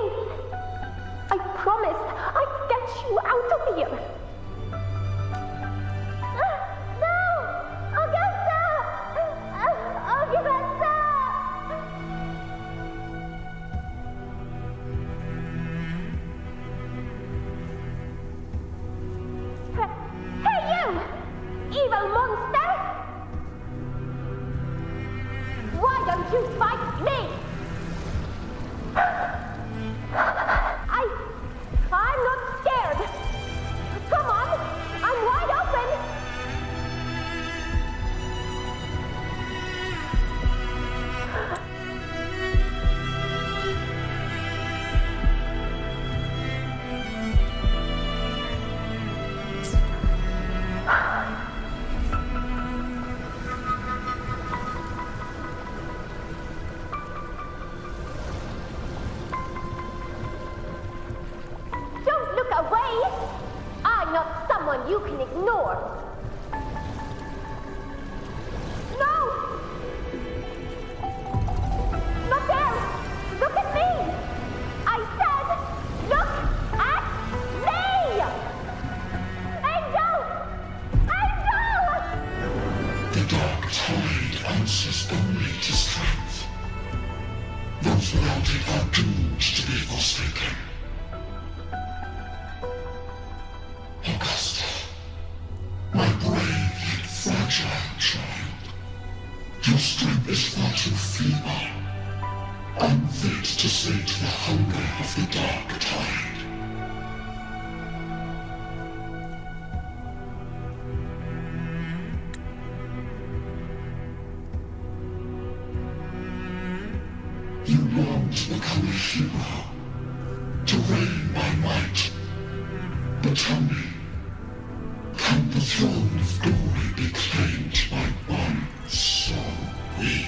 I promised I'd get you out of here. No! Augusta! Augusta! Hey, you! Evil monster! Why don't you fight me? I'm not scared. Come on, I'm wide open. Don't look away. I'm not someone you can ignore. No! Not there! Look at me! I said, look at me! Angel! Angel! The dark tide answers only to strength. Those without it are doomed to be forsaken. Augusta, my brave yet fragile child, your strength is far too feeble, unfit to sate the hunger of the dark tide. You long to become a hero, to reign by might. But tell me, can the throne of glory be claimed by one so weak?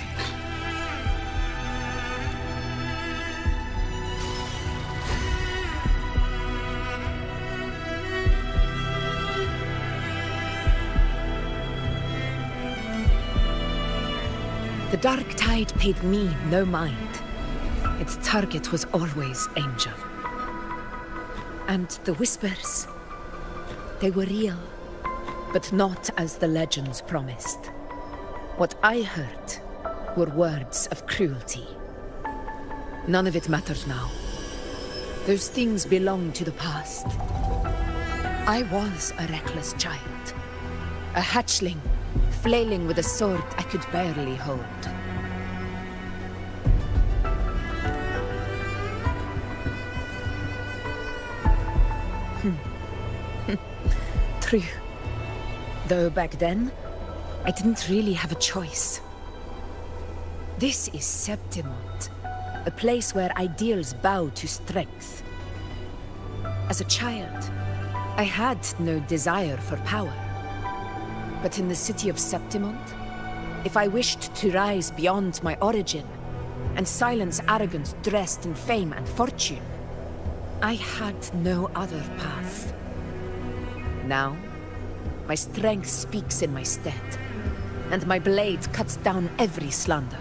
The dark tide paid me no mind. Its target was always Angel. And the whispers, they were real, but not as the legends promised. What I heard were words of cruelty. None of it matters now. Those things belong to the past. I was a reckless child, a hatchling, flailing with a sword I could barely hold. True. Though back then, I didn't really have a choice. This is Septimont, a place where ideals bow to strength. As a child, I had no desire for power. But in the city of Septimont, if I wished to rise beyond my origin and silence arrogance dressed in fame and fortune, I had no other path. Now, my strength speaks in my stead, and my blade cuts down every slander.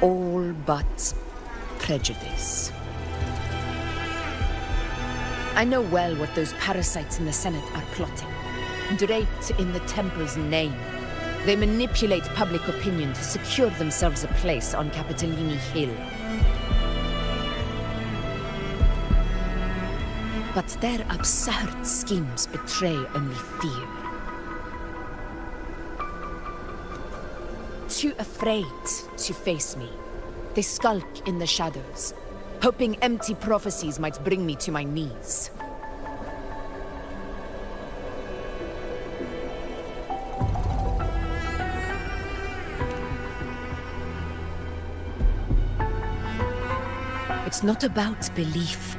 All but prejudice. I know well what those parasites in the Senate are plotting. Draped in the Temple's name, they manipulate public opinion to secure themselves a place on Capitolini Hill. But their absurd schemes betray only fear. Too afraid to face me, they skulk in the shadows, hoping empty prophecies might bring me to my knees. It's not about belief.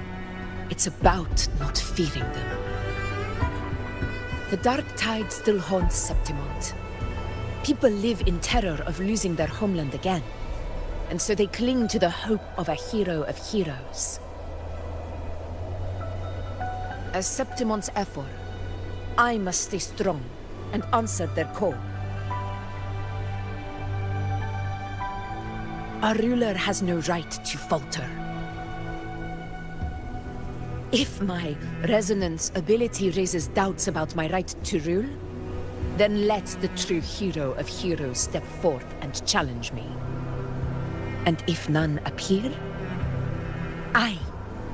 It's about not fearing them. The dark tide still haunts Septimont. People live in terror of losing their homeland again, and so they cling to the hope of a hero of heroes. As Septimont's Ephor, I must stay strong and answer their call. Our ruler has no right to falter. If my resonance ability raises doubts about my right to rule, then let the true hero of heroes step forth and challenge me. And if none appear, I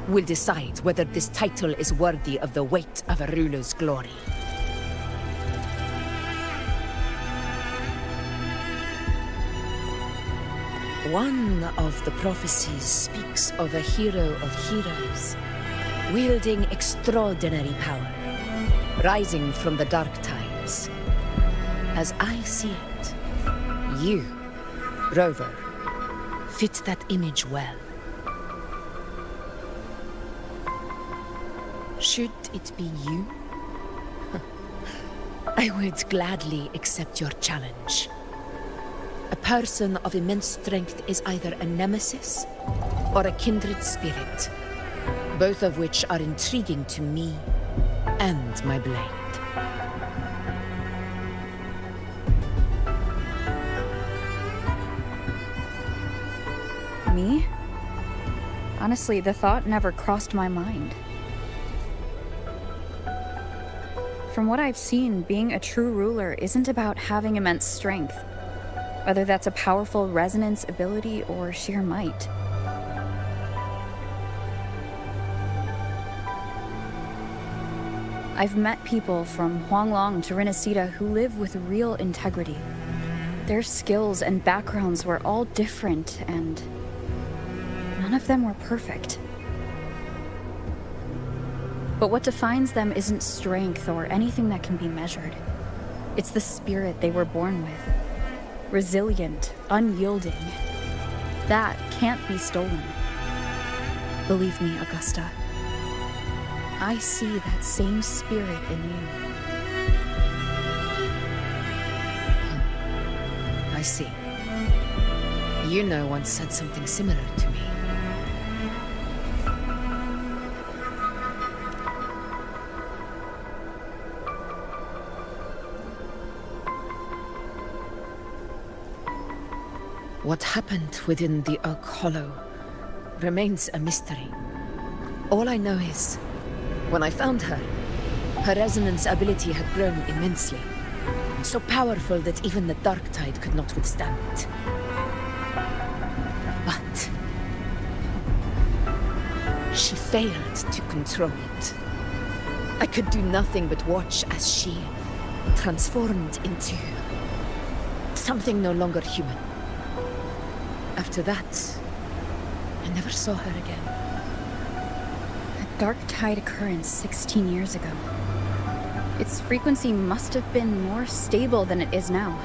will decide whether this title is worthy of the weight of a ruler's glory. One of the prophecies speaks of a hero of heroes, wielding extraordinary power, rising from the dark tides. As I see it, you, Rover, fit that image well. Should it be you? I would gladly accept your challenge. A person of immense strength is either a nemesis or a kindred spirit, both of which are intriguing to me and my blade. Me? Honestly, the thought never crossed my mind. From what I've seen, being a true ruler isn't about having immense strength. whether that's a powerful resonance ability or sheer might. I've met people from Huanglong to Renacita who live with real integrity. Their skills and backgrounds were all different, and none of them were perfect. But what defines them isn't strength or anything that can be measured. It's the spirit they were born with. Resilient, unyielding. That can't be stolen. Believe me, Augusta. I see that same spirit in you. I see. Yuna once said something similar to me. What happened within the Oak Hollow remains a mystery. All I know is, when I found her, her resonance ability had grown immensely. So powerful that even the Dark Tide could not withstand it. But she failed to control it. I could do nothing but watch as she transformed into something no longer human. After that, I never saw her again. A Dark Tide occurrence 16 years ago. Its frequency must have been more stable than it is now.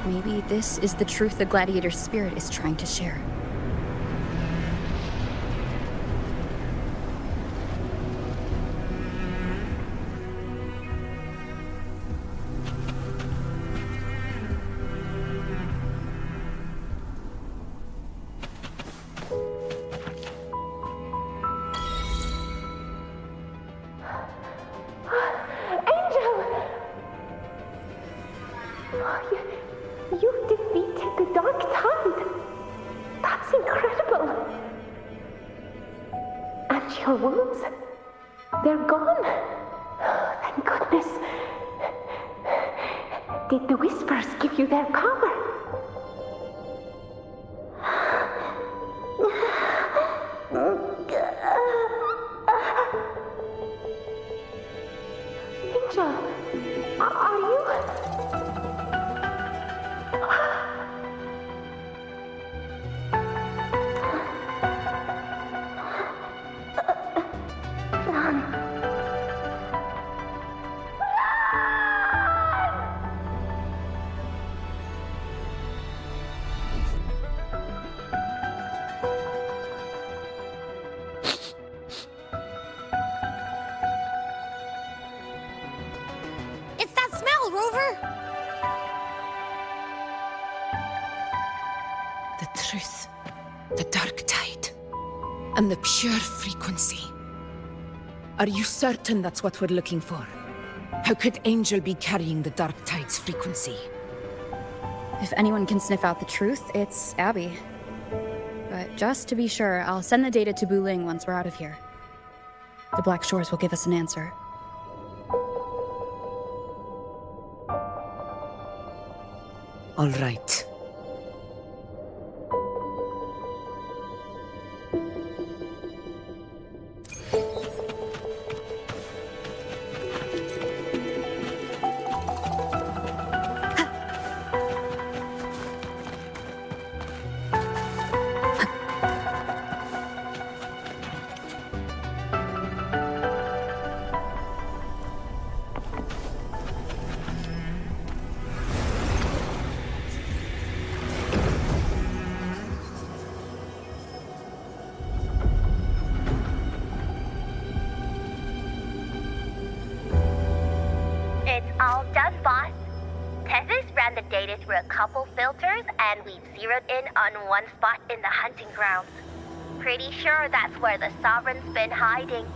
Maybe this is the truth the gladiator spirit is trying to share. Your wounds? They're gone? Thank goodness. Did the Whispers give you their power? Angel, are you? And the pure frequency. Are you certain that's what we're looking for? How could Angel be carrying the Dark Tide's frequency? If anyone can sniff out the truth, it's Abby. But just to be sure, I'll send the data to Buling once we're out of here. The Black Shores will give us an answer. All right. Through a couple filters, and we've zeroed in on one spot in the hunting grounds. Pretty sure that's where the Sovereign's been hiding.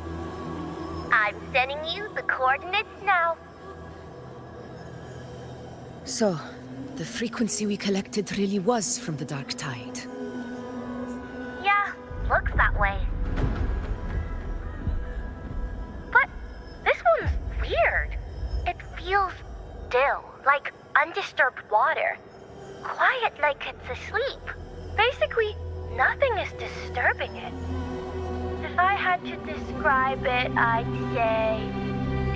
I'm sending you the coordinates now. So, the frequency we collected really was from the Dark Tide. Yeah, looks that way. But this one's weird. It feels still, like undisturbed water. Quiet like it's asleep. Basically, nothing is disturbing it. If I had to describe it, I'd say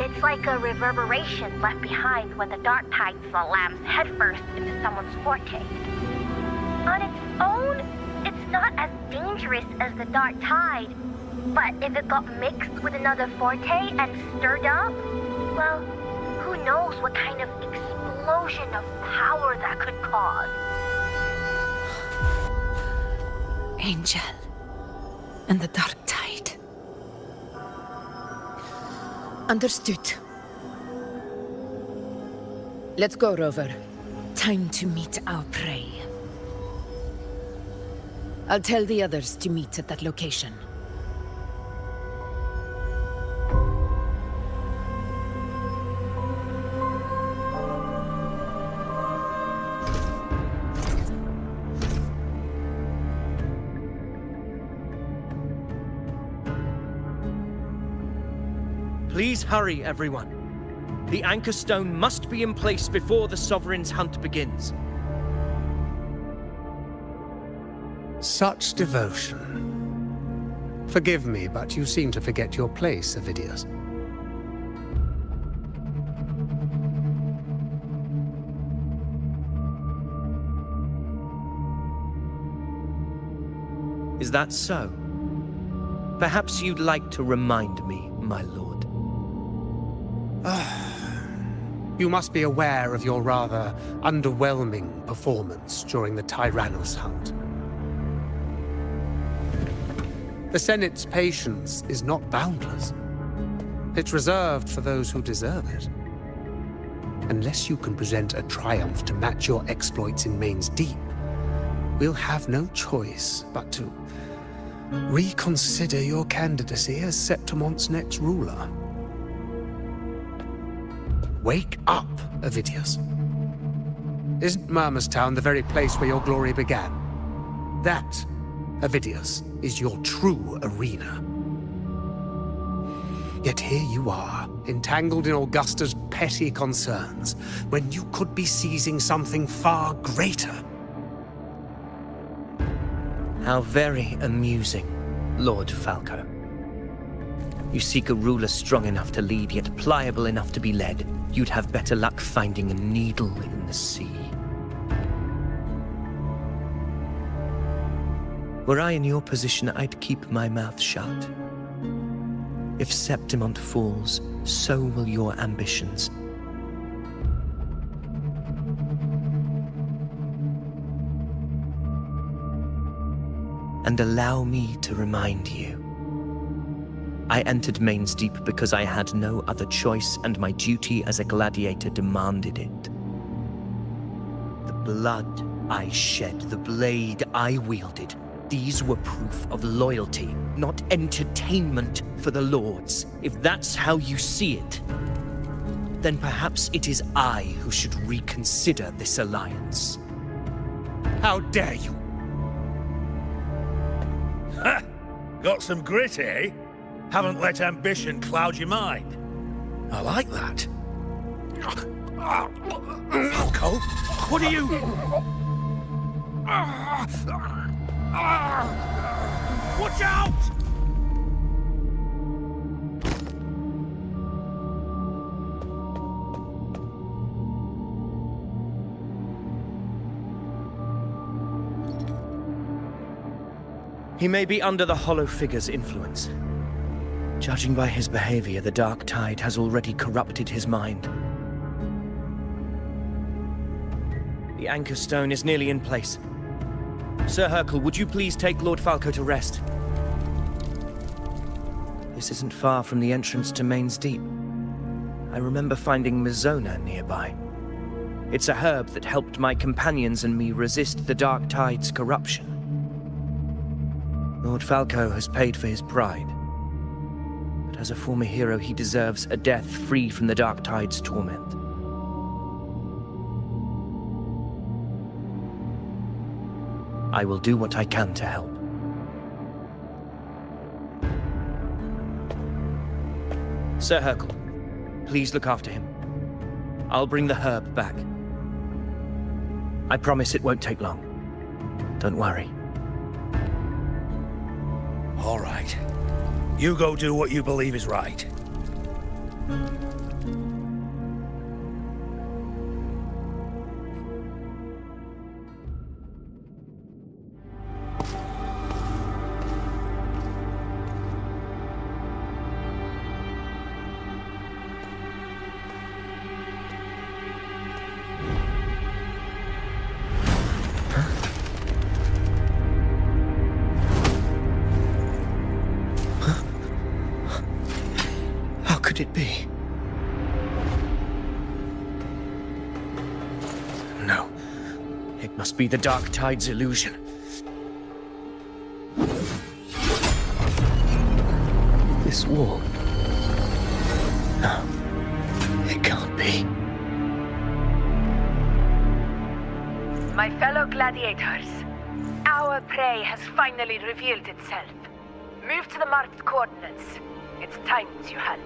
it's like a reverberation left behind when the dark tide slams headfirst into someone's forte. On its own, it's not as dangerous as the dark tide, but if it got mixed with another forte and stirred up, well, who knows what kind of explosion of power that could cause. Angel and the dark tide. Understood. Let's go, Rover. Time to meet our prey. I'll tell the others to meet at that location. Please hurry, everyone. The anchor stone must be in place before the Sovereign's hunt begins. Such devotion. Forgive me, but you seem to forget your place, Avidius. Is that so? Perhaps you'd like to remind me, my lord. You must be aware of your rather underwhelming performance during the Tyrannus hunt. The Senate's patience is not boundless. It's reserved for those who deserve it. Unless you can present a triumph to match your exploits in Main's Deep, we'll have no choice but to reconsider your candidacy as Septimon's next ruler. Wake up, Avidius. Isn't Murmurstown the very place where your glory began? That, Avidius, is your true arena. Yet here you are, entangled in Augusta's petty concerns, when you could be seizing something far greater. How very amusing, Lord Falco. You seek a ruler strong enough to lead, yet pliable enough to be led. You'd have better luck finding a needle in the sea. Were I in your position, I'd keep my mouth shut. If Septimont falls, so will your ambitions. And allow me to remind you. I entered Main's Deep because I had no other choice, and my duty as a gladiator demanded it. The blood I shed, the blade I wielded, these were proof of loyalty, not entertainment for the Lords. If that's how you see it, then perhaps it is I who should reconsider this alliance. How dare you! Ha! Got some grit, eh? Haven't let ambition cloud your mind. I like that. Falco, what are you... Watch out! He may be under the Hollow Figure's influence. Judging by his behavior, the Dark Tide has already corrupted his mind. The anchor stone is nearly in place. Sir Hercule, would you please take Lord Falco to rest? This isn't far from the entrance to Main's Deep. I remember finding Mizona nearby. It's a herb that helped my companions and me resist the Dark Tide's corruption. Lord Falco has paid for his pride. But as a former hero, he deserves a death free from the Dark Tide's torment. I will do what I can to help. Sir Hercule, please look after him. I'll bring the herb back. I promise it won't take long. Don't worry. All right. You go do what you believe is right. How could it be? No. It must be the Dark Tide's illusion. This wall. No. It can't be. My fellow gladiators, our prey has finally revealed itself. Move to the marked coordinates. It's time to hunt.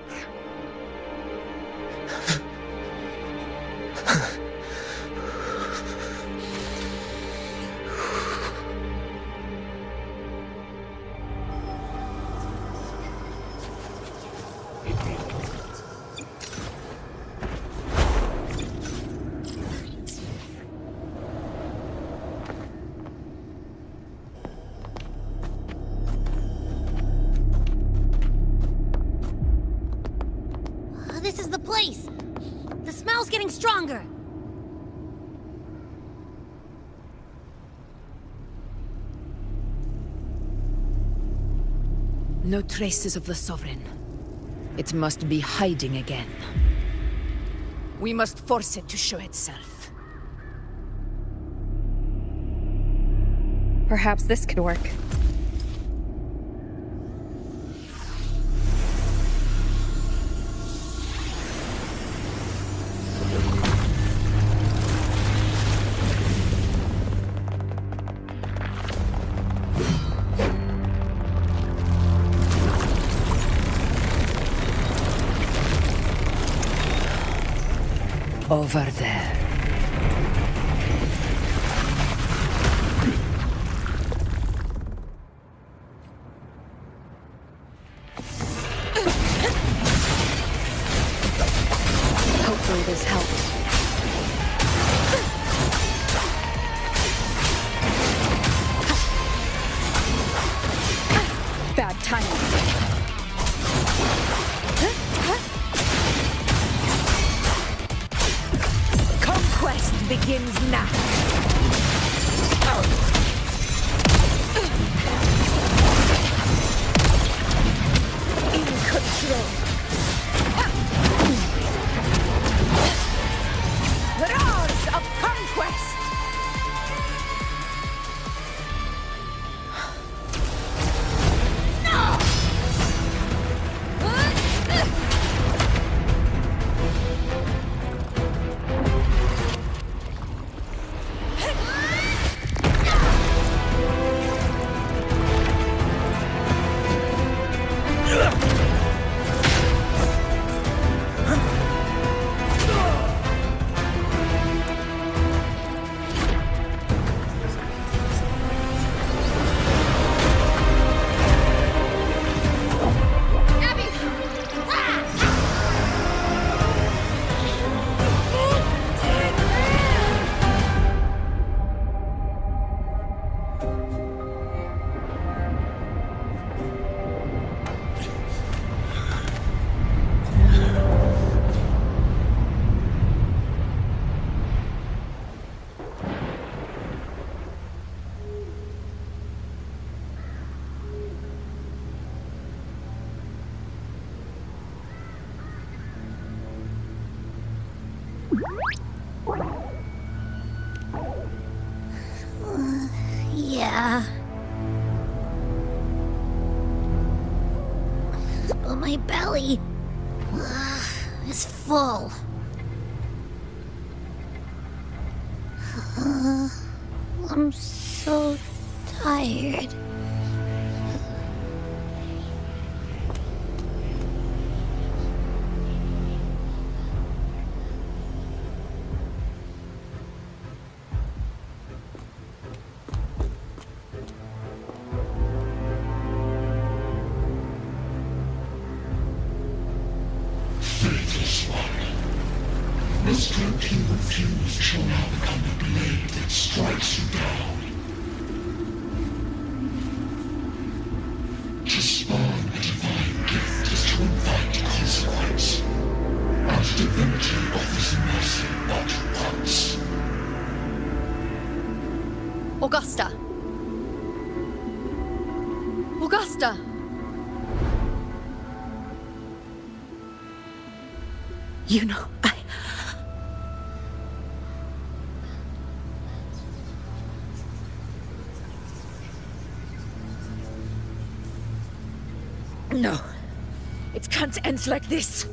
This is the place! The smell's getting stronger! No traces of the Sovereign. It must be hiding again. We must force it to show itself. Perhaps this could work. Over there. Hopefully this helps. Bad timing. Conquest begins now. In control. Roars of conquest. Yeah. But my belly is full. I'm so tired. The strength you refuse shall now become a blade that strikes you down. To spawn a divine gift is to invite consequence. And divinity offers mercy but once. Augusta! Augusta! You know, No. It can't end like this.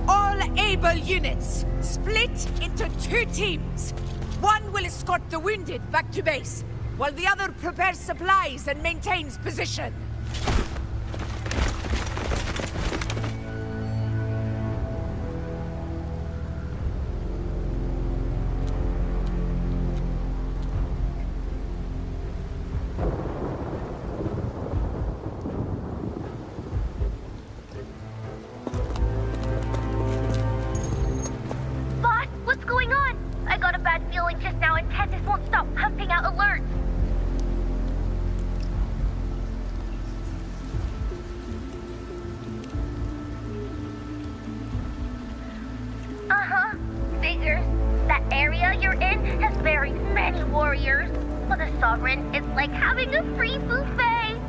All able units, split into 2 teams. One will escort the wounded back to base, while the other prepares supplies and maintains position. Boss, what's going on? I got a bad feeling just now and Tessus won't stop pumping out alerts. Uh-huh. Figures. That area you're in has very many warriors. For the Sovereign, it's like having a free buffet.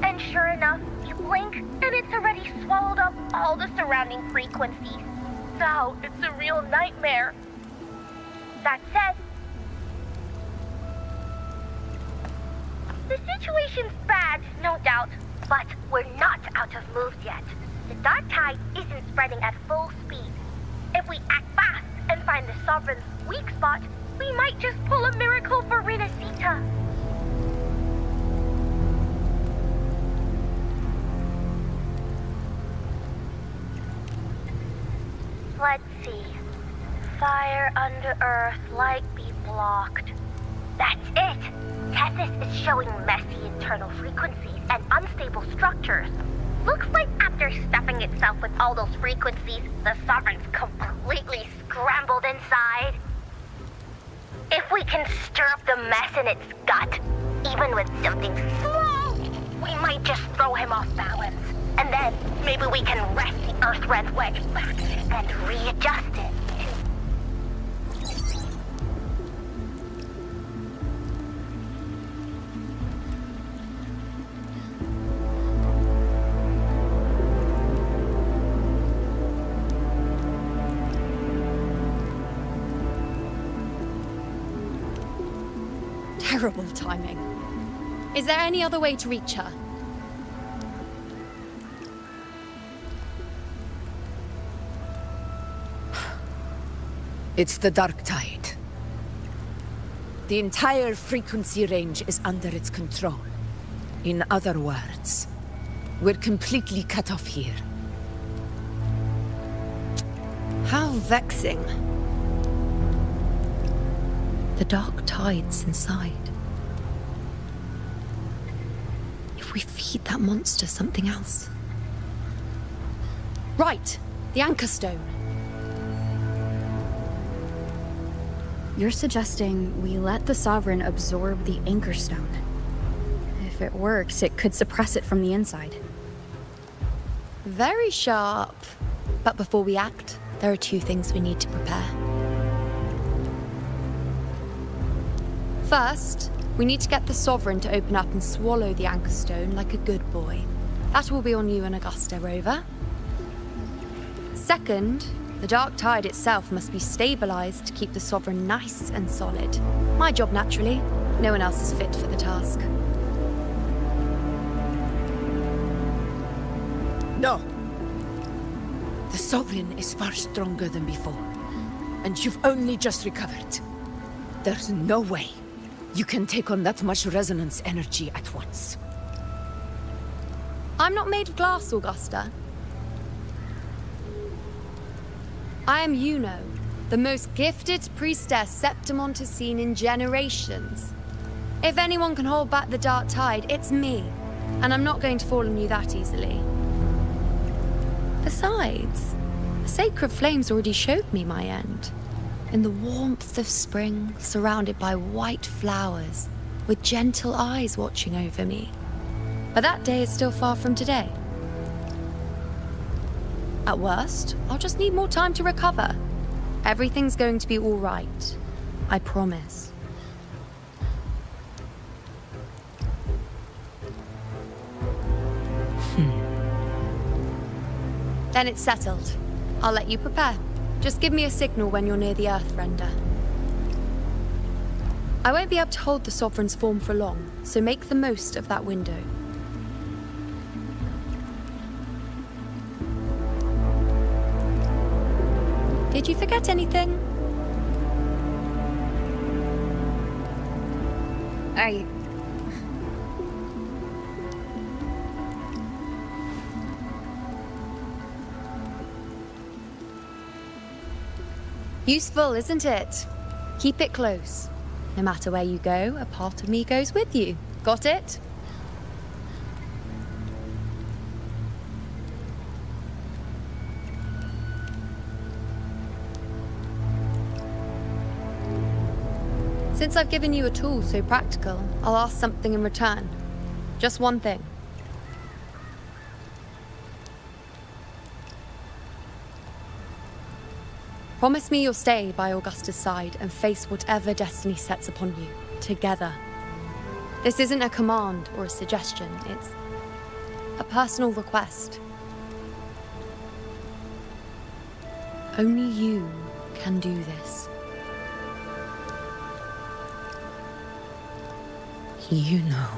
And sure enough, you blink, and it's already swallowed up all the surrounding frequencies. Now, it's a real nightmare. That said, the situation's bad, no doubt, but we're not out of moves yet. The dark tide isn't spreading at full speed. If we act fast and find the Sovereign's weak spot, we might just pull a miracle for Renacita. Let's see. Fire under earth, light be blocked. That's it! Tessus is showing messy internal frequencies and unstable structures. Looks like after stuffing itself with all those frequencies, the Sovereign's completely scrambled inside. If we can stir up the mess in its gut, even with something small, we might just throw him off balance. And then maybe we can wrest the Earth-Rend wedge back and readjust it. Terrible timing. Is there any other way to reach her? It's the dark tide. The entire frequency range is under its control. In other words, we're completely cut off here. How vexing. The dark tide's inside. If we feed that monster something else. Right, the Anchor Stone. You're suggesting we let the Sovereign absorb the Anchor Stone. If it works, it could suppress it from the inside. Very sharp. But before we act, there are 2 things we need to prepare. First, we need to get the Sovereign to open up and swallow the Anchor Stone like a good boy. That will be on you and Augusta, Rover. Second, the dark tide itself must be stabilized to keep the Sovereign nice and solid. My job, naturally. No one else is fit for the task. No. The Sovereign is far stronger than before. And you've only just recovered. There's no way you can take on that much resonance energy at once. I'm not made of glass, Augusta. I am Juno, the most gifted priestess Septimont has seen in generations. If anyone can hold back the dark tide, it's me. And I'm not going to fall on you that easily. Besides, the sacred flames already showed me my end. In the warmth of spring, surrounded by white flowers, with gentle eyes watching over me. But that day is still far from today. At worst, I'll just need more time to recover. Everything's going to be all right. I promise. Then it's settled. I'll let you prepare. Just give me a signal when you're near the Earthrender. I won't be able to hold the Sovereign's form for long, so make the most of that window. Did you forget anything? Useful, isn't it? Keep it close. No matter where you go, a part of me goes with you. Got it? Since I've given you a tool so practical, I'll ask something in return. Just one thing. Promise me you'll stay by Augusta's side and face whatever destiny sets upon you, together. This isn't a command or a suggestion, it's a personal request. Only you can do this. You know.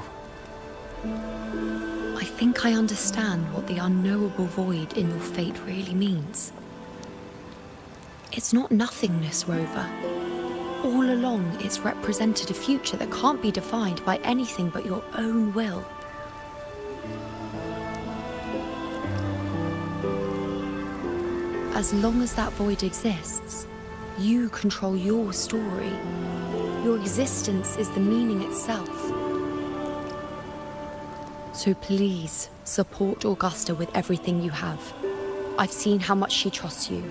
I think I understand what the unknowable void in your fate really means. It's not nothingness, Rover. All along, it's represented a future that can't be defined by anything but your own will. As long as that void exists, you control your story. Your existence is the meaning itself. So please, support Augusta with everything you have. I've seen how much she trusts you.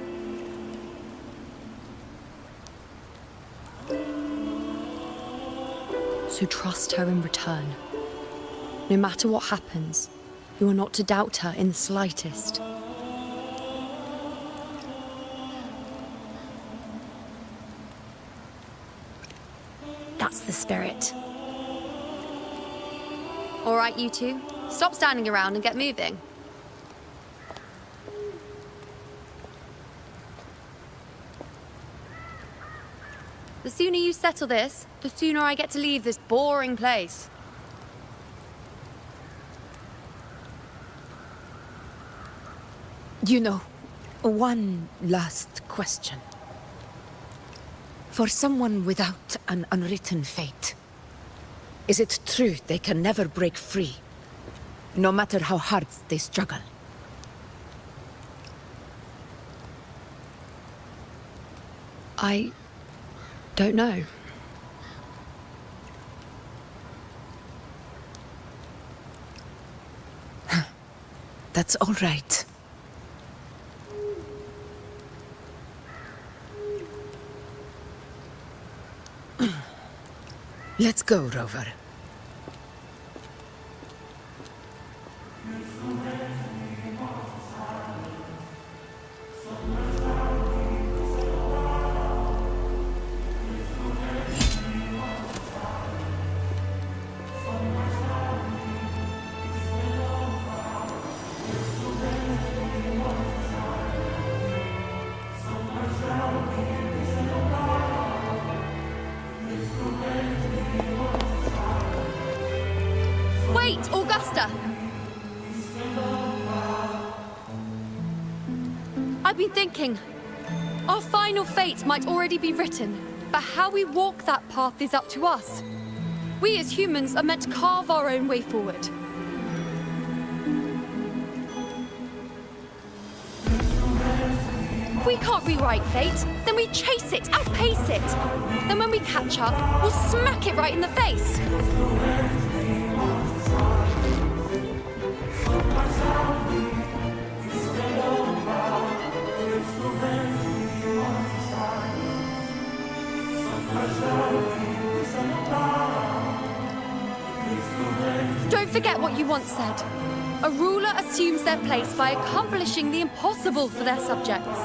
So trust her in return. No matter what happens, you are not to doubt her in the slightest. That's the spirit. All right, you two. Stop standing around and get moving. The sooner you settle this, the sooner I get to leave this boring place. You know, one last question. For someone without an unwritten fate, is it true they can never break free, no matter how hard they struggle? I don't know. That's all right. Let's go, Rover. Wait, Augusta! I've been thinking. Our final fate might already be written, but how we walk that path is up to us. We as humans are meant to carve our own way forward. If we can't rewrite fate, then we chase it, outpace it. Then when we catch up, we'll smack it right in the face. Don't forget what you once said. A ruler assumes their place by accomplishing the impossible for their subjects.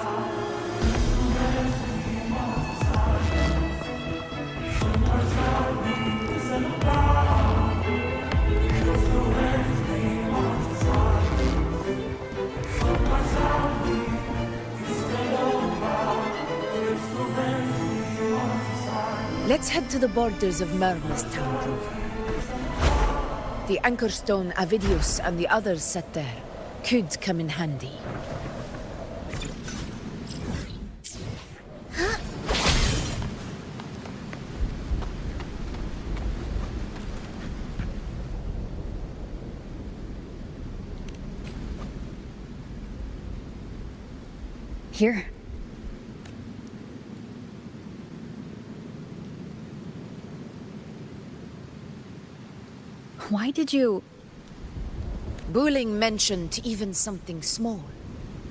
Let's head to the borders of Myrna's town, Rover. The anchor stone Avidius and the others set there could come in handy. Here. Why did you... Buling mentioned even something small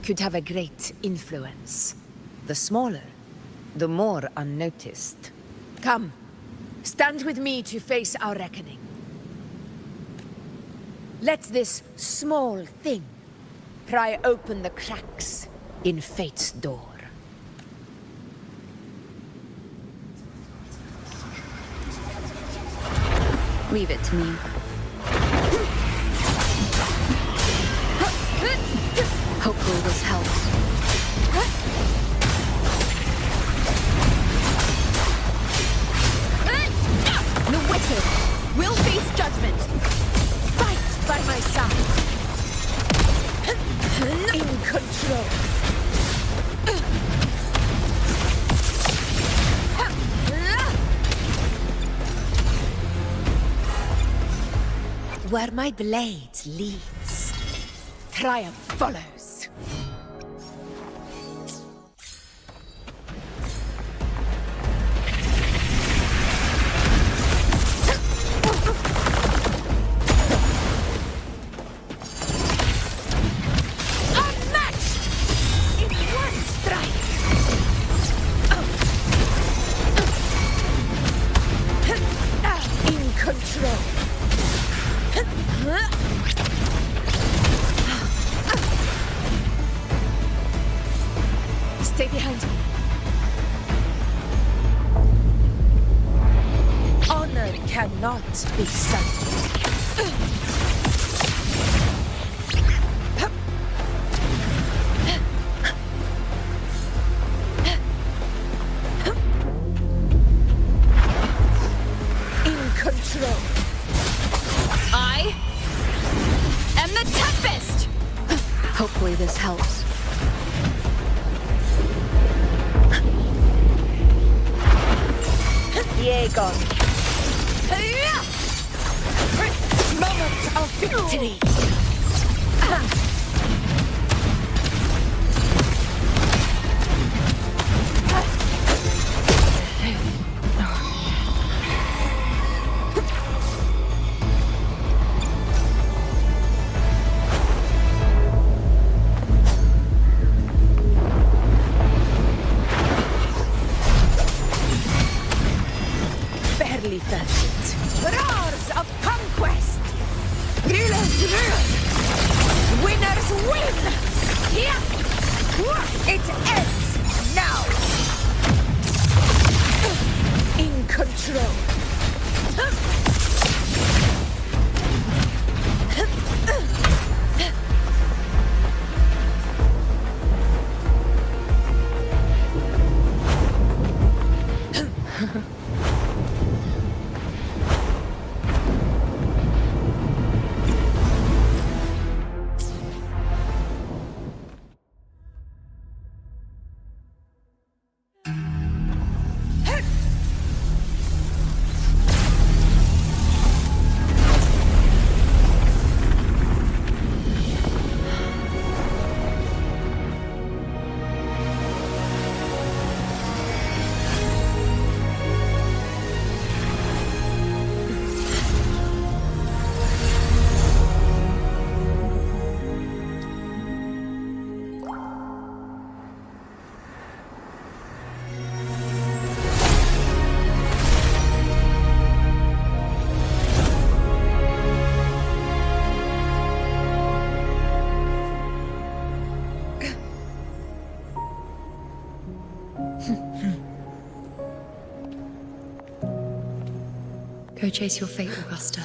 could have a great influence. The smaller, the more unnoticed. Come, stand with me to face our reckoning. Let this small thing pry open the cracks in fate's door. Leave it to me. Hopefully this helps. The wicked will face judgment. Fight by my side. In control. Where my blade leads, triumph follows. Unmatched in one strike. In control. Stay behind me. Honor cannot be silenced. In control. I am the Tempest! Hopefully this helps. Yegon. Moment of victory. Barely felt it. Roars of conquest! Rulers rule! Winners win! Yeah! It ends now! In control. chase your fate, Augusta.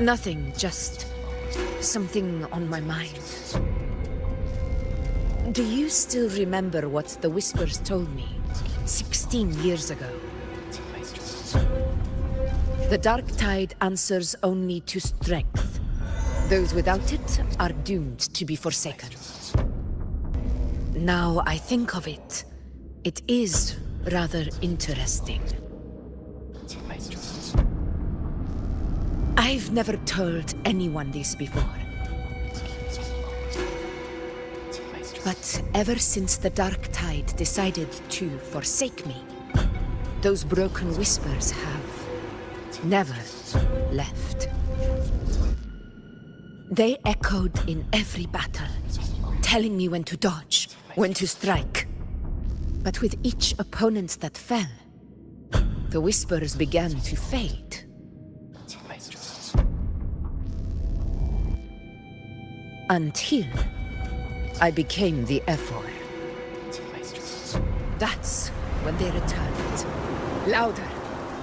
Nothing, just something on my mind. Do you still remember what the Whispers told me 16 years ago? The dark tide answers only to strength. Those without it are doomed to be forsaken. Now I think of it, it is rather interesting. I've never told anyone this before. But ever since the dark tide decided to forsake me, those broken whispers have never left. They echoed in every battle, telling me when to dodge, when to strike. But with each opponent that fell, the whispers began to fade. Until I became the Ephor. That's when they returned. Louder,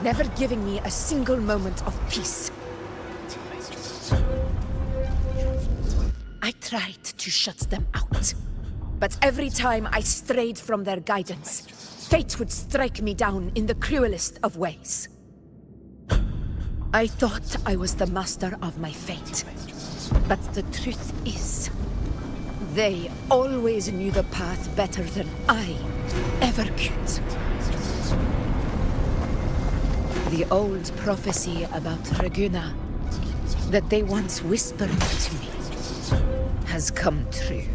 never giving me a single moment of peace. I tried to shut them out, but every time I strayed from their guidance, fate would strike me down in the cruelest of ways. I thought I was the master of my fate. But the truth is, they always knew the path better than I ever could. The old prophecy about Reguna, that they once whispered to me, has come true.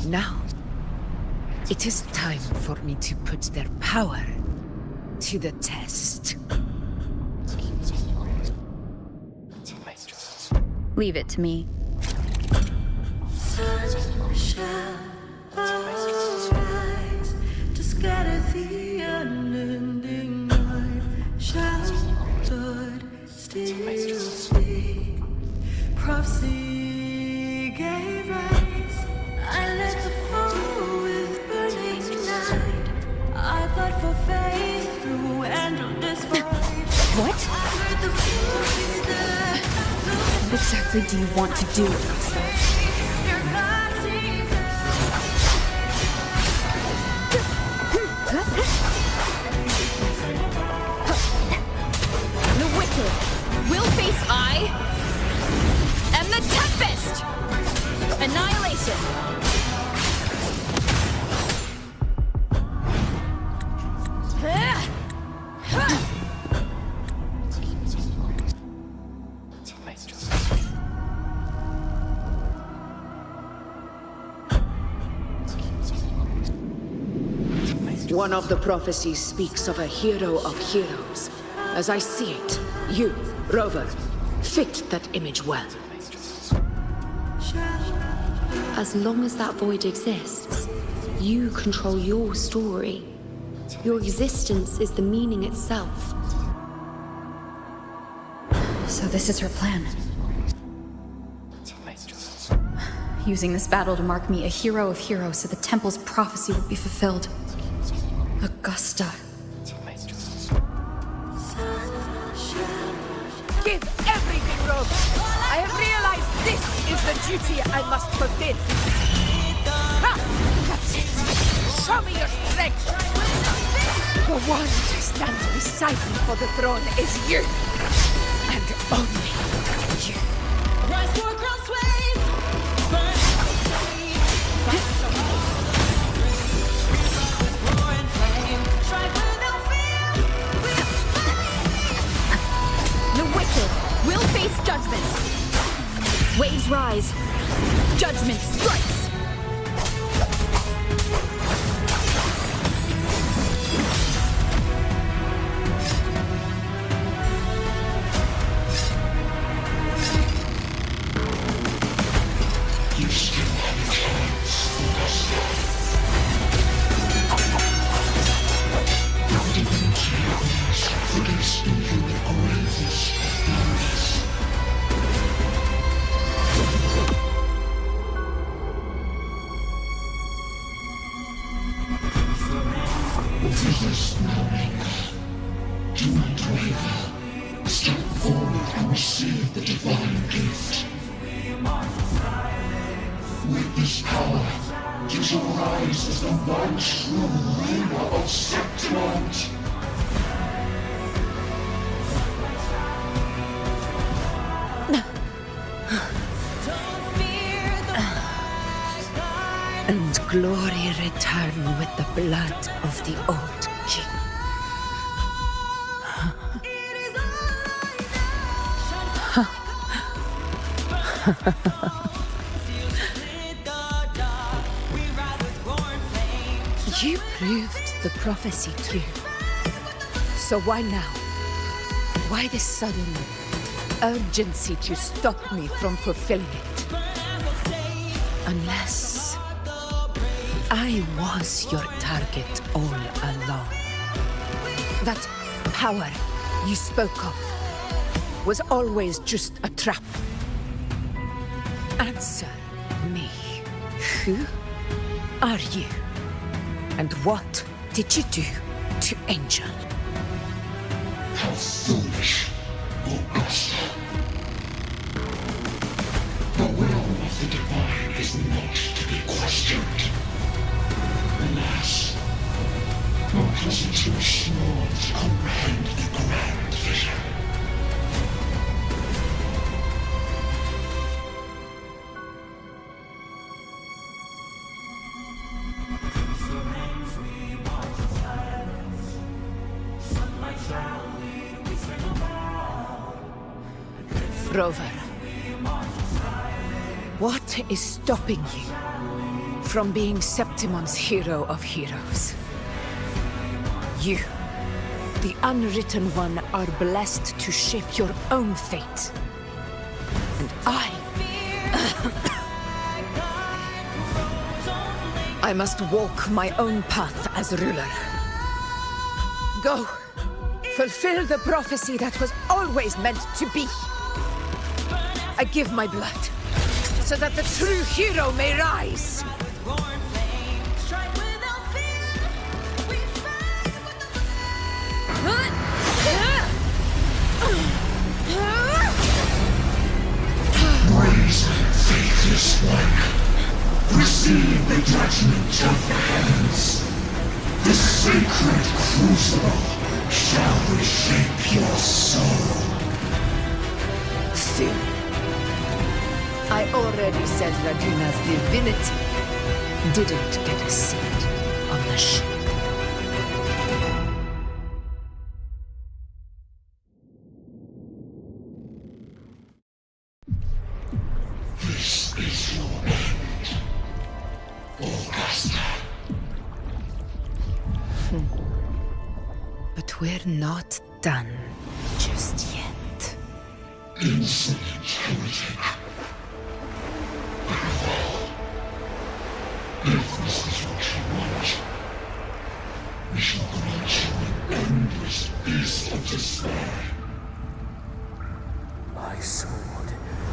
Now, it is time for me to put their power to the test. Leave it to me. Sun shall arise to scatter the unending night. Shall Lord still speak? Prophecy gave rise. I led the foe with burning night. I fought for faith through endless void. What? I heard the voice that What exactly do you want to do, Augusta? The wicked will face I am the Tempest! Annihilation! One of the prophecies speaks of a hero of heroes. As I see it, you, Rover, fit that image well. As long as that void exists, you control your story. Your existence is the meaning itself. So this is her plan. Using this battle to mark me a hero of heroes so the temple's prophecy would be fulfilled. Augusta. Give everything, Rover! I have realized this is the duty I must fulfill. Ha! That's it! Show me your strength! The one who stands beside me for the throne is you! And only you. rise for crossways! Burn wicked will face judgment. Waves rise. Judgment strikes. You still have a chance, Augusta. The divinity calls for this into the gravest of blows. Resist no longer. Do not waver. Step forward and receive the divine gift. With this power, you shall rise as the one true ruler of Septimont. And glory return with the blood of the old king. You proved the prophecy true. So why now? Why this sudden urgency to stop me from fulfilling it? Unless I was your target all along. That power you spoke of was always just a trap. Answer me. Who are you? And what did you do to Angel? How foolish, Augusta. The will of the divine is not to be questioned. Alas, our presence was small to comprehend the grand vision. Rover, what is stopping you from being Septimon's hero of heroes? You, the unwritten one, are blessed to shape your own fate. And I must walk my own path as ruler. Go, fulfill the prophecy that was always meant to be. I give my blood, so that the true hero may rise. Brazen, faithless one, receive the judgment of the heavens. The sacred crucible shall reshape your soul. Soon. I already said Raguna's divinity didn't get a seat on the ship. This is your end, Augusta. But we're not done just yet. Insolent heretic. If this is what you want, we shall grant you an endless peace of despair. My sword.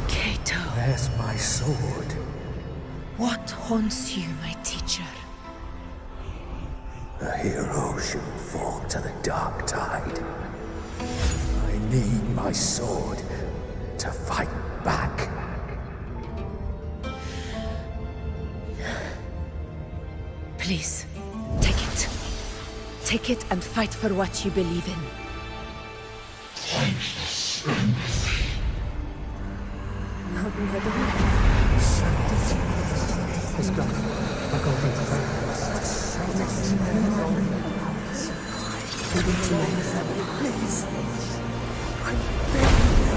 Cato. Where's my sword? What haunts you, my teacher? A hero shouldn't fall to the dark tide. I need my sword to fight back. Please, take it. Take it and fight for what you believe in. Thankless empathy. It's gone. My golden Please. I'm begging you.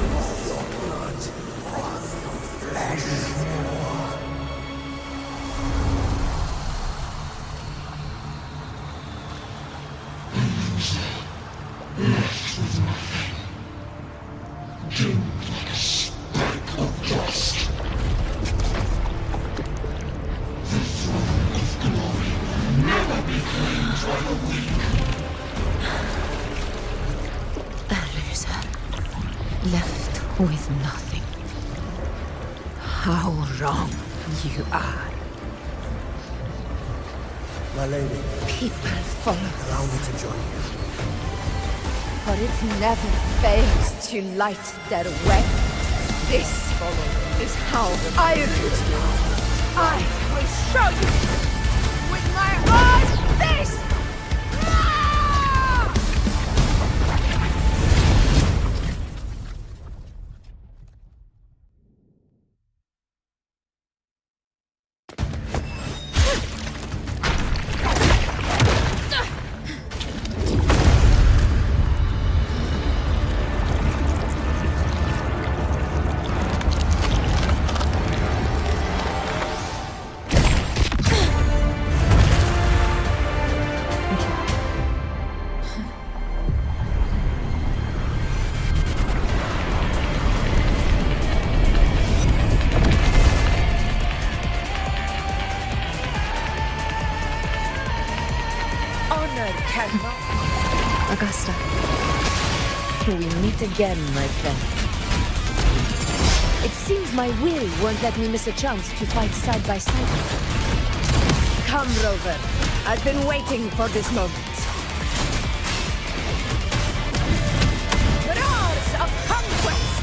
Left with nothing. How wrong you are. My lady. People follow. Allow me to join you. For it never fails to light their way. This is how I will. I will show you with my own face! Augusta. We meet again, my friend. It seems my will won't let me miss a chance to fight side by side. Come, Rover. I've been waiting for this moment. Roars of conquest!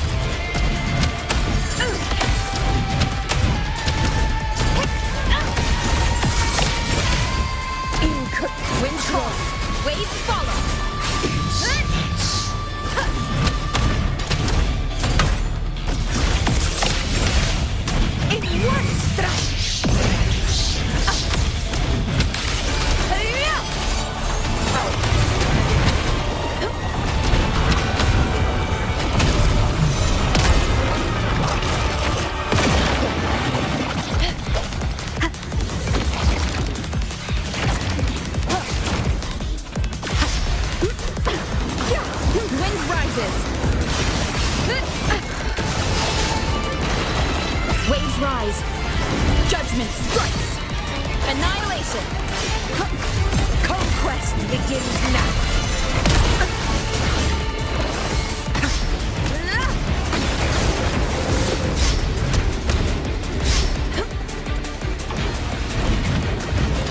Wind cross. Waves follow. In one strike. Waves rise. Judgment strikes. Annihilation. Conquest begins now.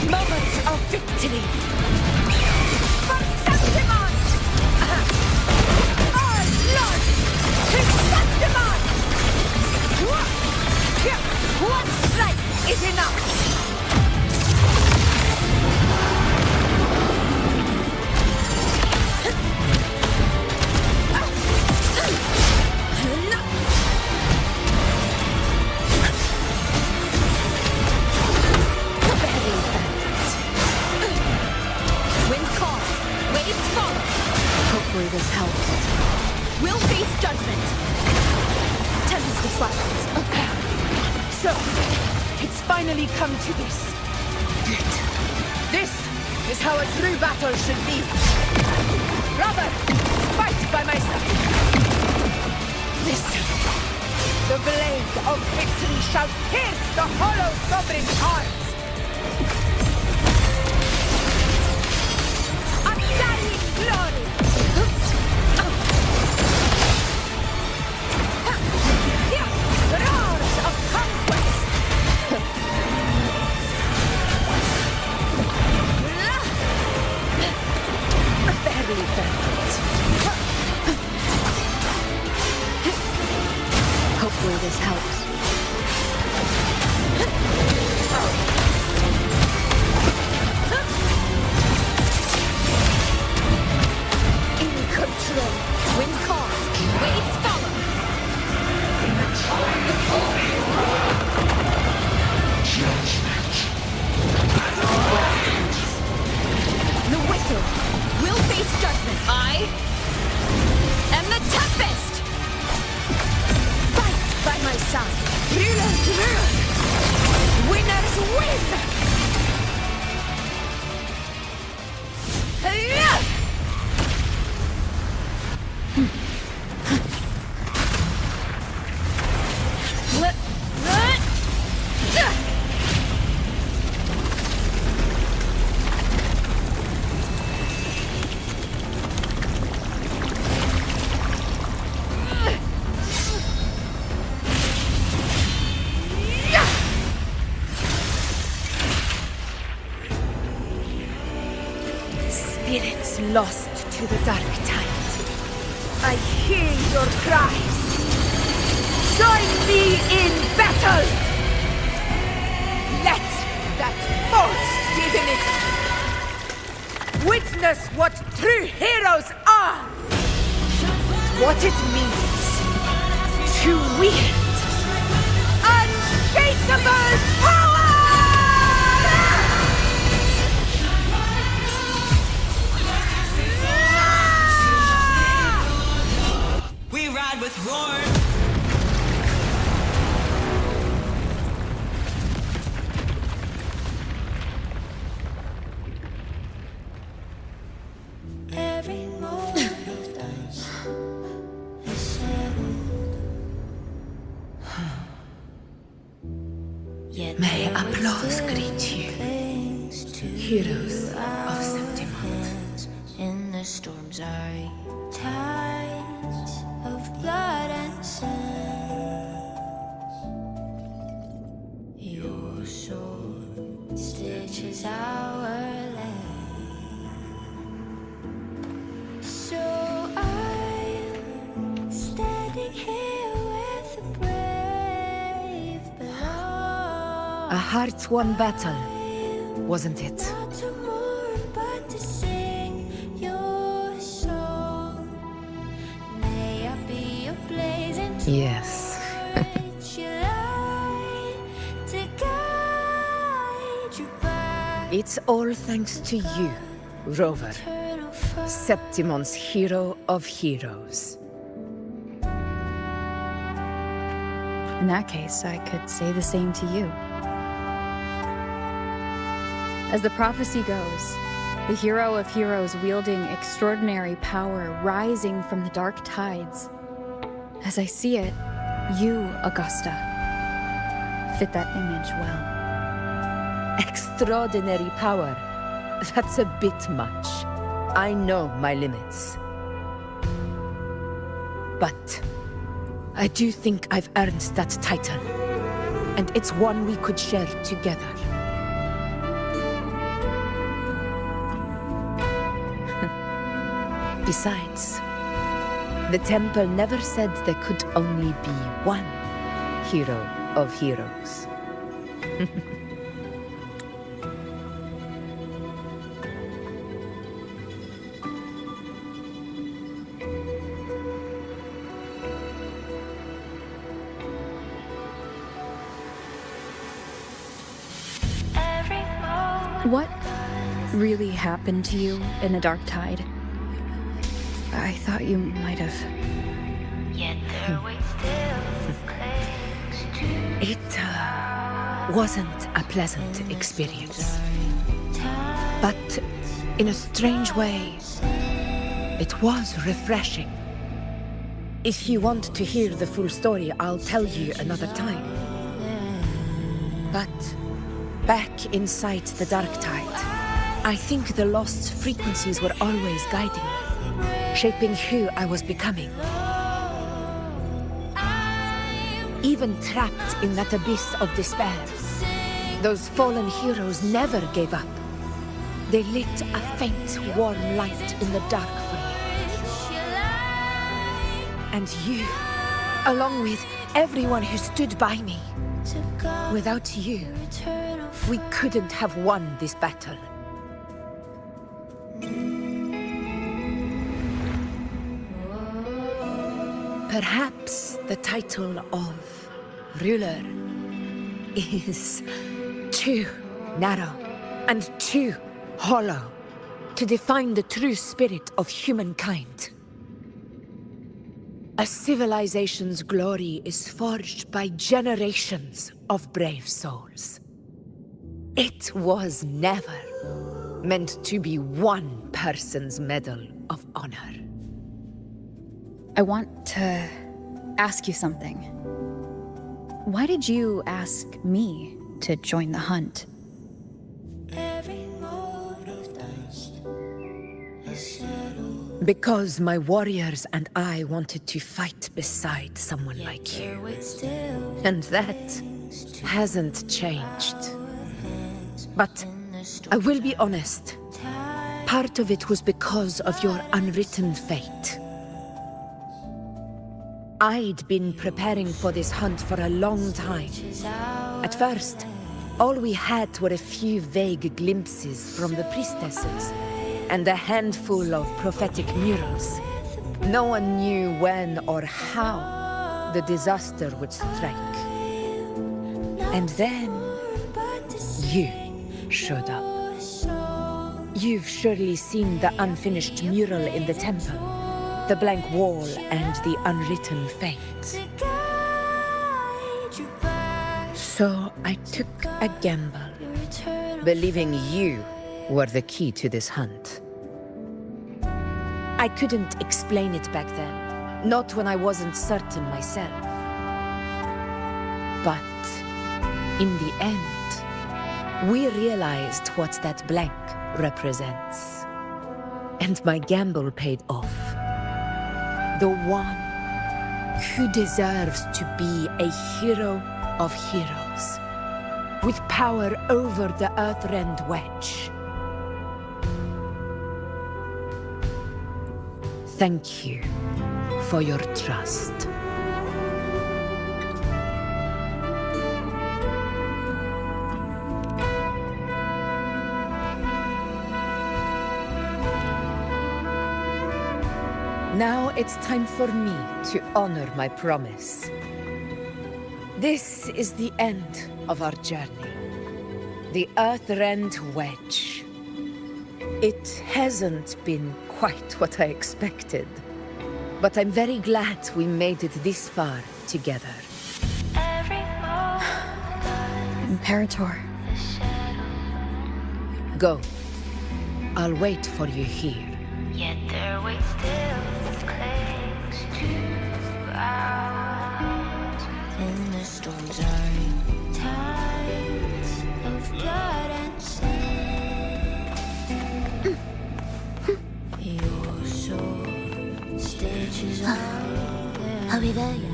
Moment of victory. For Septimon! Our Lord! Septimon! One strike is enough! Wind calls. Waves follow. Hopefully this helps. We'll face judgment. Tempest of silence. So, it's finally come to this. This is how a true battle should be. Brother, fight by my side. This time, the blade of victory shall pierce the hollow sovereign's heart. Undying glory! Roars of conquest! Barely felt. Hopefully this helps. In control. Wind calls. Waves follow. The wicked will face judgment. I am the Tempest! Fight by my side. Rulers rule. Winners win! lost to the dark tide. I hear your cries. Join me in battle! Let that false divinity witness what true heroes are! What it means to wield unshakable power! We ride with roar. Every moment of dust is settled. Yet May there applause still greet you, clings to heroes of our Septimont. hands in the storm's eye. Tides of blood and sand. Your sword stitches our land. So I'm standing here with the brave below. A hard-won battle, wasn't it? Not to mourn, but to sing your song. May I be a blazing Yes. torch, your light to guide you back. It's all thanks to you, Rover, Septimon's hero of heroes. In that case, I could say the same to you. As the prophecy goes, the hero of heroes wielding extraordinary power rising from the dark tides. As I see it, you, Augusta, fit that image well. Extraordinary power. That's a bit much. I know my limits. But I do think I've earned that title. And it's one we could share together. Besides, the temple never said there could only be one hero of heroes. What really happened to you in the dark tide? I thought you might have... Yet their weight still clings to It wasn't a pleasant experience. But in a strange way, it was refreshing. If you want to hear the full story, I'll tell you another time. But back inside the dark tide, I think the lost frequencies were always guiding me, shaping who I was becoming. Even trapped in that abyss of despair, those fallen heroes never gave up. They lit a faint, warm light in the dark for me. And you, along with everyone who stood by me. Without you, we couldn't have won this battle. Perhaps the title of ruler is too narrow and too hollow to define the true spirit of humankind. A civilization's glory is forged by generations of brave souls. It was never meant to be one person's medal of honor. I want to ask you something. Why did you ask me to join the hunt? Because my warriors and I wanted to fight beside someone like you. And that hasn't changed. But I will be honest. Part of it was because of your unwritten fate. I'd been preparing for this hunt for a long time. At first, all we had were a few vague glimpses from the priestesses, and a handful of prophetic murals. No one knew when or how the disaster would strike. And then, you showed up. You've surely seen the unfinished mural in the temple, the blank wall and the unwritten fate. So I took a gamble, believing you were the key to this hunt. I couldn't explain it back then, not when I wasn't certain myself. But in the end, we realized what that blank represents. And my gamble paid off. The one who deserves to be a hero of heroes, with power over the Earthrend Wedge. Thank you for your trust. Now it's time for me to honor my promise. This is the end of our journey. The Earthrend Wedge. It hasn't been quite what I expected, but I'm very glad we made it this far together. Imperator. Go. I'll wait for you here. Yet their weight still clings to ours. In the storms are tides of blood and sin. Your soul stitches out there. I'll be there, yeah.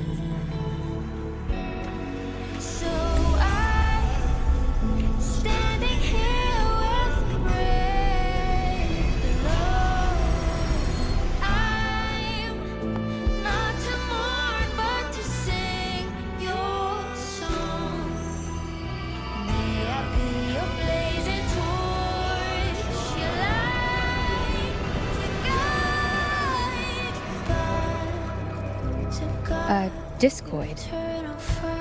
So I'm standing here with brave love. I'm not to mourn, but to sing your song. May I be your blazing torch, your light to guide, Discoid. eternal fire.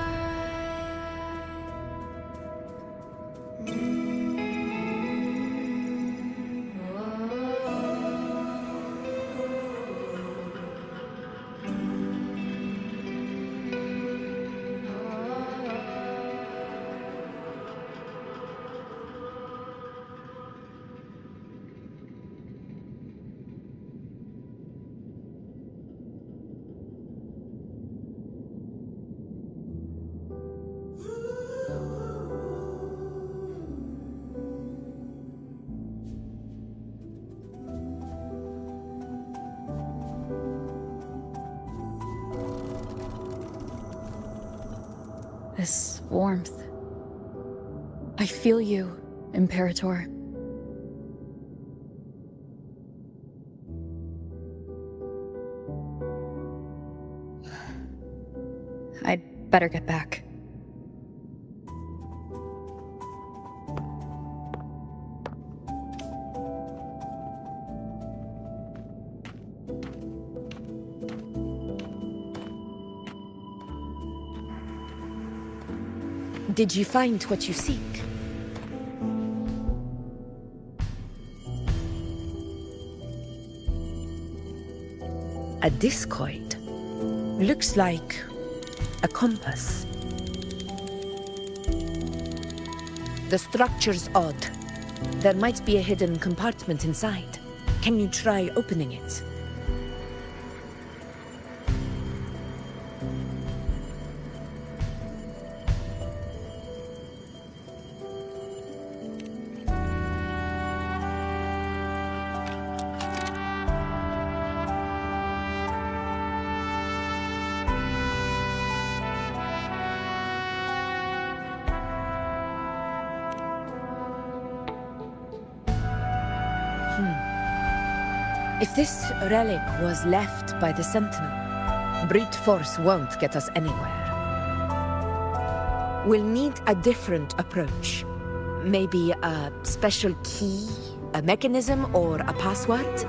This warmth. I feel you, Imperator. I'd better get back. Did you find what you seek? A discoid. Looks like a compass. The structure's odd. There might be a hidden compartment inside. Can you try opening it? If this relic was left by the Sentinel, brute force won't get us anywhere. We'll need a different approach. Maybe a special key, a mechanism, or a password?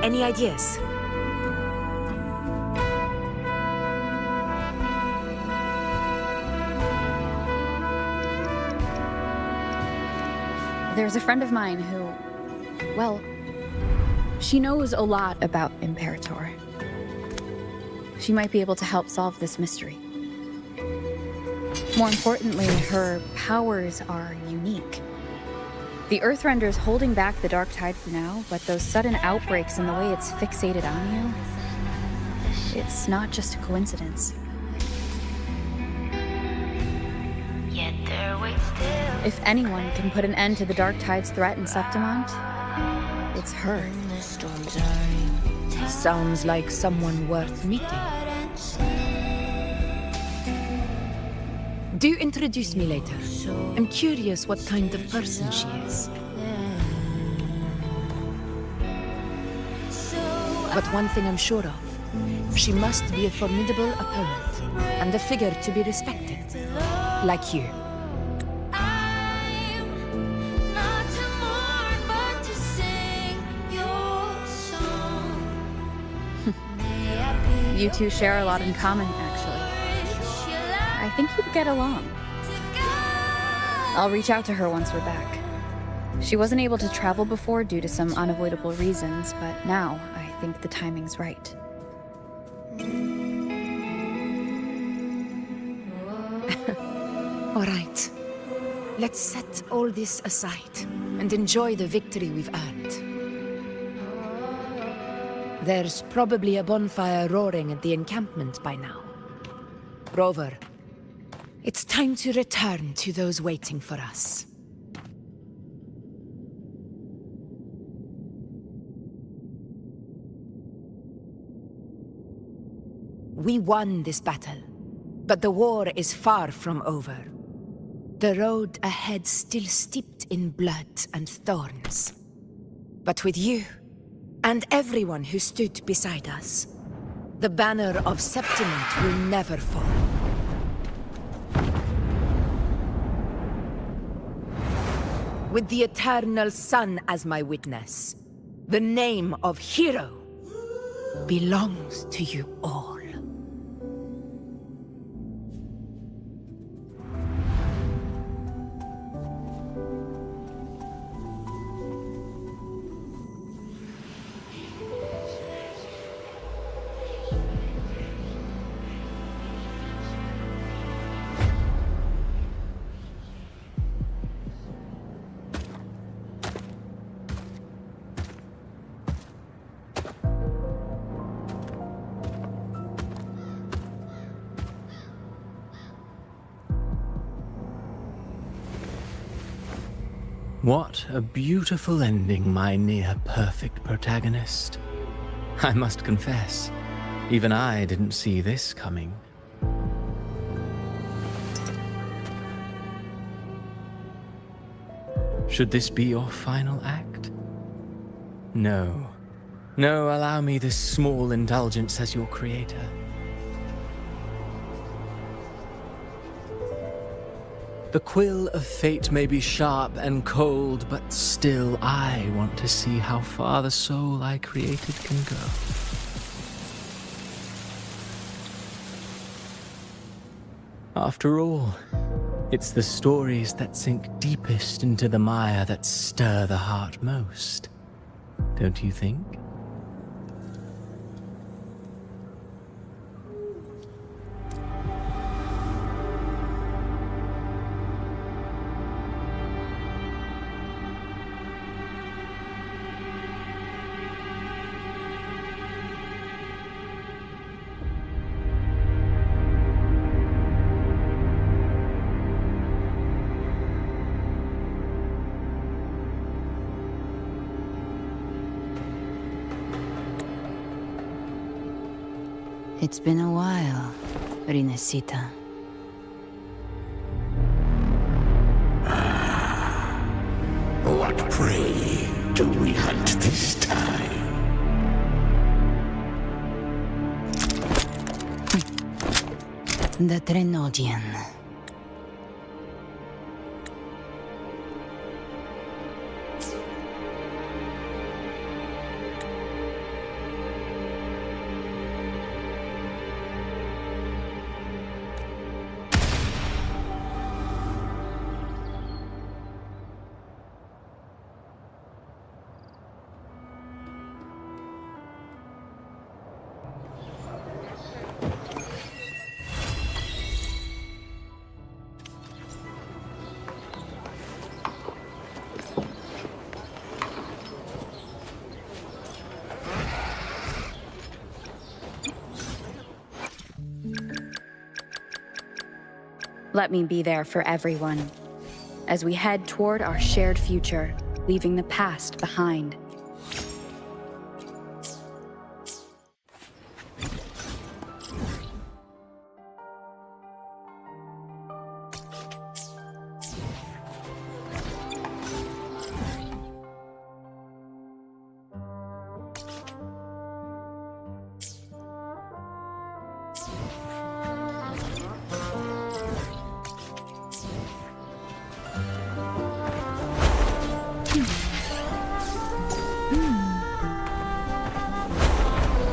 Any ideas? There's a friend of mine who, well, she knows a lot about Imperator. She might be able to help solve this mystery. More importantly, her powers are unique. The Earthrender's holding back the Dark Tide for now, but those sudden outbreaks and the way it's fixated on you, it's not just a coincidence. If anyone can put an end to the Dark Tide's threat in Septimont, it's her. Sounds like someone worth meeting. Do introduce me later. I'm curious what kind of person she is. But one thing I'm sure of, she must be a formidable opponent and a figure to be respected, like you. You two share a lot in common, actually. I think you'd get along. I'll reach out to her once we're back. She wasn't able to travel before due to some unavoidable reasons, but now I think the timing's right. All right. Let's set all this aside and enjoy the victory we've earned. There's probably a bonfire roaring at the encampment by now. Rover, it's time to return to those waiting for us. We won this battle, but the war is far from over. The road ahead still steeped in blood and thorns. But with you, and everyone who stood beside us, the banner of Septimont will never fall. With the eternal sun as my witness, the name of hero belongs to you all. What a beautiful ending, my near-perfect protagonist. I must confess, even I didn't see this coming. Should this be your final act? No. No, allow me this small indulgence as your creator. The quill of fate may be sharp and cold, but still I want to see how far the soul I created can go. After all, it's the stories that sink deepest into the mire that stir the heart most, don't you think? It's been a while, Rinesita. What prey The Trinodian. Let me be there for everyone, as we head toward our shared future, leaving the past behind.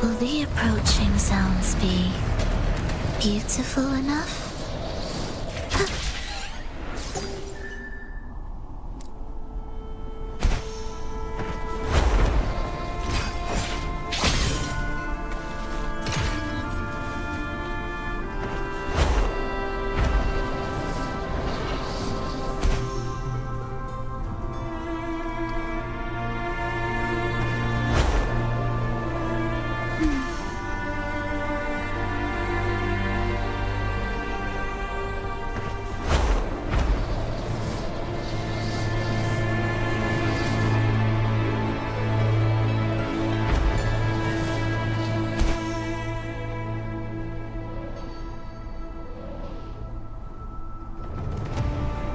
Will the approaching sounds be beautiful enough?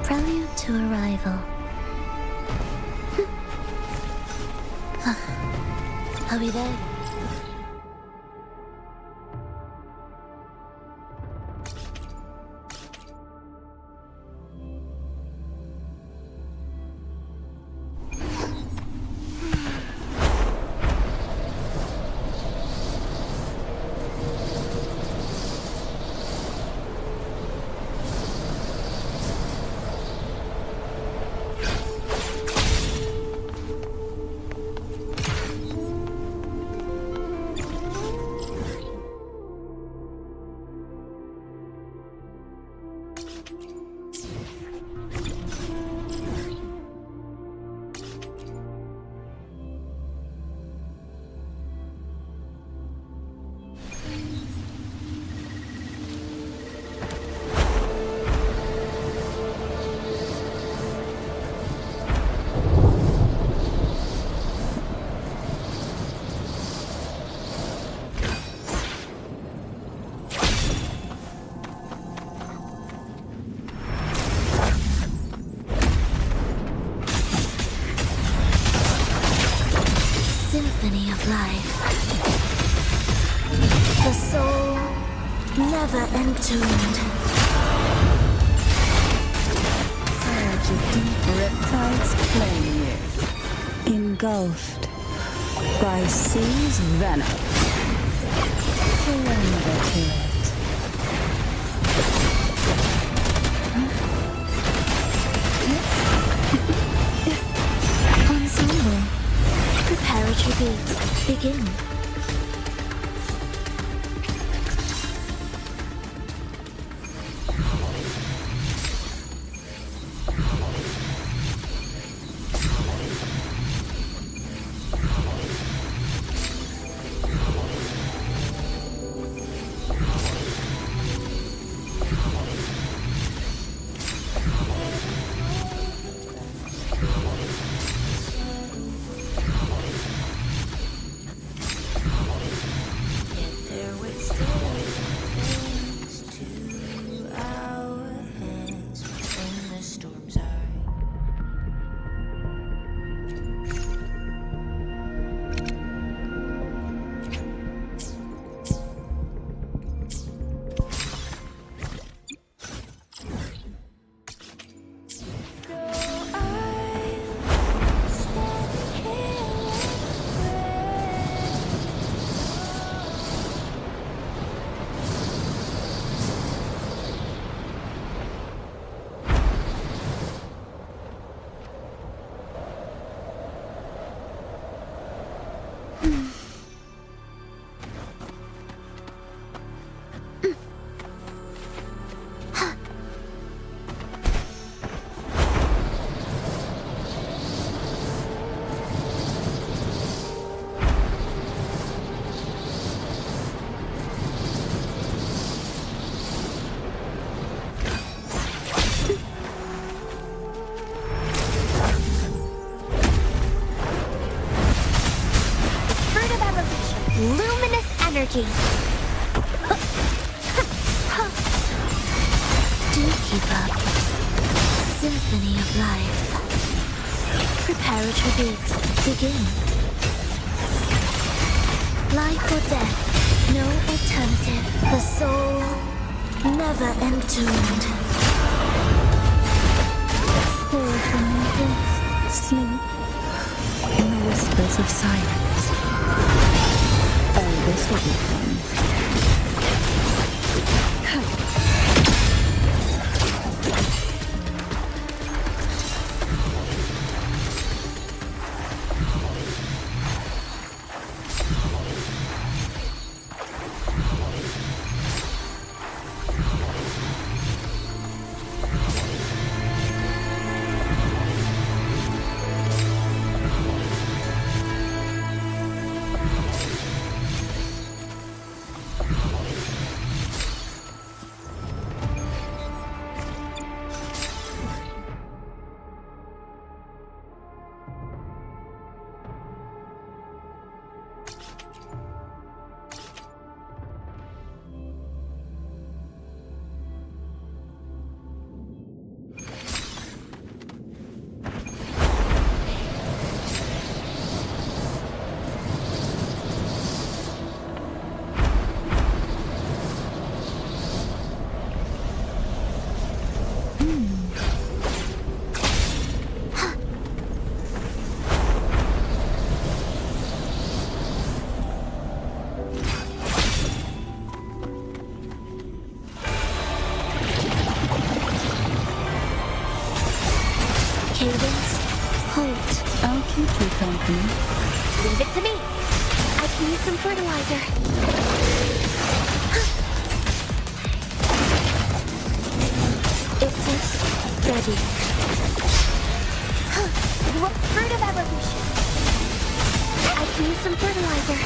Prelude to arrival. Are we there? Symphony of life. The soul never entombed. Surge of deep riptides playing you. Engulfed by sea's venom. Surrender to it. Ensemble. Preparatory beats begin. luminous energy. Do keep up. Symphony of life. Prepare a tribute. Begin. Life or death, no alternative. The soul never entombed. Hold from your bliss, sleep in the whispers of silence. Oh, this will be fun. I'll keep you company. Leave it to me. I can use some fertilizer. It is ready. What fruit of evolution? I can use some fertilizer.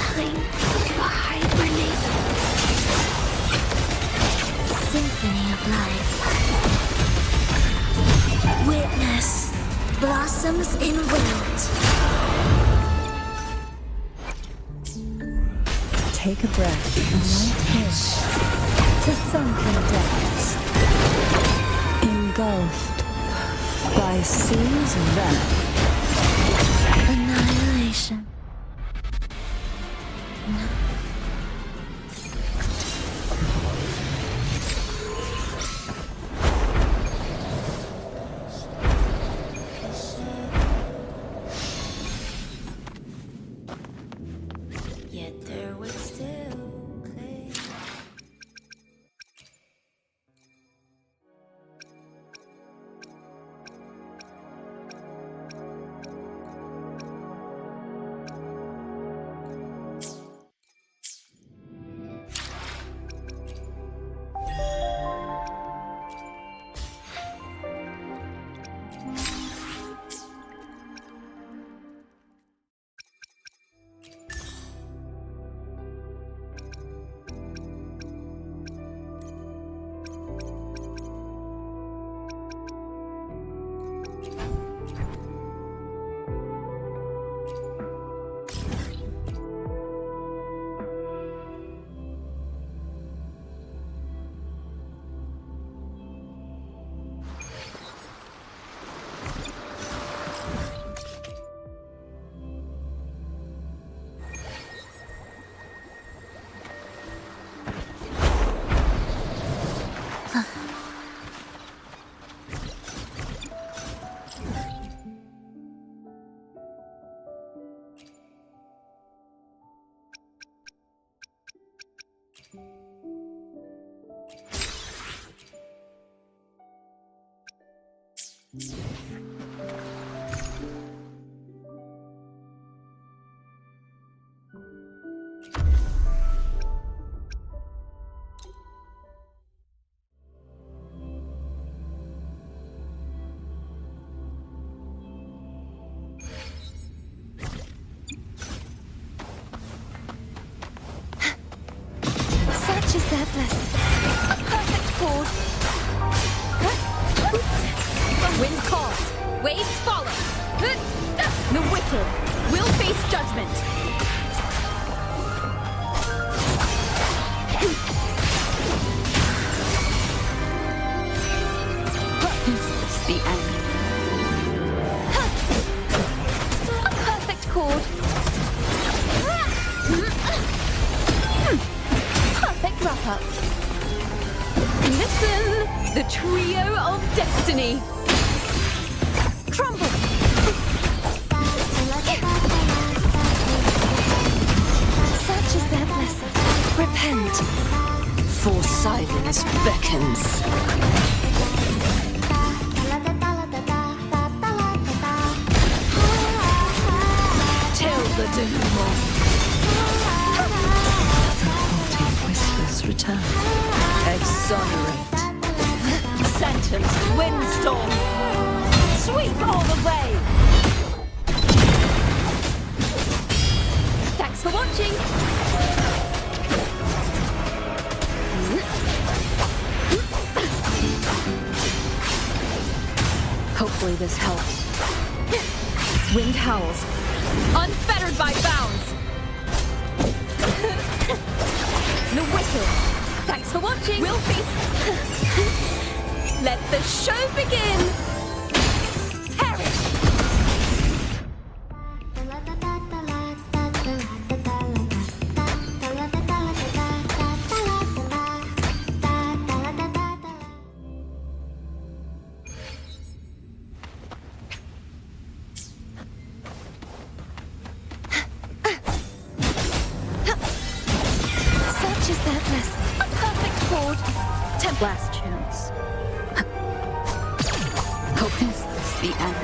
Time to hibernate. Symphony of life. Witness blossoms in wilt. Take a breath and light push to sunken depths. Engulfed by sea's venom. Annihilation. Yet there was still clay. Such is their blessing. A perfect chord. Wind calls, waves follow. The wicked We'll face judgment. Is this the end? A perfect chord. Perfect wrap-up. Listen, the trio of destiny. Crumble. Such is their blessing. Repent. For silence beckons. Till the doom. Haunting whispers return. Exonerate. Sentence, windstorm. Sweep all the way. Thanks for watching. Hopefully this helps. Wind howls. Unfettered by bounds. The wicked. Thanks for watching. We'll feast. Let the show begin. Perish. Such is their blessing. A perfect chord. Last chance. Hope is this the end?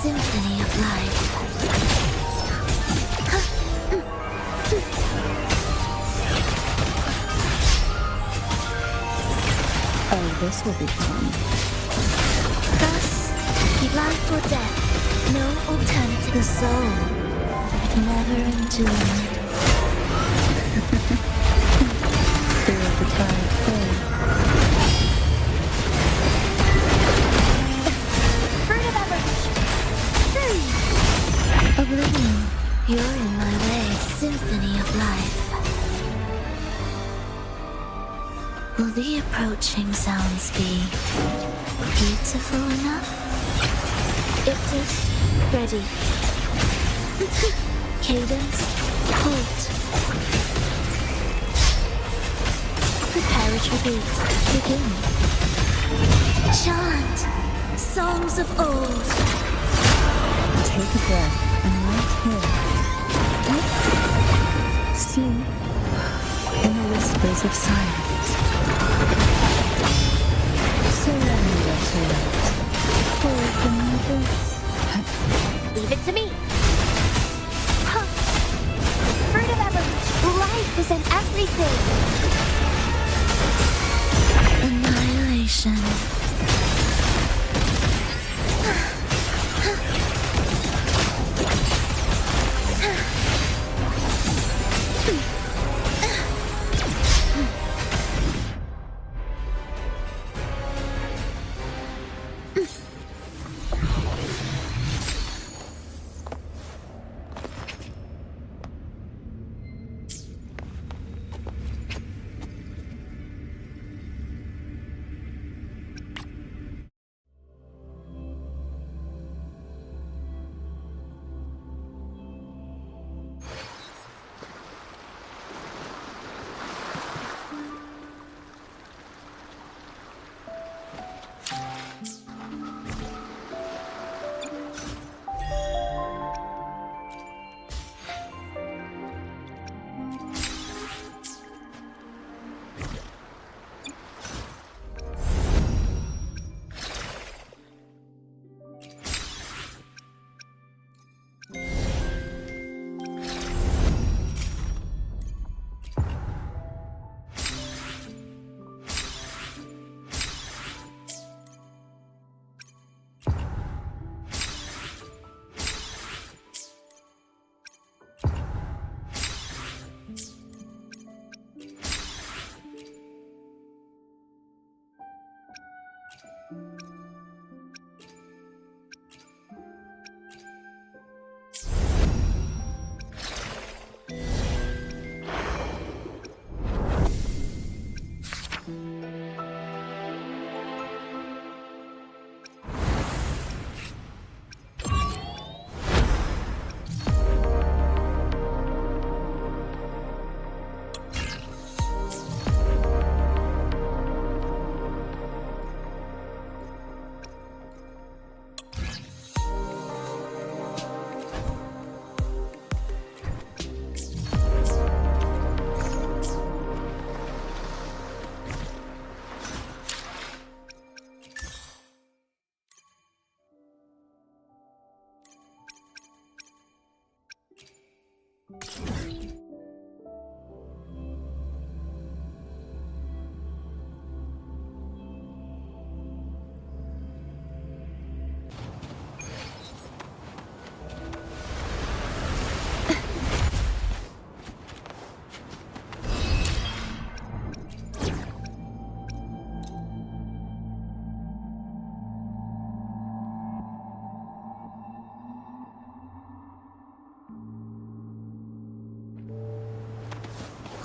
Symphony of life. Oh, this will be fun. Thus, life or death, no alternative. The soul, never endured. Feel the tide flow. Fruit of evolution. Oblivion, you're in my way. Symphony of life. Will the approaching sounds be beautiful enough? It is ready. Cadence, halt. Preparatory beat, begin. Chant, songs of old. Take a breath and right here. Sleep in the whispers of silence. Surrender to it. Open this. Leave it to me. Huh. Fruit of evolution. Life is in everything. Annihilation.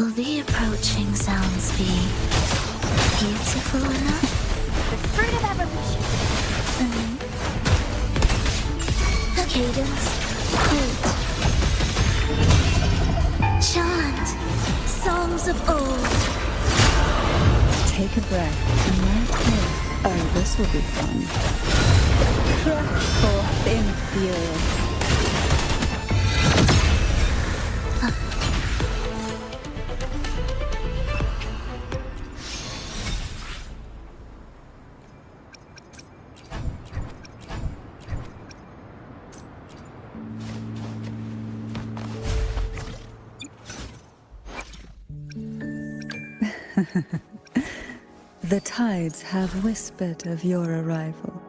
Will the approaching sounds be beautiful enough? The fruit of evolution. A cadence, quote, chant, songs of old. Take a breath and let go. Oh, this will be fun. Crack forth in fury. The tides have whispered of your arrival.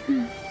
you.